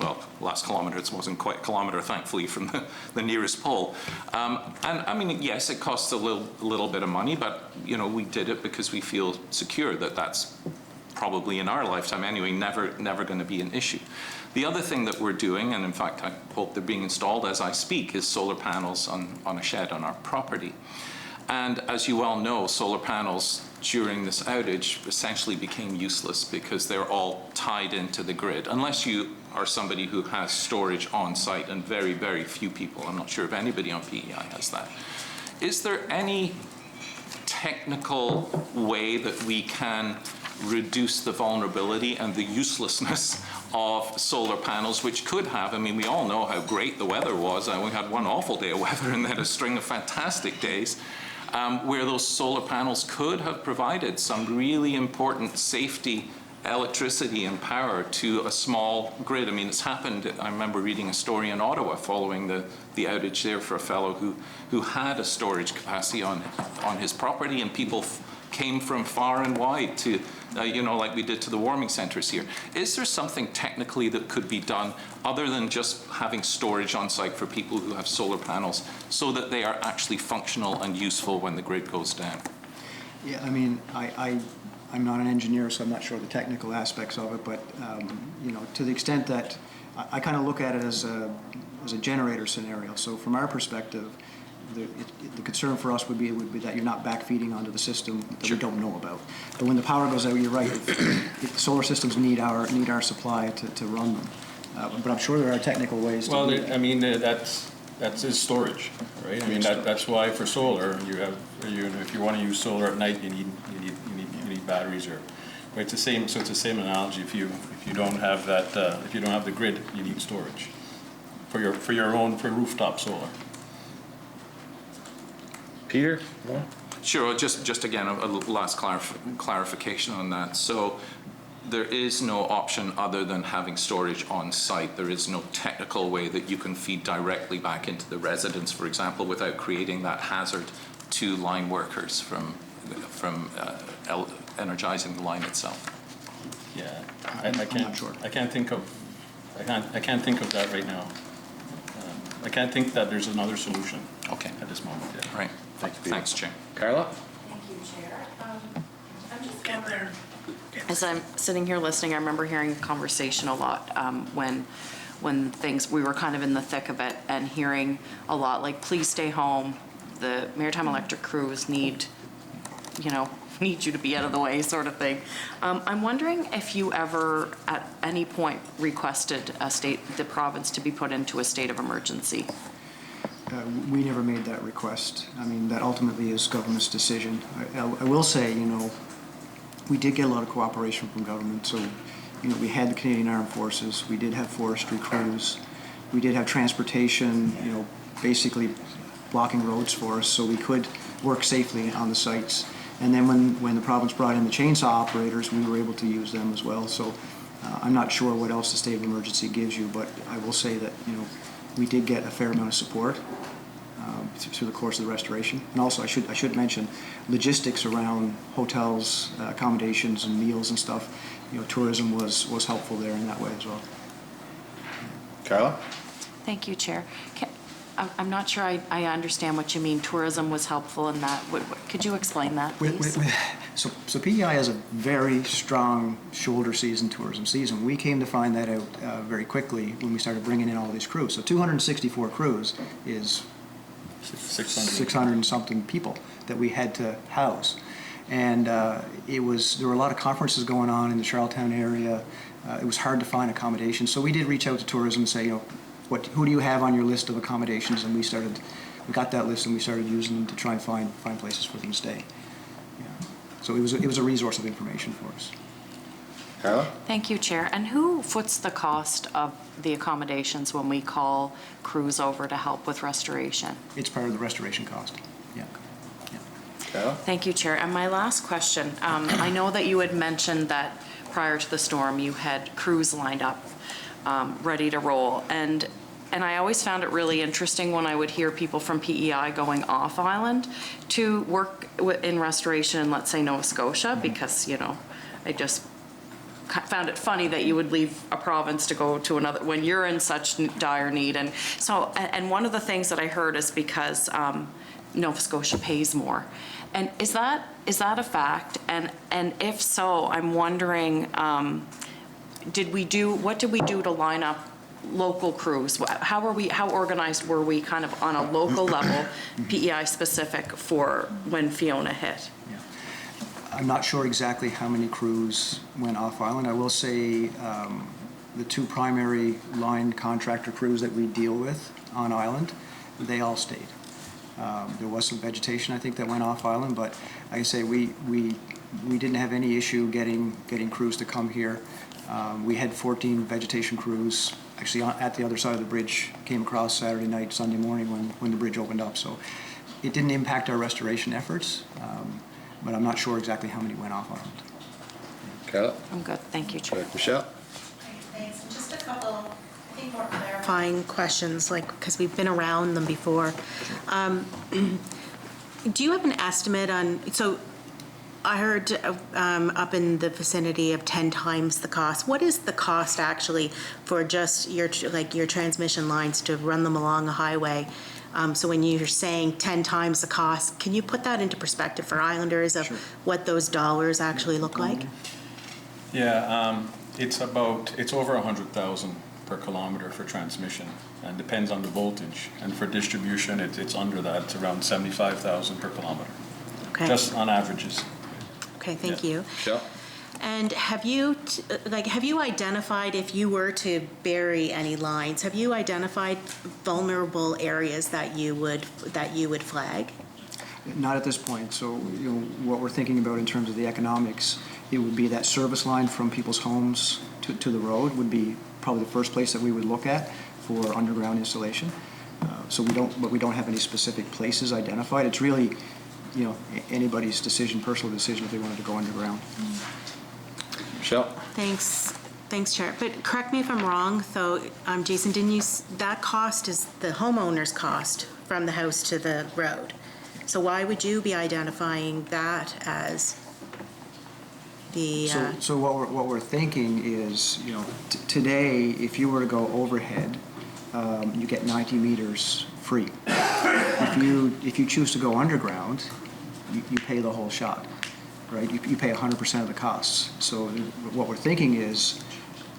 kilometre. It wasn't quite a kilometre, thankfully, from the nearest pole. And I mean, yes, it costs a little bit of money, but we did it because we feel secure that that's probably in our lifetime anyway, never going to be an issue. The other thing that we're doing, and in fact I hope they're being installed as I speak, is solar panels on a shed on our property. And as you well know, solar panels during this outage essentially became useless because they're all tied into the grid. Unless you are somebody who has storage on site, and very, very few people, I'm not sure if anybody on PEI has that. Is there any technical way that we can reduce the vulnerability and the uselessness of solar panels, which could have, I mean, we all know how great the weather was, and we had one awful day of weather and then a string of fantastic days, where those solar panels could have provided some really important safety, electricity and power to a small grid. I mean, it's happened, I remember reading a story in Ottawa following the outage there for a fellow who had a storage capacity on his property, and people came from far and wide to, like we did to the warming centres here. Is there something technically that could be done other than just having storage on site for people who have solar panels so that they are actually functional and useful when the grid goes down? Yeah, I mean, I'm not an engineer, so I'm not sure of the technical aspects of it, but, to the extent that I kind of look at it as a generator scenario. So from our perspective, the concern for us would be that you're not backfeeding onto the system that we don't know about. But when the power goes out, you're right. The solar systems need our supply to run them. But I'm sure there are technical ways. Well, I mean, that's is storage, right? I mean, that's why for solar if you want to use solar at night, you need batteries, or right. It's the same. So it's the same analogy. If you don't have that, if you don't have the grid, you need storage for rooftop solar. Peter? Yeah. Sure, just again, a last clarification on that. So there is no option other than having storage on site. There is no technical way that you can feed directly back into the residence, for example, without creating that hazard to line workers from energizing the line itself. Yeah, I'm not sure. I can't think of that right now. I can't think that there's another solution. Okay. At this moment. Yeah. Right. Thank you, Peter. Thanks, Chair. Carla? Thank you, Chair. I'm just wondering, as I'm sitting here listening, I remember hearing the conversation a lot when we were kind of in the thick of it, and hearing a lot like, please stay home. The Maritime Electric crews need you to be out of the way, sort of thing. I'm wondering if you ever at any point requested the province to be put into a state of emergency. We never made that request. I mean, that ultimately is government's decision. I will say, we did get a lot of cooperation from government. So, we had the Canadian Armed Forces, we did have forestry crews, we did have transportation, basically blocking roads for us so we could work safely on the sites. And then when the province brought in the chainsaw operators, we were able to use them as well. So I'm not sure what else the state of emergency gives you, but I will say that, we did get a fair amount of support through the course of the restoration. And also, I should mention logistics around hotels, accommodations, and meals and stuff. Tourism was helpful there in that way as well. Carla? Thank you, Chair. I'm not sure I understand what you mean. Tourism was helpful in that. Could you explain that, please? So PEI has a very strong shoulder season tourism season. We came to find that out very quickly when we started bringing in all these crews. So 264 crews is 600 and something people that we had to house. And there were a lot of conferences going on in the Charlottetown area. It was hard to find accommodations. So we did reach out to tourism and say, who do you have on your list of accommodations? And we got that list and we started using them to try and find places for them to stay. Yeah. So it was a resource of information for us. Carla? Thank you, Chair. And who foots the cost of the accommodations when we call crews over to help with restoration? It's part of the restoration cost. Yeah. Carla? Thank you, Chair. And my last question, I know that you had mentioned that prior to the storm, you had crews lined up, ready to roll. And I always found it really interesting when I would hear people from PEI going off island to work in restoration in, let's say, Nova Scotia, because, you know, I just found it funny that you would leave a province to go to another when you're in such dire need. And so, and one of the things that I heard is because Nova Scotia pays more. And is that a fact? And if so, I'm wondering, what did we do to line up local crews? How organized were we kind of on a local level, PEI specific, for when Fiona hit? I'm not sure exactly how many crews went off island. I will say the two primary line contractor crews that we deal with on island, they all stayed. There was some vegetation, I think, that went off island, but like I say, we didn't have any issue getting crews to come here. We had 14 vegetation crews actually at the other side of the bridge, came across Saturday night, Sunday morning when the bridge opened up. So it didn't impact our restoration efforts, but I'm not sure exactly how many went off island. Carla? I'm good. Thank you, Chair. Michelle? Thanks. And just a couple, I think, more clarifying questions, like, because we've been around them before. Do you have an estimate on, so I heard up in the vicinity of 10 times the cost. What is the cost actually for just your transmission lines to run them along a highway? So when you're saying 10 times the cost, can you put that into perspective for Islanders of what those dollars actually look like? Yeah, it's over 100,000 per kilometer for transmission, and depends on the voltage. And for distribution, it's under that. It's around 75,000 per kilometer. Okay. Just on averages. Okay, thank you. Michelle? And have you identified, if you were to bury any lines, have you identified vulnerable areas that you would flag? Not at this point. So, you know, what we're thinking about in terms of the economics, it would be that service line from people's homes to the road would be probably the first place that we would look at for underground installation. So we don't have any specific places identified. It's really, you know, anybody's decision, personal decision, if they wanted to go underground. Michelle? Thanks, Chair. But correct me if I'm wrong, though, Jason, that cost is the homeowner's cost from the house to the road. So why would you be identifying that as the? So what we're thinking is, you know, today, if you were to go overhead, you get 90 meters free. If you choose to go underground, you pay the whole shot, right? You pay 100% of the costs. So what we're thinking is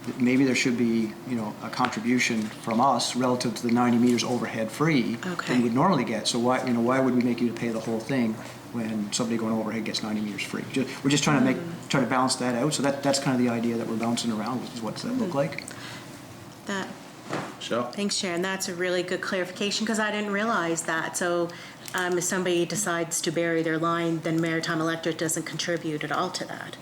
that maybe there should be, you know, a contribution from us relative to the 90 meters overhead free that you would normally get. So why would we make you pay the whole thing when somebody going overhead gets 90 meters free? We're just trying to balance that out. So that's kind of the idea that we're bouncing around, is what does that look like? Michelle? Thanks, Sharon. That's a really good clarification, because I didn't realize that. So if somebody decides to bury their line, then Maritime Electric doesn't contribute at all to that.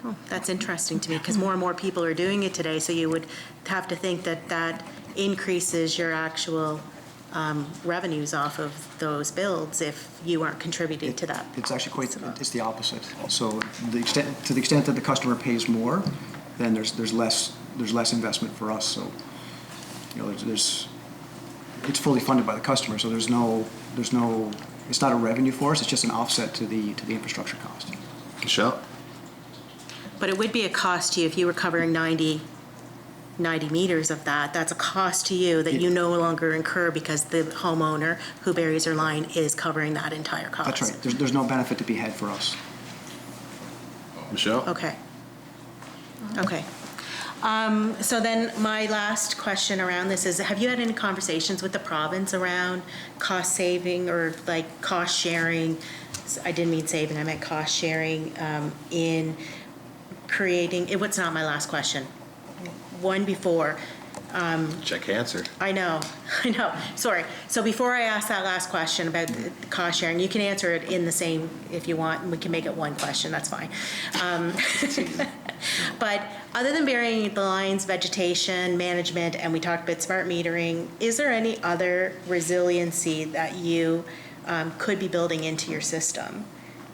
Oh, that's interesting to me, because more and more people are doing it today, so you would have to think that increases your actual revenues off of those builds if you aren't contributing to that. It's actually it's the opposite. So to the extent that the customer pays more, then there's less investment for us. So, you know, it's fully funded by the customer. So there's no it's not a revenue for us. It's just an offset to the infrastructure cost. Michelle? But it would be a cost to you if you were covering 90 meters of that. That's a cost to you that you no longer incur, because the homeowner who buries their line is covering that entire cost. That's right. There's no benefit to be had for us. Michelle? Okay. So then my last question around this is, have you had any conversations with the province around cost saving or like cost sharing? I didn't mean saving, I meant cost sharing in creating, what's not my last question? One before. Check answer. I know. Sorry. So before I ask that last question about the cost sharing, you can answer it in the same if you want, and we can make it one question, that's fine. But other than burying the lines, vegetation, management, and we talked about smart metering, is there any other resiliency that you could be building into your system?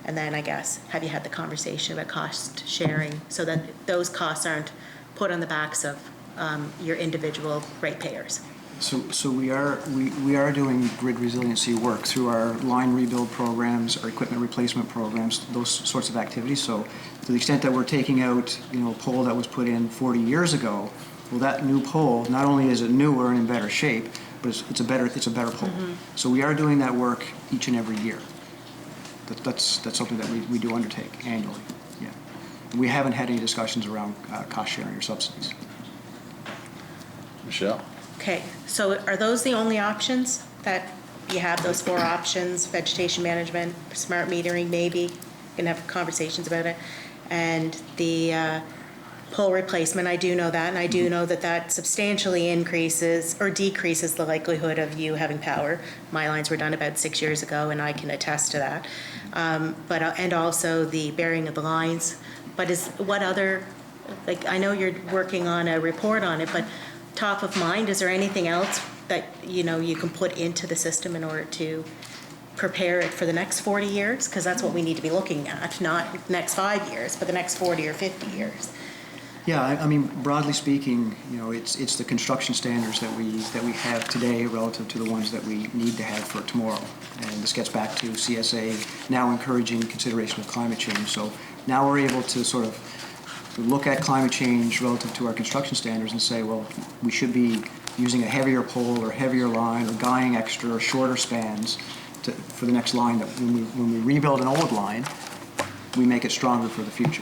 And then I guess, have you had the conversation about cost sharing so that those costs aren't put on the backs of your individual ratepayers? So we are doing grid resiliency work through our line rebuild programs, our equipment replacement programs, those sorts of activities. So to the extent that we're taking out, a pole that was put in 40 years ago, well, that new pole, not only is it newer and in better shape, but it's a better pole. So we are doing that work each and every year. That's something that we do undertake annually. Yeah, we haven't had any discussions around cost sharing or subsidies. Michelle? Okay, so are those the only options that you have, those 4 options, vegetation management, smart metering maybe, can have conversations about it, and the pole replacement, I do know that, and I do know that that substantially increases or decreases the likelihood of you having power. My lines were done about 6 years ago, and I can attest to that. And also the burying of the lines. But what other, I know you're working on a report on it, but top of mind, is there anything else that you can put into the system in order to prepare it for the next 40 years? Because that's what we need to be looking at, not next 5 years, but the next 40 or 50 years. Yeah, I mean, broadly speaking, it's the construction standards that we have today relative to the ones that we need to have for tomorrow. And this gets back to CSA now encouraging consideration of climate change. So now we're able to sort of look at climate change relative to our construction standards and say, well, we should be using a heavier pole or heavier line or guying extra or shorter spans for the next line, that when we rebuild an old line, we make it stronger for the future.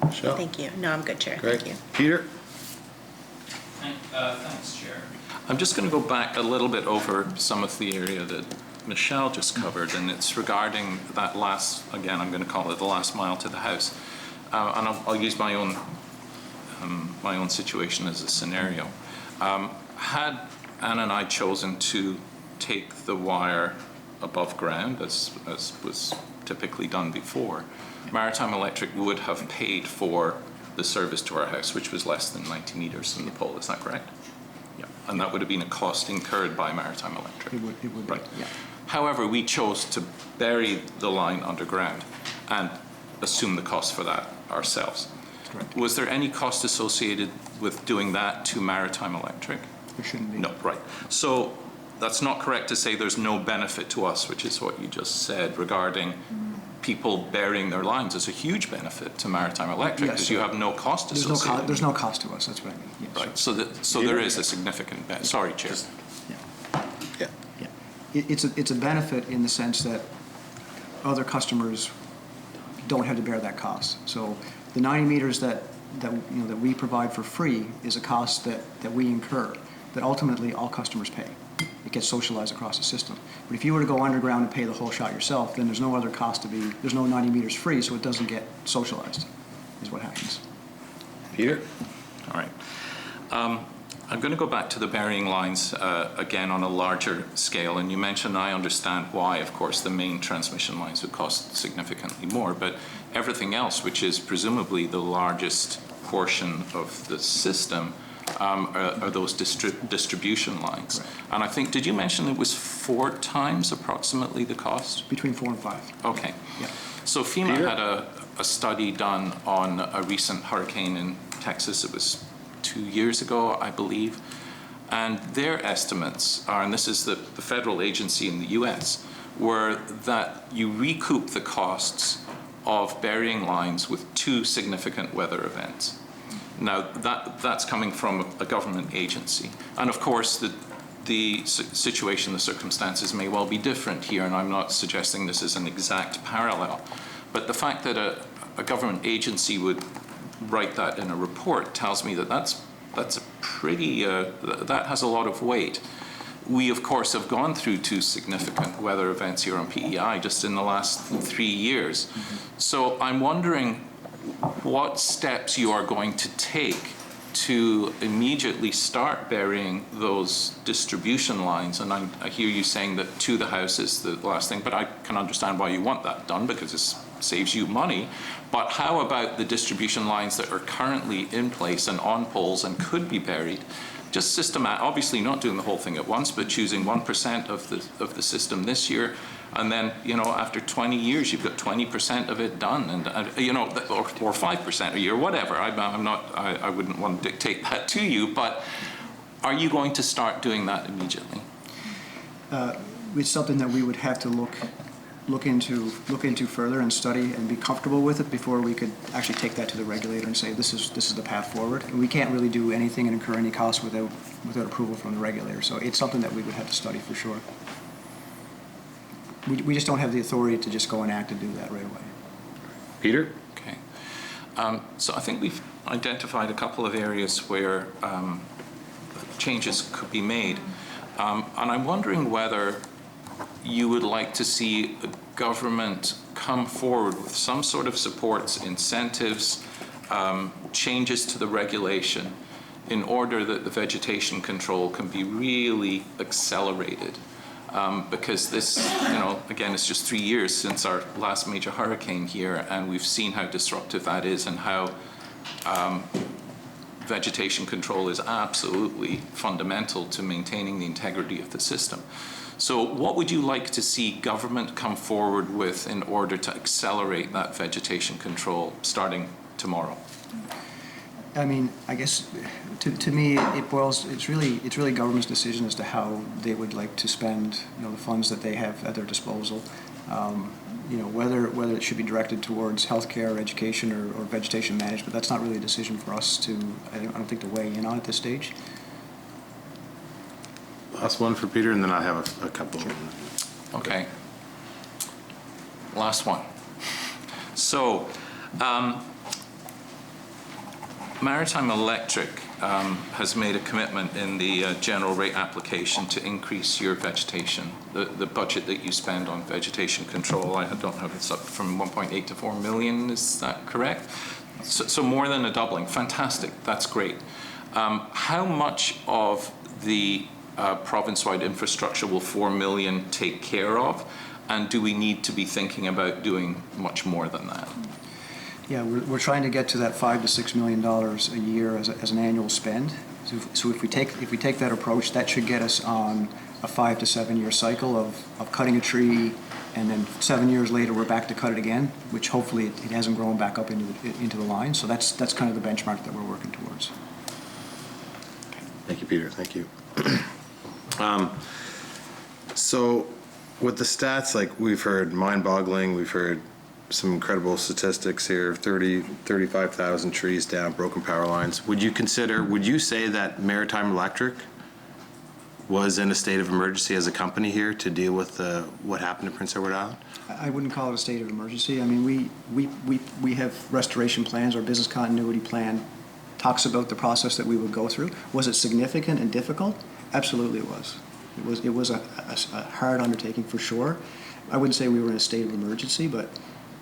Michelle? Thank you. No, I'm good, Chair. Great. Thank you. Peter? Thanks, Chair. I'm just going to go back a little bit over some of the area that Michelle just covered, and it's regarding that last, again, I'm going to call it the last mile to the house. And I'll use my own situation as a scenario. Had Anna and I chosen to take the wire above ground, as was typically done before, Maritime Electric would have paid for the service to our house, which was less than 90 meters from the pole. Is that correct? Yeah. And that would have been a cost incurred by Maritime Electric. It would right. Yeah. However, we chose to bury the line underground and assume the cost for that ourselves. Correct. Was there any cost associated with doing that to Maritime Electric? There shouldn't be. No, right. So that's not correct to say there's no benefit to us, which is what you just said regarding people burying their lines. Is a huge benefit to Maritime Electric because you have no cost associated. There's no cost to us, that's what I mean. Yes, right, so there is a significant benefit. Sorry, Chair. Yeah. It's a benefit in the sense that other customers don't have to bear that cost. So the 90 meters that we provide for free is a cost that we incur, that ultimately all customers pay. It gets socialized across the system. But if you were to go underground and pay the whole shot yourself, then there's no other cost there's no 90 meters free, so it doesn't get socialized, is what happens. Peter? All right. I'm going to go back to the burying lines again on a larger scale, and you mentioned, I understand why, of course, the main transmission lines would cost significantly more, but everything else, which is presumably the largest portion of the system, are those distribution lines. Right. And I think, did you mention it was 4 times approximately the cost? Between 4 and 5. Okay. Yeah. So FEMA had a study done on a recent hurricane in Texas. It was 2 years ago, I believe. And their estimates are, and this is the federal agency in the US, were that you recoup the costs of burying lines with 2 significant weather events. Now, that's coming from a government agency. And of course, the situation, the circumstances may well be different here, and I'm not suggesting this is an exact parallel. But the fact that a government agency would write that in a report tells me that that's a pretty, that has a lot of weight. We, of course, have gone through 2 significant weather events here on PEI just in the last 3 years. Mm-hmm. So I'm wondering what steps you are going to take to immediately start burying those distribution lines. And I hear you saying that to the house is the last thing, but I can understand why you want that done because it's saves you money. But how about the distribution lines that are currently in place and on poles and could be buried? Just systematic, obviously not doing the whole thing at once, but choosing 1% of the system this year, and then, you know, after 20 years, you've got 20% of it done, and you know, or 5% a year, whatever. I wouldn't want to dictate that to you, but are you going to start doing that immediately? It's something that we would have to look into further and study and be comfortable with it before we could actually take that to the regulator and say this is the path forward. And we can't really do anything and incur any costs without approval from the regulator. So it's something that we would have to study for sure. We just don't have the authority to just go and act and do that right away. Peter? Okay. So I think we've identified a couple of areas where changes could be made. And I'm wondering whether you would like to see a government come forward with some sort of supports, incentives, changes to the regulation in order that the vegetation control can be really accelerated. Because this, you know, again, it's just 3 years since our last major hurricane here, and we've seen how disruptive that is and how vegetation control is absolutely fundamental to maintaining the integrity of the system. So what would you like to see government come forward with in order to accelerate that vegetation control starting tomorrow? I mean, I guess to me it's really government's decision as to how they would like to spend, you know, the funds that they have at their disposal. You know, whether it should be directed towards healthcare, or education, or vegetation management, that's not really a decision for us to, I don't think, to weigh in on at this stage. Last one for Peter, and then I have a couple. Okay. Last one. So, Maritime Electric has made a commitment in the general rate application to increase your vegetation, the budget that you spend on vegetation control. I don't know if it's up from 1.8 to 4 million, is that correct? So more than a doubling. Fantastic, that's great. How much of the province-wide infrastructure will 4 million take care of? And do we need to be thinking about doing much more than that? Yeah, we're trying to get to that $5 to $6 million a year as an annual spend. So if we take that approach, that should get us on a 5 to 7 year cycle of cutting a tree, and then 7 years later we're back to cut it again, which hopefully it hasn't grown back up into the line. So that's kind of the benchmark that we're working towards. Thank you, Peter. Thank you. So with the stats, like we've heard mind-boggling, we've heard some incredible statistics here, 35,000 trees down, broken power lines. Would you say that Maritime Electric was in a state of emergency as a company here to deal with what happened to Prince Edward Island? I wouldn't call it a state of emergency. I mean, we have restoration plans. Our business continuity plan talks about the process that we would go through. Was it significant and difficult? Absolutely it was. It was a hard undertaking for sure. I wouldn't say we were in a state of emergency, but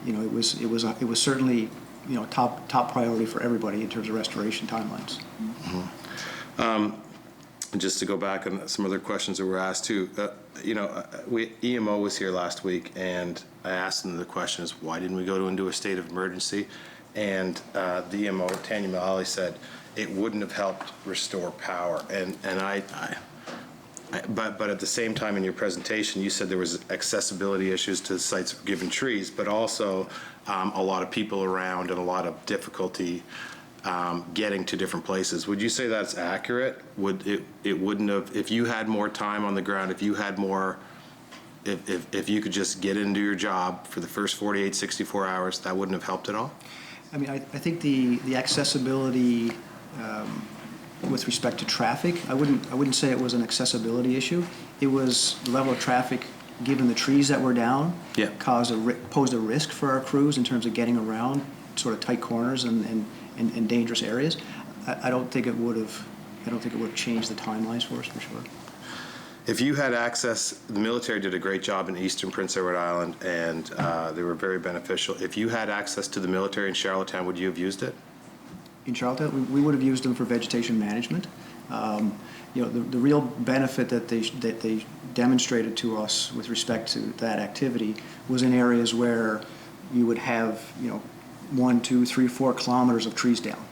you know, it was certainly, you know, top priority for everybody in terms of restoration timelines. Mm-hmm. And just to go back on some other questions that were asked too, you know, EMO was here last week, and I asked them the question is, why didn't we go into a state of emergency? And the EMO, Tanya Mullally, said it wouldn't have helped restore power. But at the same time in your presentation, you said there was accessibility issues to sites for given trees, but also a lot of people around and a lot of difficulty getting to different places. Would you say that's accurate? It wouldn't have, if you had more time on the ground, if you had more, if you could just get into your job for the first 48, 64 hours, that wouldn't have helped at all? I mean, I think the accessibility with respect to traffic, I wouldn't say it was an accessibility issue. It was the level of traffic, given the trees that were down, posed a risk for our crews in terms of getting around sort of tight corners and dangerous areas. I don't think it would have changed the timelines for us for sure. If you had access, the military did a great job in eastern Prince Edward Island, and they were very beneficial. If you had access to the military in Charlottetown, would you have used it? In Charlottetown, we would have used them for vegetation management. You know, the real benefit that they demonstrated to us with respect to that activity was in areas where you would have, 1, 2, 3, 4 kilometers of trees down.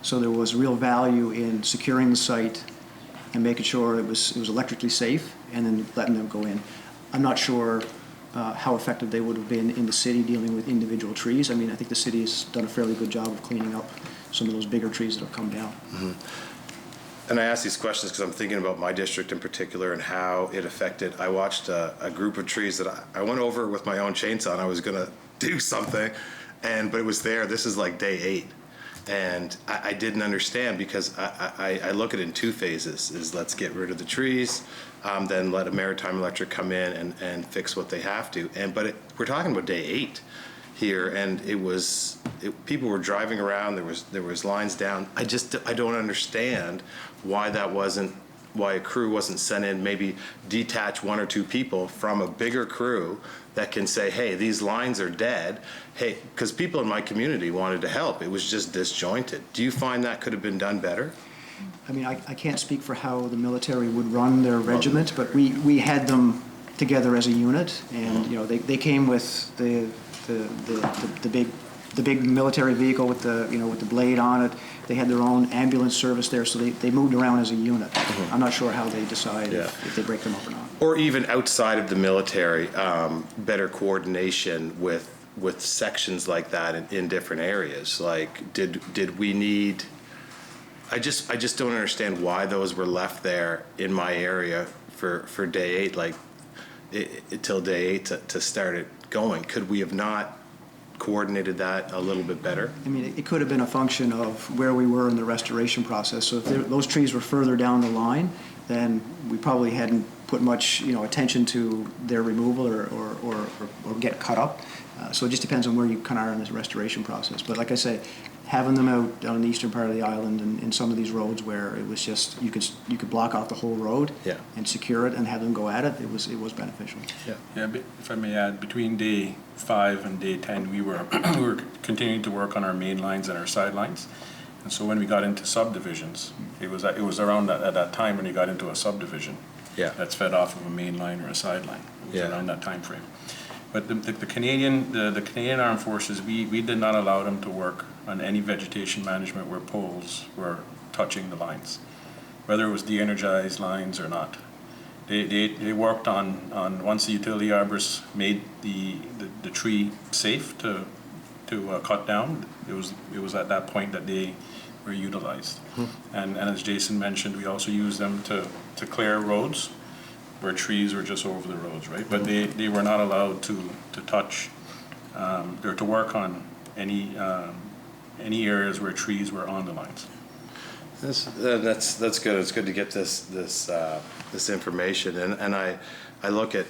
So there was real value in securing the site and making sure it was electrically safe, and then letting them go in. I'm not sure how effective they would have been in the city dealing with individual trees. I mean, I think the city has done a fairly good job of cleaning up some of those bigger trees that have come down. Mm-hmm. And I ask these questions because I'm thinking about my district in particular and how it affected. I watched a group of trees that I went over with my own chainsaw, and I was going to do something, but it was there. This is like day 8. And I didn't understand, because I look at it in 2 phases, is let's get rid of the trees, then let a Maritime Electric come in and fix what they have to. But we're talking about day 8 here, and people were driving around, there was lines down. I don't understand why why a crew wasn't sent in, maybe detach 1 or 2 people from a bigger crew that can say, hey, these lines are dead. Hey, because people in my community wanted to help. It was just disjointed. Do you find that could have been done better? I mean, I can't speak for how the military would run their regiment, but we had them together as a unit, and they came with the big military vehicle with the blade on it. They had their own ambulance service there, so they moved around as a unit. I'm not sure how they decide if they break them up or not. Or even outside of the military, better coordination with sections like that in different areas. Like, did we need? I just don't understand why those were left there in my area for day 8, like till day 8 to start it going. Could we have not coordinated that a little bit better? I mean, it could have been a function of where we were in the restoration process. So if those trees were further down the line, then we probably hadn't put much attention to their removal or get cut up. So it just depends on where you kind of are in this restoration process. But like I say, having them out down in the eastern part of the island and in some of these roads where it was just you could block off the whole road and secure it and have them go at it, it was beneficial. Yeah. But if I may add, between day 5 and day 10, we were continuing to work on our main lines and our sidelines. And so when we got into subdivisions, it was around at that time when you got into a subdivision that's fed off of a main line or a sideline. It was around that time frame. But the Canadian Armed Forces, we did not allow them to work on any vegetation management where poles were touching the lines, whether it was de-energized lines or not. They worked on once the utility arborists made the tree safe to cut down. It was at that point that they were utilized. And as Jason mentioned, we also used them to clear roads where trees were just over the roads, right? But they were not allowed to touch or to work on any areas where trees were on the lines. That's good. It's good to get this information, and I look at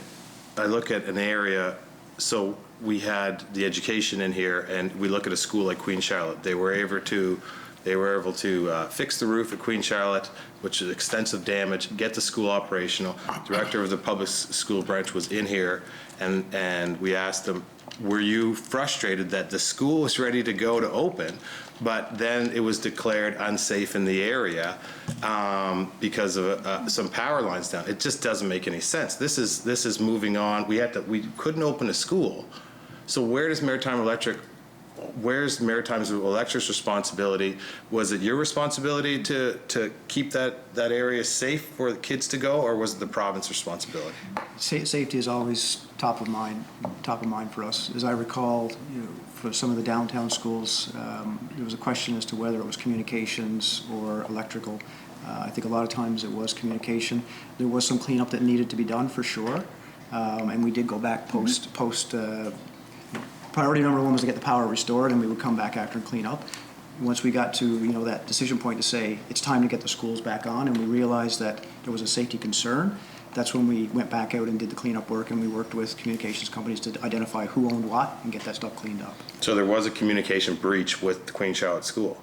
an area. So we had the education in here, and we look at a school like Queen Charlotte. They were able to fix the roof at Queen Charlotte, which is extensive damage, get the school operational. Director of the public school branch was in here, and we asked them, were you frustrated that the school was ready to go to open, but then it was declared unsafe in the area because of some power lines down? It just doesn't make any sense. This is moving on. We couldn't open a school. So where's Maritime Electric's responsibility? Was it your responsibility to keep that area safe for the kids to go, or was it the province's responsibility? Safety is always top of mind for us. As I recall, for some of the downtown schools, there was a question as to whether it was communications or electrical. I think a lot of times it was communication. There was some cleanup that needed to be done for sure, and we did go back post. Priority number 1 was to get the power restored, and we would come back after and clean up. Once we got to that decision point to say it's time to get the schools back on, and we realized that there was a safety concern, that's when we went back out and did the cleanup work, and we worked with communications companies to identify who owned what and get that stuff cleaned up. So there was a communication breach with the Queen Charlotte School.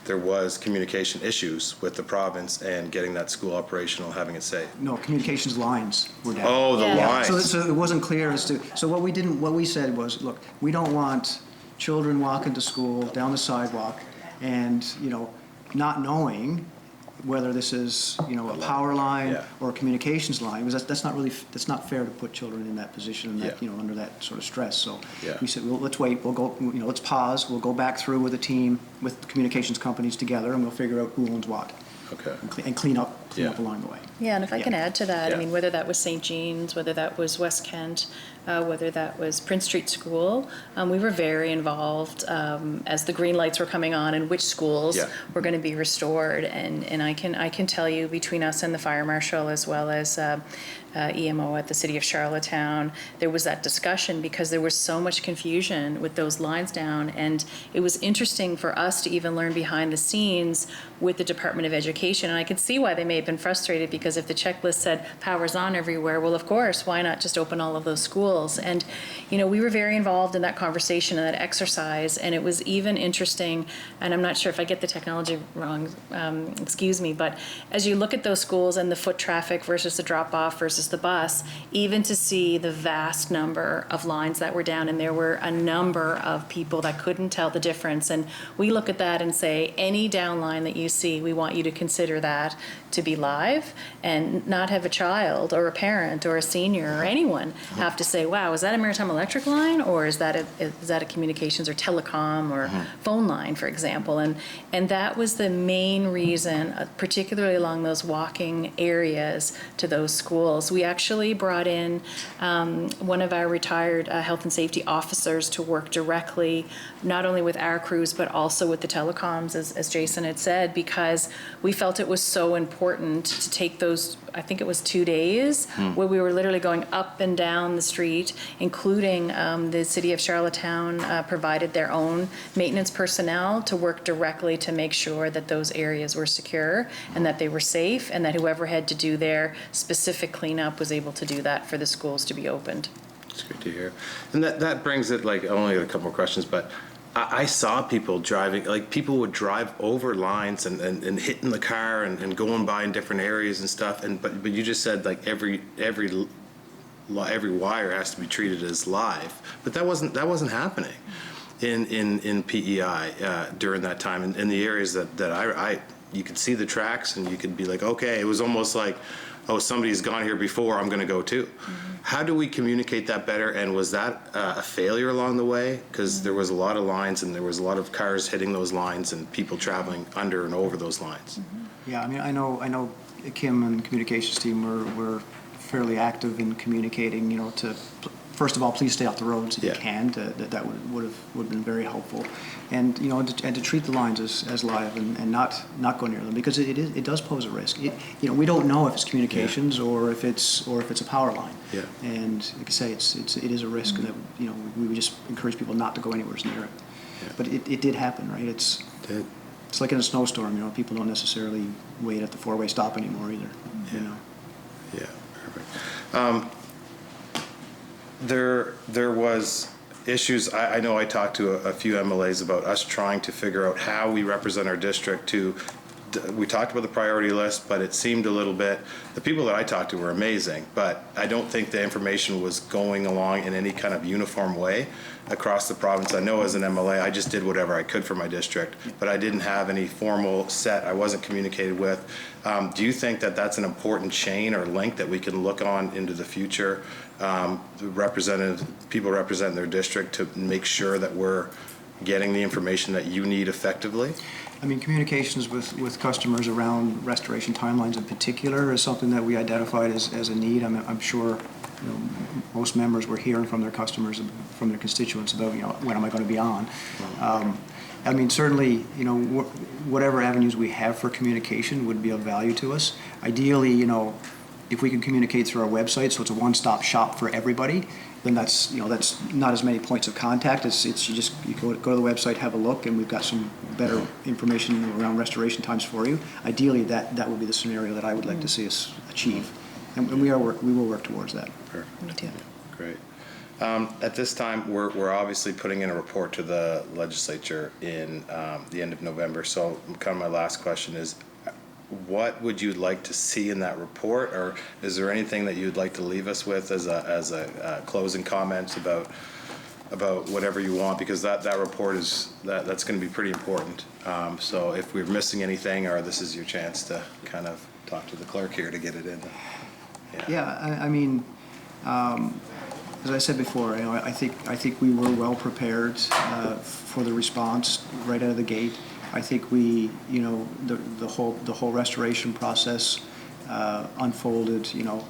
There was communication issues with the province and getting that school operational, having it safe. No, communications lines were down. Oh, the lines. So it wasn't clear as to. So what we said was, look, we don't want children walking to school down the sidewalk, and not knowing whether this is, a power line Yeah. or a communications line, because that's not really, that's not fair to put children in that position and that, Yeah. under that sort of stress. So Yeah. we said, well, let's wait, we'll go, let's pause, we'll go back through with the team, with the communications companies together, and we'll figure out who owns what, Okay. and clean up Yeah. along the way. Yeah, and if I can add to that, Yeah. I mean, whether that was St. Jean's, whether that was West Kent, whether that was Prince Street School, we were very involved as the green lights were coming on and which schools Yeah. were going to be restored. And I can tell you, between us and the fire marshal, as well as EMO at the City of Charlottetown, there was that discussion because there was so much confusion with those lines down. And it was interesting for us to even learn behind the scenes with the Department of Education. And I could see why they may have been frustrated, because if the checklist said power's on everywhere, well, of course, why not just open all of those schools? And, we were very involved in that conversation and that exercise. And it was even interesting, and I'm not sure if I get the technology wrong, excuse me, but as you look at those schools and the foot traffic versus the drop-off versus the bus, even to see the vast number of lines that were down, and there were a number of people that couldn't tell the difference. And we look at that and say, any down line that you see, we want you to consider that to be live, and not have a child or a parent or a senior or anyone have to say, wow, is that a Maritime Electric line, or is that a communications or telecom or phone line, for example? And that was the main reason, particularly along those walking areas to those schools. We actually brought in one of our retired health and safety officers to work directly, not only with our crews, but also with the telecoms, as Jason had said, because we felt it was so important to take those, I think it was 2 days, where we were literally going up and down the street, including the City of Charlottetown provided their own maintenance personnel to work directly to make sure that those areas were secure and that they were safe, and that whoever had to do their specific cleanup was able to do that for the schools to be opened. It's good to hear. And that brings it, like, I only got a couple more questions, but I saw people driving, like, people would drive over lines and hitting the car and going by in different areas and stuff. But you just said, like, every wire has to be treated as live. But that wasn't happening in PEI during that time. In the areas that you could see the tracks, and you could be like, okay, it was almost like, oh, somebody's gone here before, I'm going to go too. How do we communicate that better? And was that a failure along the way? Because there was a lot of lines, and there was a lot of cars hitting those lines and people traveling under and over those lines. Yeah, I mean, I know Kim and the communications team were fairly active in communicating, to, first of all, please stay off the roads if you can. That would have been very helpful. And, and to treat the lines as live and not go near them, because it does pose a risk. We don't know if it's communications or if it's a power line. Yeah. And like I say, it is a risk that, we would just encourage people not to go anywhere near it. Yeah. But it did happen, right? It's like in a snowstorm, people don't necessarily wait at the four-way stop anymore either, Yeah, perfect. There was issues. I know I talked to a few MLAs about us trying to figure out how we represent our district. We talked about the priority list, but it seemed a little bit, the people that I talked to were amazing, but I don't think the information was going along in any kind of uniform way across the province. I know as an MLA, I just did whatever I could for my district, but I didn't have any formal set. I wasn't communicated with. Do you think that that's an important chain or link that we can look on into the future? People representing their district, to make sure that we're getting the information that you need effectively? I mean, communications with customers around restoration timelines in particular is something that we identified as a need. I'm sure most members were hearing from their customers, from their constituents about, when am I going to be on? I mean, certainly, whatever avenues we have for communication would be of value to us. Ideally, if we can communicate through our website, so it's a one-stop shop for everybody, then that's not as many points of contact. You go to the website, have a look, and we've got some better information around restoration times for you. Ideally, that would be the scenario that I would like to see us achieve, and we will work towards that. Perfect. Me too. Great. At this time, we're obviously putting in a report to the legislature in the end of November. So kind of my last question is, what would you like to see in that report, or is there anything that you'd like to leave us with as a closing comments about about whatever you want, because that report is, that's going to be pretty important. So if we're missing anything, or this is your chance to kind of talk to the clerk here to get it in. Yeah, I mean, as I said before, you know, I think we were well prepared for the response right out of the gate. I think we, you know, the whole restoration process unfolded, you know,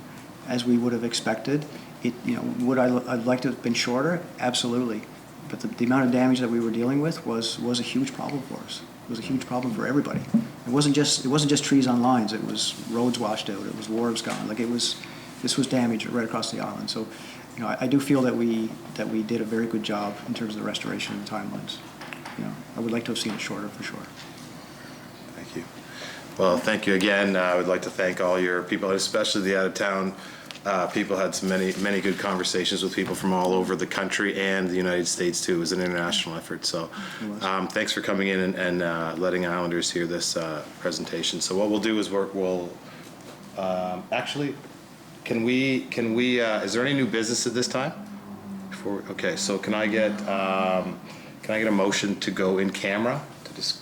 as we would have expected. It, you know, would I'd like to have been shorter? Absolutely. But the amount of damage that we were dealing with was a huge problem for us. It was a huge problem for everybody. It wasn't just trees on lines. It was roads washed out. It was wharves gone. Like this was damage right across the island. So, you know, I do feel that we did a very good job in terms of the restoration and timelines. You know, I would like to have seen it shorter for sure. Thank you. Well, thank you again. I would like to thank all your people, especially the out-of-town people. Had some many good conversations with people from all over the country and the United States too. It was an international effort. So thanks for coming in and letting Islanders hear this presentation. So what we'll do is we'll actually, can we is there any new business at this time? Okay, so can I get a motion to go in camera to just,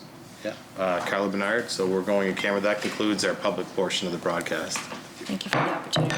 Carla Bernard. So we're going in camera. That concludes our public portion of the broadcast. Thank you for the opportunity.